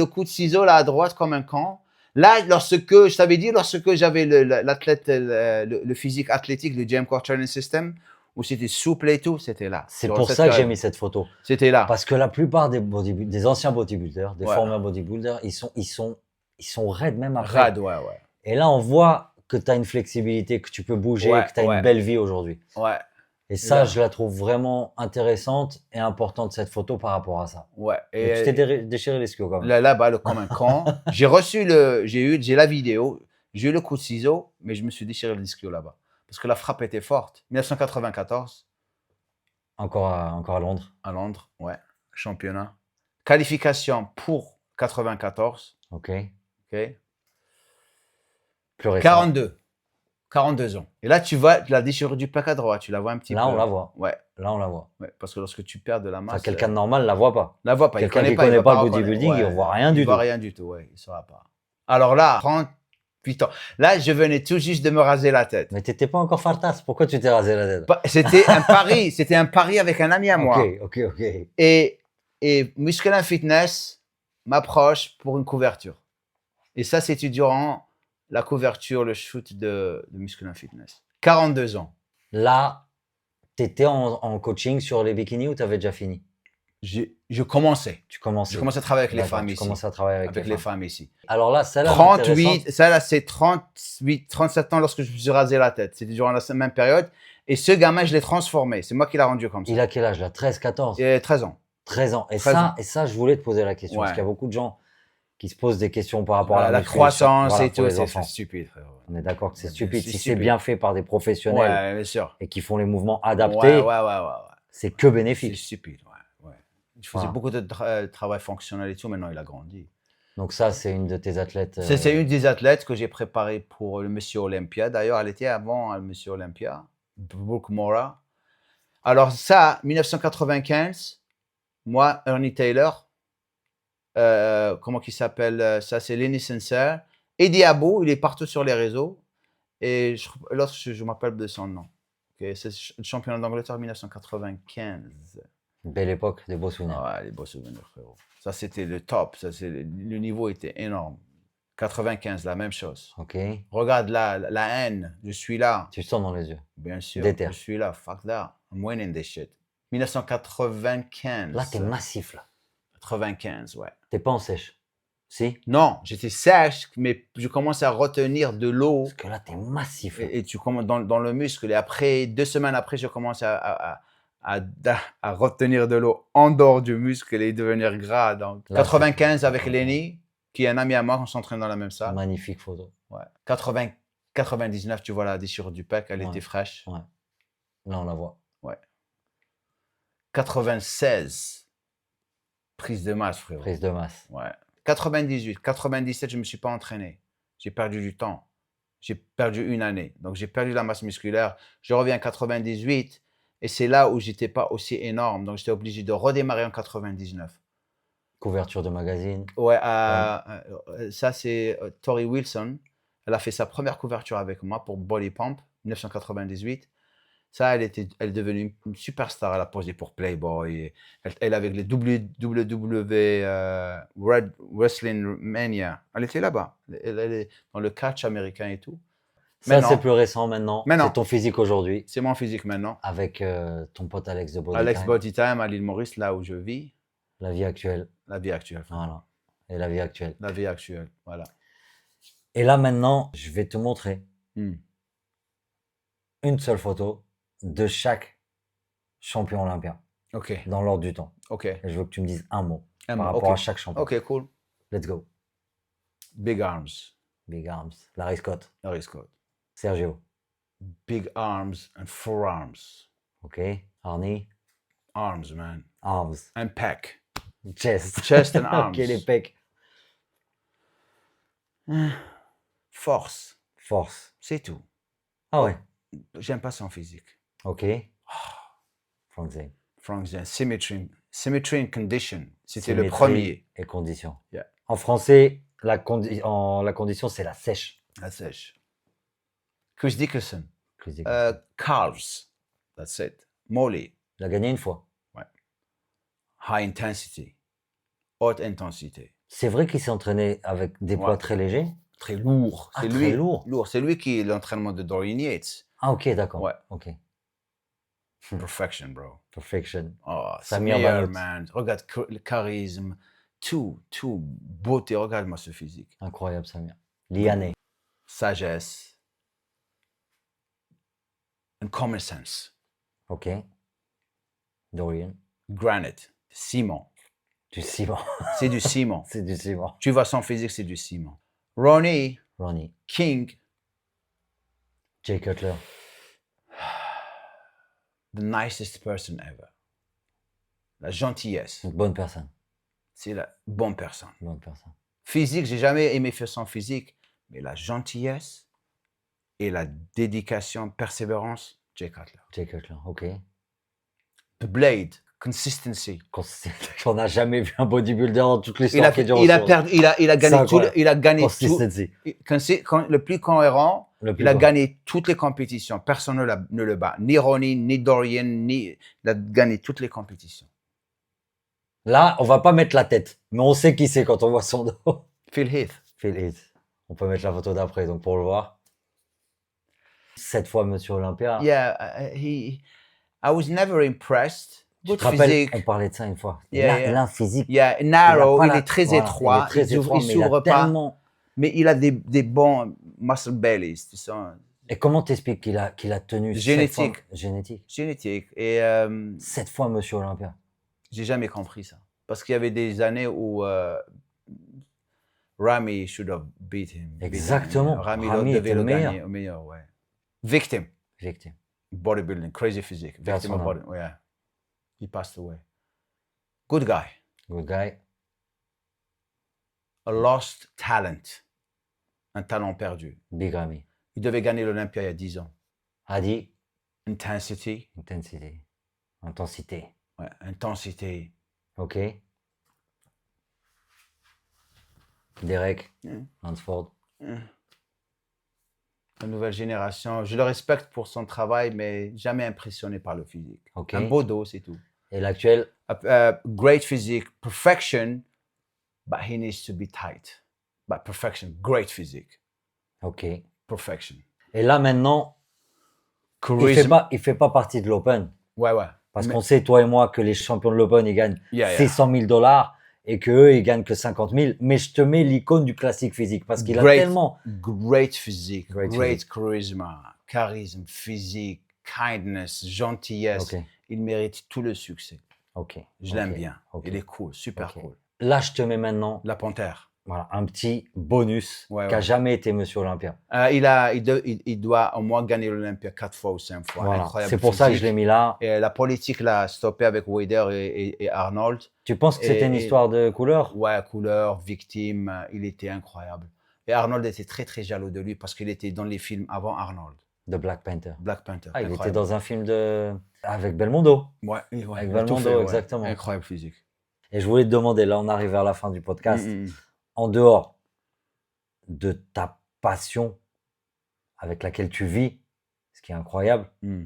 coup de ciseau là à droite comme un camp. Là, je t'avais dit, lorsque j'avais l'athlète, le physique athlétique, le Gym Core Training System, où c'était souple et tout, c'était là. C'est Sur pour cette ça que j'ai période. mis cette photo. C'était là. Parce que la plupart des anciens bodybuilders, des Ouais. formeurs bodybuilders, ils sont raides même après. Rad, ouais. Et là, on voit que tu as une flexibilité, que tu peux bouger, Ouais, que tu as ouais. une belle vie aujourd'hui. Ouais, Et ça, là. je la trouve vraiment intéressante et importante, cette photo, par rapport à ça. ouais. Et tu t'es déchiré l'ischio quand même. Là-bas, comme un camp. J'ai la vidéo, j'ai eu le coup de ciseau, mais je me suis déchiré le l'ischio là-bas. Parce que la frappe était forte. 1994, Encore à Londres. à Londres, ouais, championnat. Qualification pour 94, Ok. ok. Plus récent. 42 ans. Et là, tu vois la déchirure du pec à droite, tu la vois un petit peu. Là, on la voit. Ouais, Là, on la voit. parce que lorsque tu perds de la Enfin, masse, quelqu'un de normal la voit pas. la voit pas. Quelqu'un qui il connaît va pas le reconnaître. bodybuilding, il voit rien du Il voit tout. rien du tout, ouais, il saura pas. Alors là, 38 ans. Là, je venais tout juste de me raser la tête. Mais t'étais pas encore fartas. Pourquoi tu t'es rasé la tête? C'était un pari avec un ami à moi. Ok. Et Muscle & Fitness m'approche pour une couverture. Et ça, c'était durant la couverture, le shoot de Muscle & Fitness. 42 ans. Là, t'étais en coaching sur les bikinis ou t'avais déjà fini? Je commençais. Tu commençais. Je commençais à travailler avec les D'accord, femmes tu ici. commençais à travailler avec les femmes ici. Alors là, celle-là, 38, ça là, c'est 38, 37 ans lorsque je me suis rasé la tête. C'était durant la même période. Et ce gamin, je l'ai transformé. C'est moi qui l'ai rendu comme ça. il a quel âge là? 13, 14? Il a 13 ans. 13 ans. 13 ans. Et ça, je voulais te poser la question. Ouais. Parce qu'il y a beaucoup de gens qui se posent des questions par rapport à La musculation. croissance Voilà, et pour tout, les c'est enfants. stupide, frérot. On est d'accord que c'est C'est stupide. Si c'est stupide. bien fait par des professionnels Ouais, bien sûr. et qui font les mouvements adaptés, Ouais. c'est que C'est bénéfique. stupide, ouais. Je faisais Voilà. beaucoup de travail fonctionnel et tout, maintenant il a grandi. Donc ça, c'est une de tes athlètes. C'est une des athlètes que j'ai préparée pour le Monsieur Olympia. D'ailleurs, elle était avant le Monsieur Olympia, Brooke Mora. Alors ça, 1995, moi, Ernie Taylor, comment qu'il s'appelle ça, c'est Lenny Sinclair. Eddie Abou, il est partout sur les réseaux. Et l'autre, je ne m'appelle de son nom. Okay, c'est le championnat d'Angleterre 1995. Belle époque, des beaux souvenirs. Ah ouais, les beaux souvenirs, frérot. Ça, c'était le top. Le niveau était énorme. 95, la même chose. Ok. Regarde là, la haine. Je suis là. Tu sens dans les yeux. Bien sûr. Déter. Je suis là. Fuck that. I'm winning this shit. 1995. Là, t'es massif là. 95, ouais. T'es pas en sèche. Si. Non, j'étais sèche, mais je commençais à retenir de l'eau Parce que là, t'es massif. et tu commences dans le muscle. Et après, 2 semaines après, je commence à retenir de l'eau en dehors du muscle et devenir gras. Donc, Là, 95 c'est- avec Lenny, qui est un ami à moi, on s'entraîne dans la même salle. Magnifique photo. Ouais. 80, 99, tu vois la déchirure du pec, elle Ouais. était fraîche. Ouais. Là, on la voit. 96, prise de masse, frérot. Prise de masse. Ouais. 98, 97, je ne me suis pas entraîné. J'ai perdu du temps. J'ai perdu une année. Donc, j'ai perdu la masse musculaire. Je reviens en 98 et c'est là où j'étais pas aussi énorme. Donc, j'étais obligé de redémarrer en 99. Couverture de magazine. Ouais, ça, c'est Tori Wilson. Elle a fait sa première couverture avec moi pour Body Pump, 1998. Ça, elle est devenue une superstar. Elle a posé pour Playboy. Et elle avec les WWE Red Wrestling Mania. Elle était là-bas. Elle est dans le catch américain et tout. Ça, Maintenant, c'est plus récent maintenant. Maintenant. C'est ton physique aujourd'hui. c'est mon physique maintenant. Avec ton pote Alex de Body Alex Time. Body Time à l'île Maurice, là où je vis. La vie actuelle. La vie actuelle. Voilà. Et la vie actuelle. La vie actuelle, voilà. Et là, maintenant, je vais te montrer Hmm. une seule photo de chaque champion olympien OK, dans l'ordre du temps. OK. Et je veux que tu me dises un mot Un par mot, rapport ok. à chaque champion. OK, cool. Let's go. Big arms, Big Arms. Larry Scott. Larry Scott. Sergio. Big arms and forearms. OK. Arnie. Arms, man. Arms. And pec. Chest. Chest and arms. OK, les pecs. Force, Force. c'est tout. Ah ouais. J'aime pas son physique. OK. Frank Zane. Frank Zane, Symmetry and Condition. C'était le Symétrie premier. et condition. Yeah. En français, la condition, c'est la sèche. La sèche. Chris Dickerson. Chris Dick. Calves. That's it. Molly. Il a gagné une fois. High intensity. Haute intensité. C'est vrai qu'il s'est entraîné avec des poids Ouais. très légers. Très lourd. Ah, C'est très lui. lourd. C'est lui qui est l'entraînement de Dorian Yates. Ah, ok, d'accord. Ouais. Ok. Perfection, bro. Perfection. Oh, Samir Samir, Bannout. man. Regarde le charisme. Tout, beauté. Regarde-moi ce physique. Incroyable, Samir. Liané. Sagesse. And common sense. Ok. Dorian. Granite. Ciment. Du ciment. C'est du ciment. C'est du ciment. Tu vois son physique, c'est du ciment. Ronnie Ronnie. King, Jay Cutler. the nicest person ever. La gentillesse. Une bonne personne. C'est la bonne personne. Une bonne personne. Physique, j'ai jamais aimé faire son physique, mais la gentillesse et la dédication, persévérance, Jay Cutler. Jay Cutler. Ok. The Blade, consistency. On n'a jamais vu un bodybuilder dans toute Il l'histoire a, qui dure il a aussi perdu, il a C'est gagné tout, incroyable. il a gagné tout. Consistency. Le plus cohérent, Le plus il a grand. gagné toutes les compétitions. Personne ne le bat. Ni Ronnie, ni Dorian, il a gagné toutes les compétitions. Là, on va pas mettre la tête, mais on sait qui c'est quand on voit son dos. Phil Heath. Phil Heath. On peut mettre la photo d'après, donc pour le voir. 7 fois Monsieur Olympia. Yeah, I was never impressed. Tu Good te rappelles, physique. on parlait de ça une fois. Yeah, L'un yeah. l'un physique. Yeah, il a narrow, pas il la- est très voilà, étroit. il est très étroit, il mais il a s'ouvre pas. tellement- Mais il a des bons muscle bellies, tu sens. Et comment t'expliques qu'il a tenu Génétique. 7 fois... Génétique. Génétique. Et 7 fois Monsieur Olympia. j'ai jamais compris ça. Parce qu'il y avait des années où Ramy should have beat him. Exactement. Ramy Ramy devait était le le meilleur. gagner au meilleur, ouais. Victim. Victime. Bodybuilding, crazy physique. Victim of Personnel. body, yeah. He passed away. Good guy. Good guy. A lost talent. Un talent perdu. Big Ramy. Il devait gagner l'Olympia il y a 10 ans. Adi. Intensity. Intensité. Intensité. Ouais, intensité. Ok. Derek. Mm. Hansford. La nouvelle génération. Je le respecte pour son travail, mais jamais impressionné par le physique. Ok. Un beau dos, c'est tout. Et l'actuel. Great physique, perfection, but he needs to be tight. But perfection, great physique, Ok. perfection. Et là maintenant, il fait pas partie de l'Open. Ouais. Parce Mais- qu'on sait, toi et moi, que les champions de l'Open, ils gagnent Yeah, yeah. 600 000 $. et qu'eux, ils gagnent que 50 000. Mais je te mets l'icône du classique physique parce qu'il a Great. tellement. Great physique, Great great physique. charisme, physique, kindness, gentillesse. Ok, Il mérite tout le succès. ok. Je l'aime ok, bien. ok, Il est cool, super ok. cool. Là, je te mets maintenant La Panthère. voilà, un petit bonus Ouais, qui n'a ouais. jamais été Monsieur Olympia. Il doit au moins gagner l'Olympia 4 fois ou 5 fois. Voilà. Incroyable C'est pour ça que je physique. l'ai mis là. Et la politique l'a stoppé avec Wader et Arnold. Tu penses que c'était une et- histoire de couleur? Ouais, couleur, victime, il était incroyable. Et Arnold était très très jaloux de lui parce qu'il était dans les films avant Arnold. De Black Panther. Black Panther. Ah, il était incroyable. dans un film avec Belmondo. Ouais, avec il a tout Belmondo, fait, ouais. exactement. Incroyable physique. Et je voulais te demander, là, on arrive vers la fin du podcast. Mm, mm. En dehors de ta passion avec laquelle tu vis, ce qui est incroyable, Mm.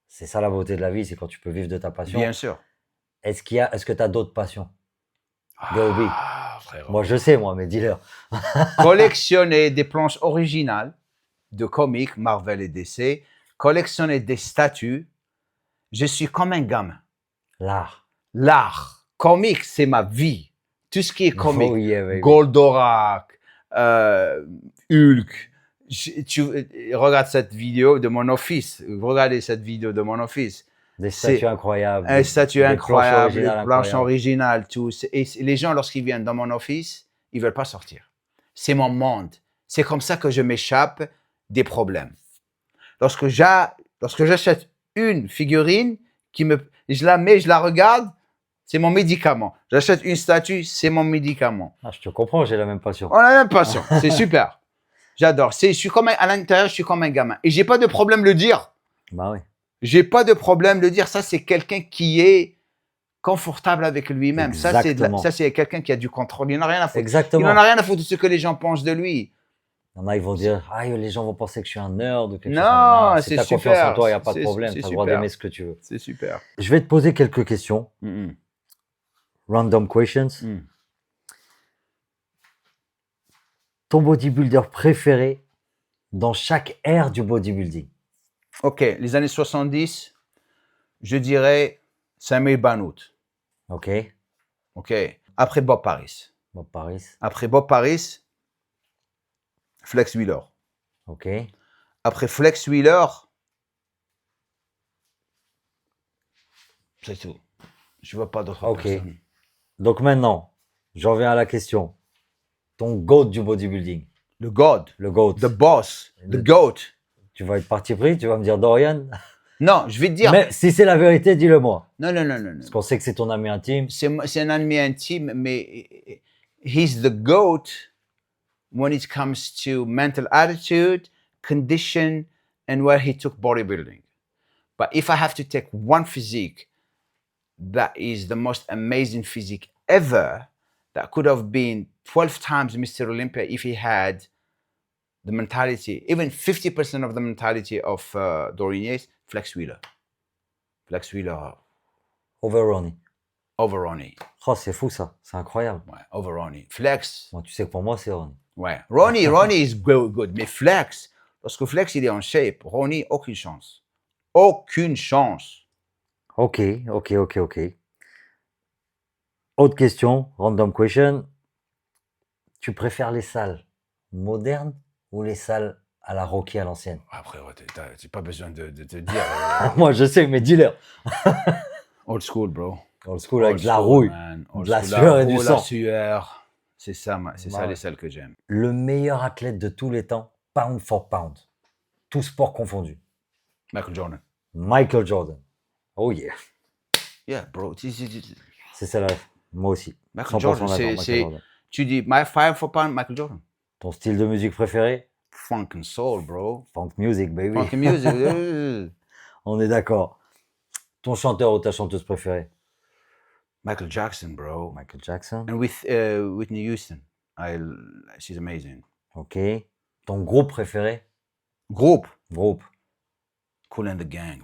c'est ça la beauté de la vie, c'est quand tu peux vivre de ta passion. Bien sûr. Est-ce que tu as d'autres passions? Gobi. Frérot. Moi, je sais, mais dis-leur. Collectionner des planches originales de comics, Marvel et DC, collectionner des statues. Je suis comme un gamin. L'art. L'art, comics, c'est ma vie. Tout ce qui est comics, Oh yeah, baby. Goldorak, Hulk. Regarde cette vidéo de mon office. Regardez cette vidéo de mon office. Des c'est statues incroyables. Un statut des incroyable, des planches planches originales originales, tout. Et les gens, lorsqu'ils viennent dans mon office, ils veulent pas sortir. C'est mon monde. C'est comme ça que je m'échappe des problèmes. Lorsque j'achète une figurine, je la mets, je la regarde, c'est mon médicament. J'achète une statue, c'est mon médicament. Ah, je te comprends, j'ai la même passion. On a la même passion. C'est super. J'adore. À l'intérieur, je suis comme un gamin. Et j'ai pas de problème le dire. Bah oui. J'ai pas de problème de dire ça, c'est quelqu'un qui est confortable avec lui-même. Exactement. Ça, c'est quelqu'un qui a du contrôle. Il n'en a rien à foutre. Il Exactement. n'en a rien à foutre de ce que les gens pensent de lui. Il y en a, ils vont dire, ah, les gens vont penser que je suis un nerd ou quelque Non, chose. Non, c'est si t'as confiance super. en toi, il n'y a pas de C'est- problème. c'est Tu as le droit super. d'aimer ce que tu veux. C'est super. Je vais te poser quelques questions. Mm, Random questions. mm. Ton bodybuilder préféré dans chaque ère du bodybuilding? Ok, les années 70, je dirais Samuel Banout. Ok. Ok. Après Bob Paris. Bob Paris. Après Bob Paris, Flex Wheeler. Ok. Après Flex Wheeler, c'est tout. Je vois pas d'autres Ok. personnes. Donc maintenant, j'en viens à la question. Ton GOAT du bodybuilding. Le God, Le GOAT. the boss, the Le- goat. Tu vas être parti pris, tu vas me dire Dorian. Non, je vais te dire. Mais si c'est la vérité, dis-le-moi. Non, non, non, non, non. Parce qu'on sait que c'est ton ami intime. C'est un ami intime, mais he's the goat when it comes to mental attitude, condition, and where he took bodybuilding. But if I have to take one physique that is the most amazing physique ever, that could have been 12 times Mr. Olympia if he had the mentality, even 50% of the mentality of Dorian Yates, Flex Wheeler. Flex Wheeler Over Ronnie. over Ronnie. Oh, c'est fou ça. C'est incroyable. Ouais, over Ronnie. Flex, Moi, tu sais que pour moi, c'est Ronnie. ouais. Ronnie is good, mais Flex, lorsque Flex il est en shape, Ronnie, aucune chance. Aucune chance. Ok. Autre question, random question. Tu préfères les salles modernes ou les salles à la Rocky à l'ancienne? Après, t'as pas besoin de te dire. Moi, je sais, mais dis-leur. Old school, bro. Old school avec Old de la school, rouille. man. de Old la school, sueur et du roue, sang. La sueur. C'est ça, c'est ça Ouais. les salles que j'aime. Le meilleur athlète de tous les temps, pound for pound. Tout sport confondu. Michael Jordan. Michael Jordan. Oh yeah. Yeah, bro. C'est ça là. Moi aussi. Michael 100% Jordan, d'accord, Michael Jordan. tu dis my fire for pound, Michael Jordan. Ton style de musique préféré? Funk and soul, bro. Funk music, baby. Funk and music. On est d'accord. Ton chanteur ou ta chanteuse préférée? Michael Jackson, bro. Michael Jackson. And with Whitney Houston. She's amazing. Ok. Ton groupe préféré? Groupe. Groupe. Cool and the Gang.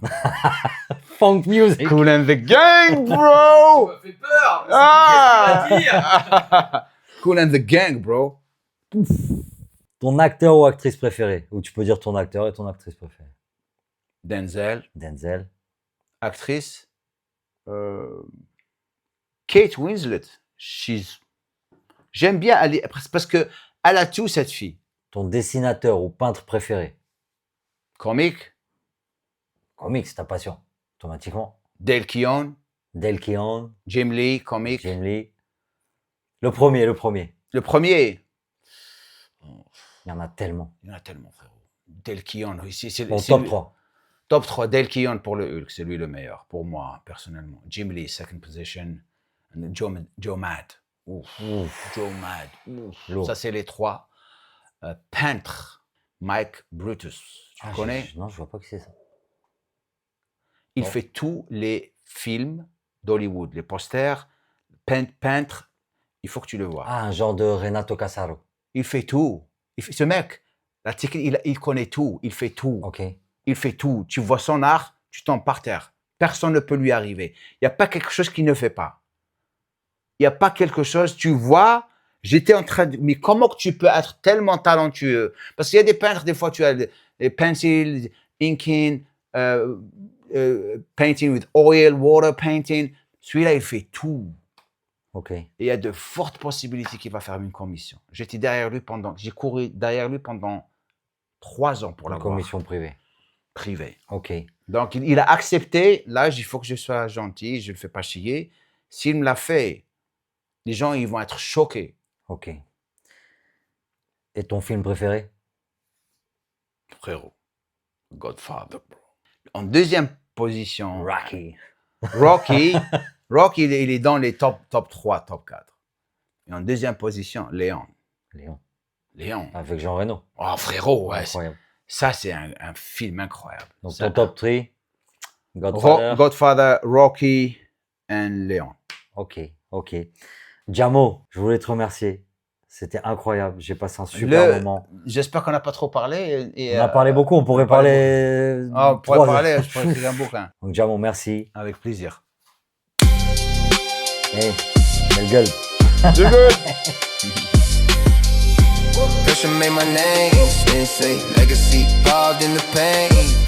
Funk music. Cool and the Gang, Tu bro. m'as fait peur. Ah. C'est dire. Cool and the Gang, bro. Ton acteur ou actrice préférée? Ou tu peux dire ton acteur et ton actrice préférée. Denzel. Denzel. Actrice. Kate Winslet. J'aime bien aller parce que elle a tout, cette fille. Ton dessinateur ou peintre préféré? Comique, Comics, c'est ta passion, automatiquement. Dale Keown, Dale Keown, Jim Lee, comique. Jim Lee. Le premier. Le premier, Il y en a tellement. il y en a tellement, frérot. Dale Keown, c'est Bon, c'est top lui. 3. Top 3, Dale Keown pour le Hulk, c'est lui le meilleur, pour moi, personnellement. Jim Lee, second position. And Joe Mad. Ouf. Ouf. Joe Mad. Ouf. Lourd. Ça, c'est les 3. Peintre, Mike Brutus. Tu connais? Non, je vois pas qui c'est ça. Il Non. fait tous les films d'Hollywood, les posters, peintre, il faut que tu le vois. Ah, un genre de Renato Casaro. Il fait tout. Ce mec, la technique, il connaît tout, il fait tout. Ok. Il fait tout. Tu vois son art, tu tombes par terre. Personne ne peut lui arriver. Il n'y a pas quelque chose qu'il ne fait pas. Il n'y a pas quelque chose, tu vois, j'étais en train de... Mais comment que tu peux être tellement talentueux? Parce qu'il y a des peintres, des fois, tu as des pencils, inking, painting with oil, water painting. Celui-là, il fait tout. Ok. Et il y a de fortes possibilités qu'il va faire une commission. J'ai couru derrière lui pendant 3 ans pour La l'avoir commission privée. privé. Ok. Donc, il a accepté. Là, il faut que je sois gentil, je ne le fais pas chier. S'il me l'a fait, les gens, ils vont être choqués. Ok. Et ton film préféré? Frérot, Godfather, bro. En deuxième position, Rocky. Rocky, il est dans les top 3, top 4. Et en deuxième position, Léon. Léon. Avec Jean Reno. Oh, frérot, ouais, Incroyable. ça, c'est un film incroyable. Donc Ça, ton top 3? Godfather. Godfather, Rocky et Léon. Ok. Jamo, je voulais te remercier. C'était incroyable. J'ai passé un super moment. J'espère qu'on n'a pas trop parlé. On a parlé beaucoup. On pourrait parler. On pourrait 3 parler, heures. je pourrais écrire un bouquin. Donc Jamo, merci. Avec plaisir. Hey, belle gueule. Pressure made my name, sensei. Legacy carved in the pain.